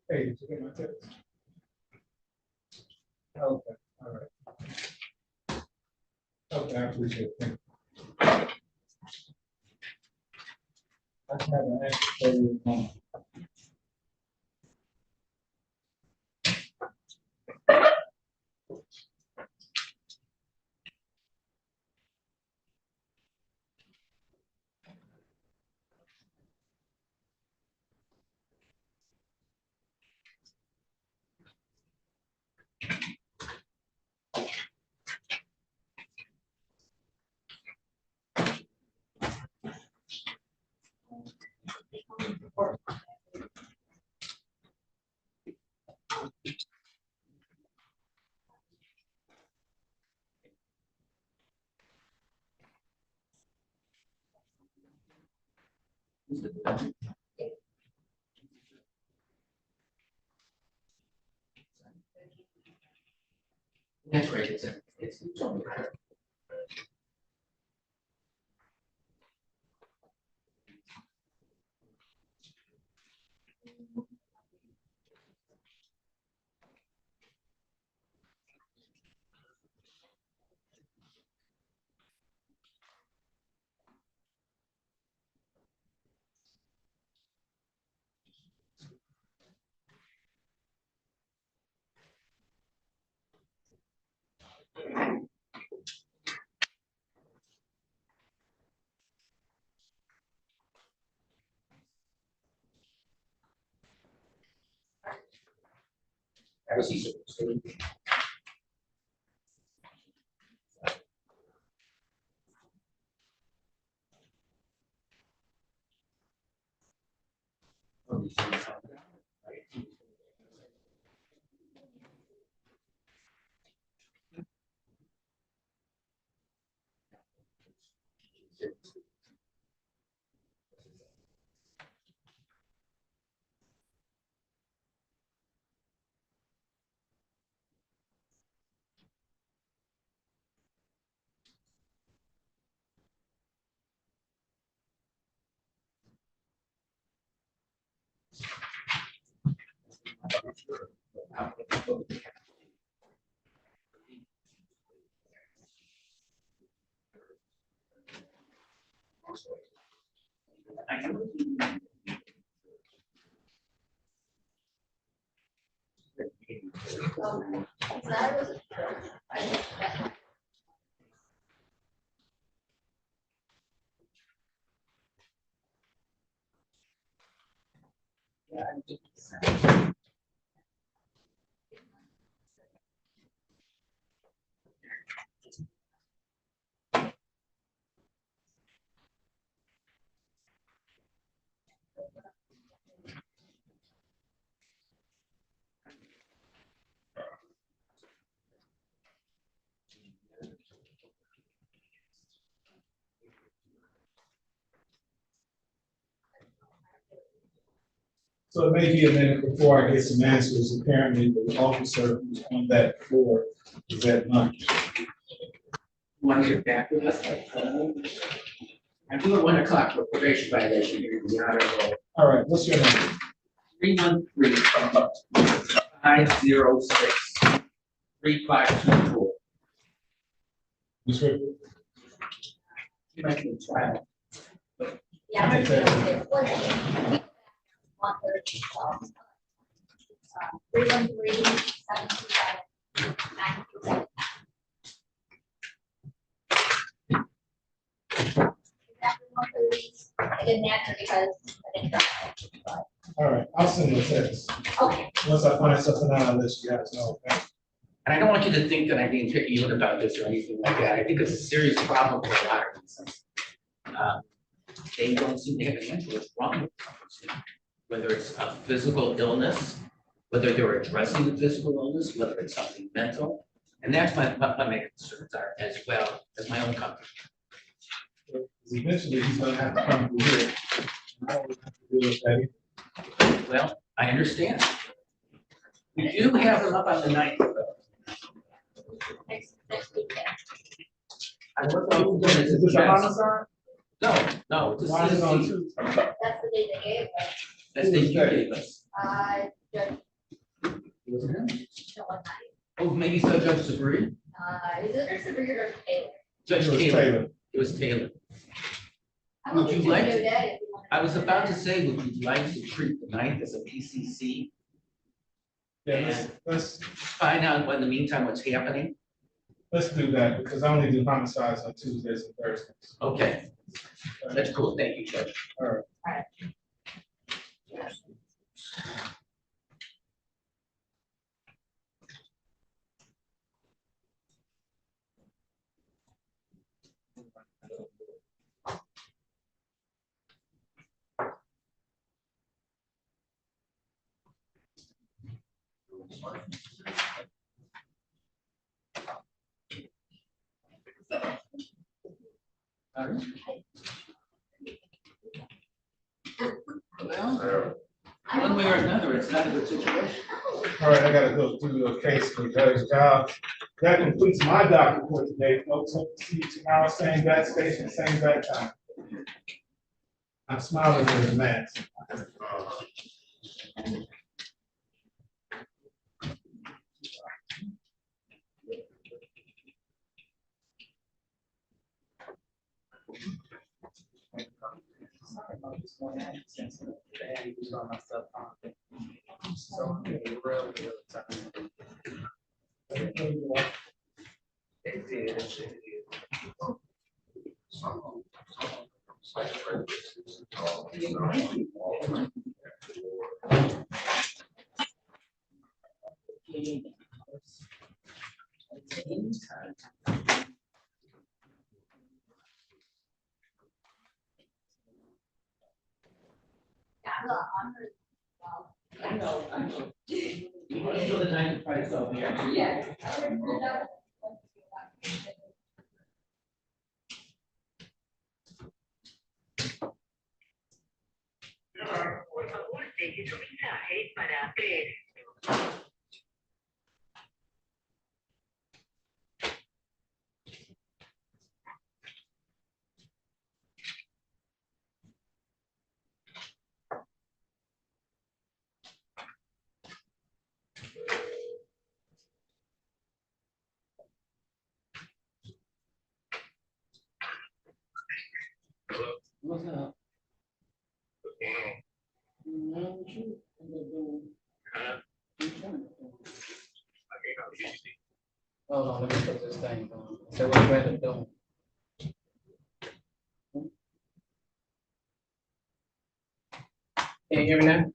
Speaker 3: Hey, did you get my text? Okay, all right. Okay, I appreciate it. Thank you. I have an answer for you.
Speaker 17: That's right, it's on. That was easy.
Speaker 3: So it may be a minute before I get some answers. Apparently, the officer who's on that floor is at lunch.
Speaker 17: Want to get back with us? I'm doing 1 o'clock for probation violation here in the honorable.
Speaker 3: All right, what's your name?
Speaker 17: 313. 506-3524.
Speaker 3: Ms. Ripley?
Speaker 17: You might be trying.
Speaker 8: Yeah, I'm gonna say, one thing. 313-727-927. Exactly 130. I didn't answer because I didn't try.
Speaker 3: All right, I'll send you a text.
Speaker 8: Okay.
Speaker 3: Once I find something out, I'll let you guys know, okay?
Speaker 17: And I don't want you to think that I'm being picky even about this or anything like that. I think it's a serious problem for a lot of reasons. They don't seem to have an answer what's wrong with them. Whether it's a physical illness, whether they're addressing the physical illness, whether it's something mental. And that's my main concerns are, as well as my own company.
Speaker 3: Eventually, he's gonna have to come through here. I don't have to deal with that.
Speaker 17: Well, I understand. We do have them up on the 9th.
Speaker 8: Next weekend.
Speaker 17: I work on this.
Speaker 3: Is this a homicide?
Speaker 17: No, this
Speaker 3: Why is it on
Speaker 17: is,
Speaker 3: Tuesday?
Speaker 8: That's the day they gave us.
Speaker 17: that's the you gave us.
Speaker 8: Judge,
Speaker 17: Wasn't it?
Speaker 8: no, I'm not.
Speaker 17: Oh, maybe so, Judge Sabri?
Speaker 8: Is it Superior or Taylor?
Speaker 17: Judge
Speaker 3: It was
Speaker 17: Taylor.
Speaker 3: Taylor.
Speaker 17: It was Taylor.
Speaker 8: I'm
Speaker 17: Would
Speaker 8: open
Speaker 17: you
Speaker 8: to
Speaker 17: like
Speaker 8: a new
Speaker 17: to-
Speaker 8: day if you want.
Speaker 17: I was about to say, would you like to treat the 9th as a PCC?
Speaker 3: Yeah, let's
Speaker 17: Find out in the meantime what's happening?
Speaker 3: let's do that, because I only do homicides on Tuesdays and Thursdays.
Speaker 17: Okay, that's cool. Thank you, Judge.
Speaker 3: All right.
Speaker 17: Well, one way or another, it's not a good situation.
Speaker 3: All right, I gotta go through a case for Judge Job. That completes my docket for today, folks. Hope to see you tomorrow, same bat station, same bat time. I'm smiling in the mask.
Speaker 1: Sorry about this one. I had sense of the bad use on myself. So I'm getting real time. It did, it did.
Speaker 17: I know. You want to do the 9th price over here?
Speaker 8: Yeah.
Speaker 18: Por favor, deje su mensaje para 3.
Speaker 1: What's up? Hold on, let me put this thing on. So what you end up doing? Can you hear me now?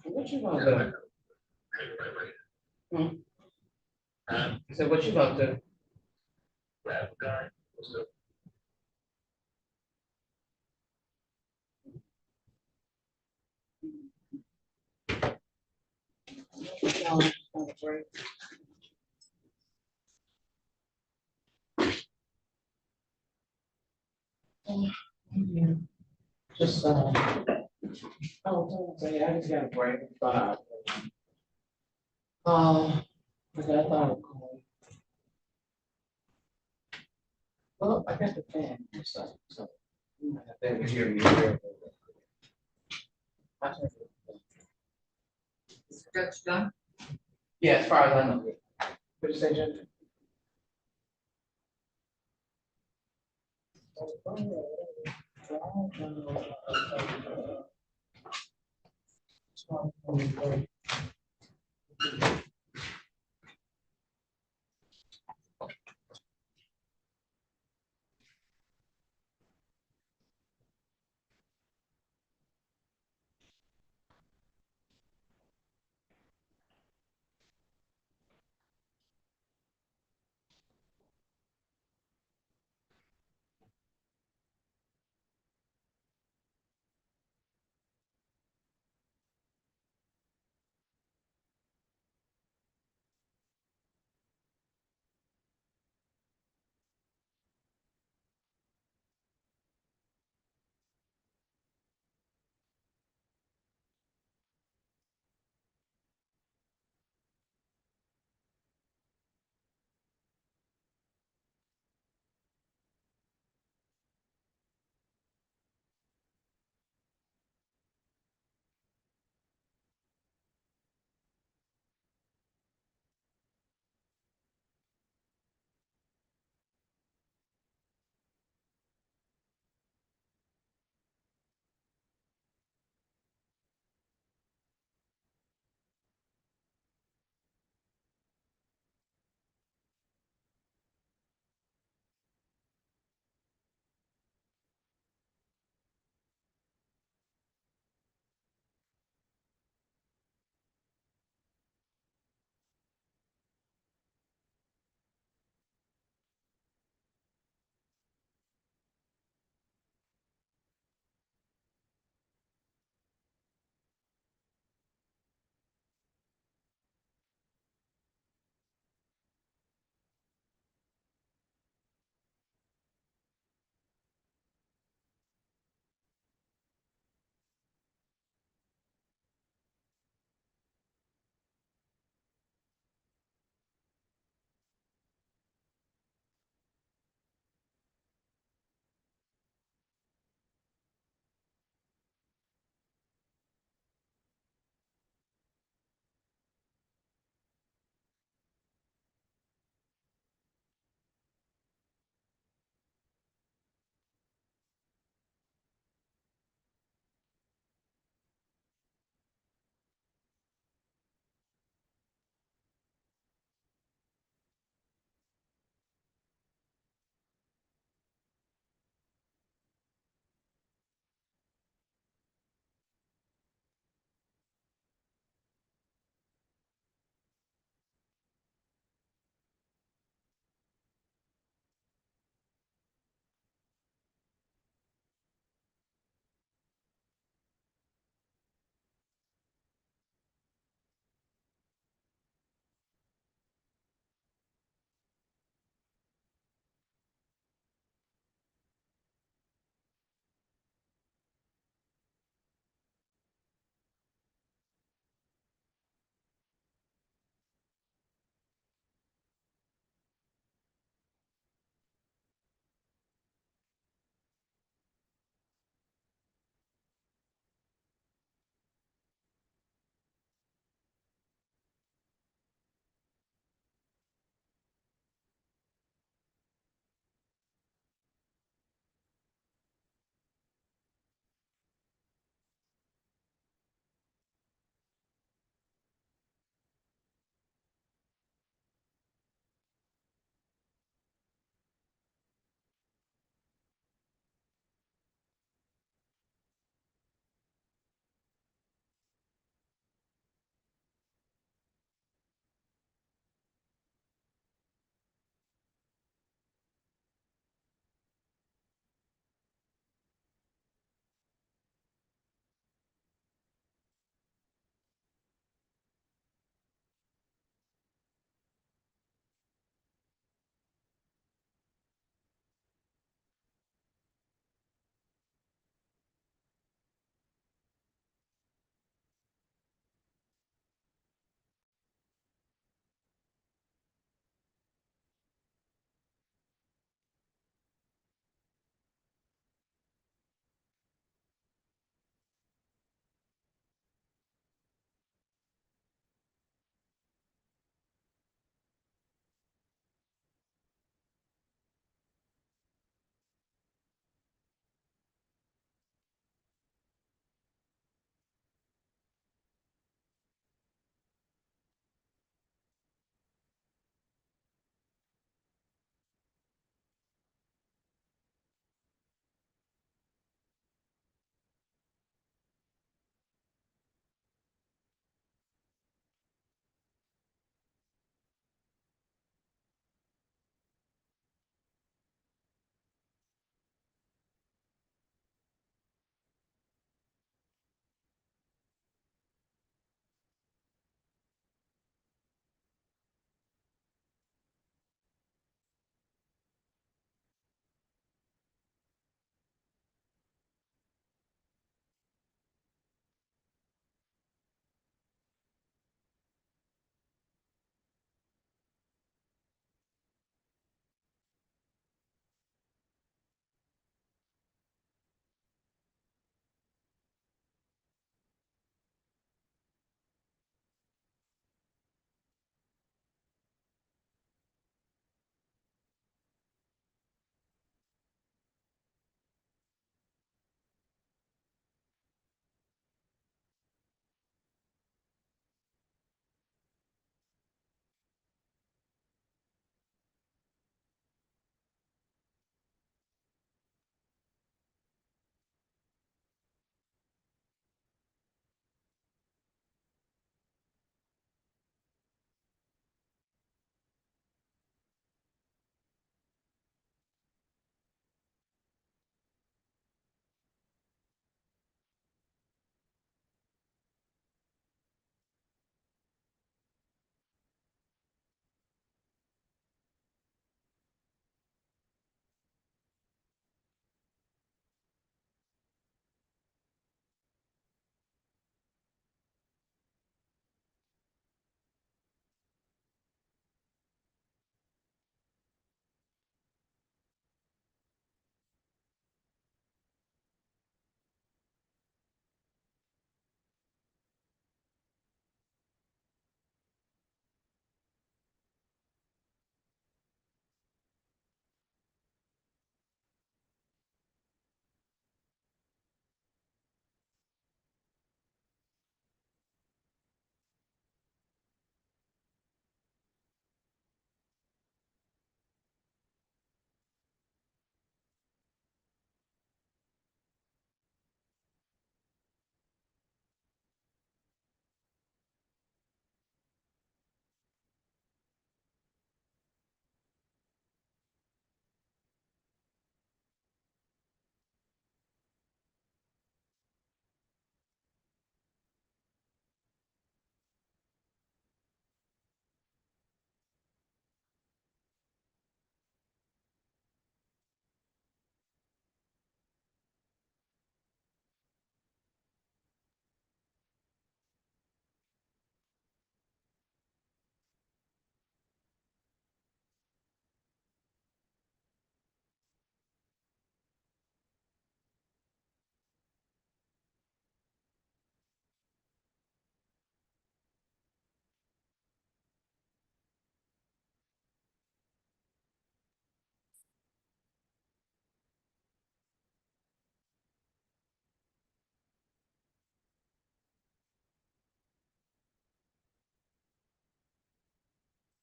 Speaker 1: What you about to? So what you about to? Just oh, say I just got a break. I thought I'd call you. Well, I got the fan, so you might have to hear me. Judge done? Yeah, as far as I know. What you say, Judge?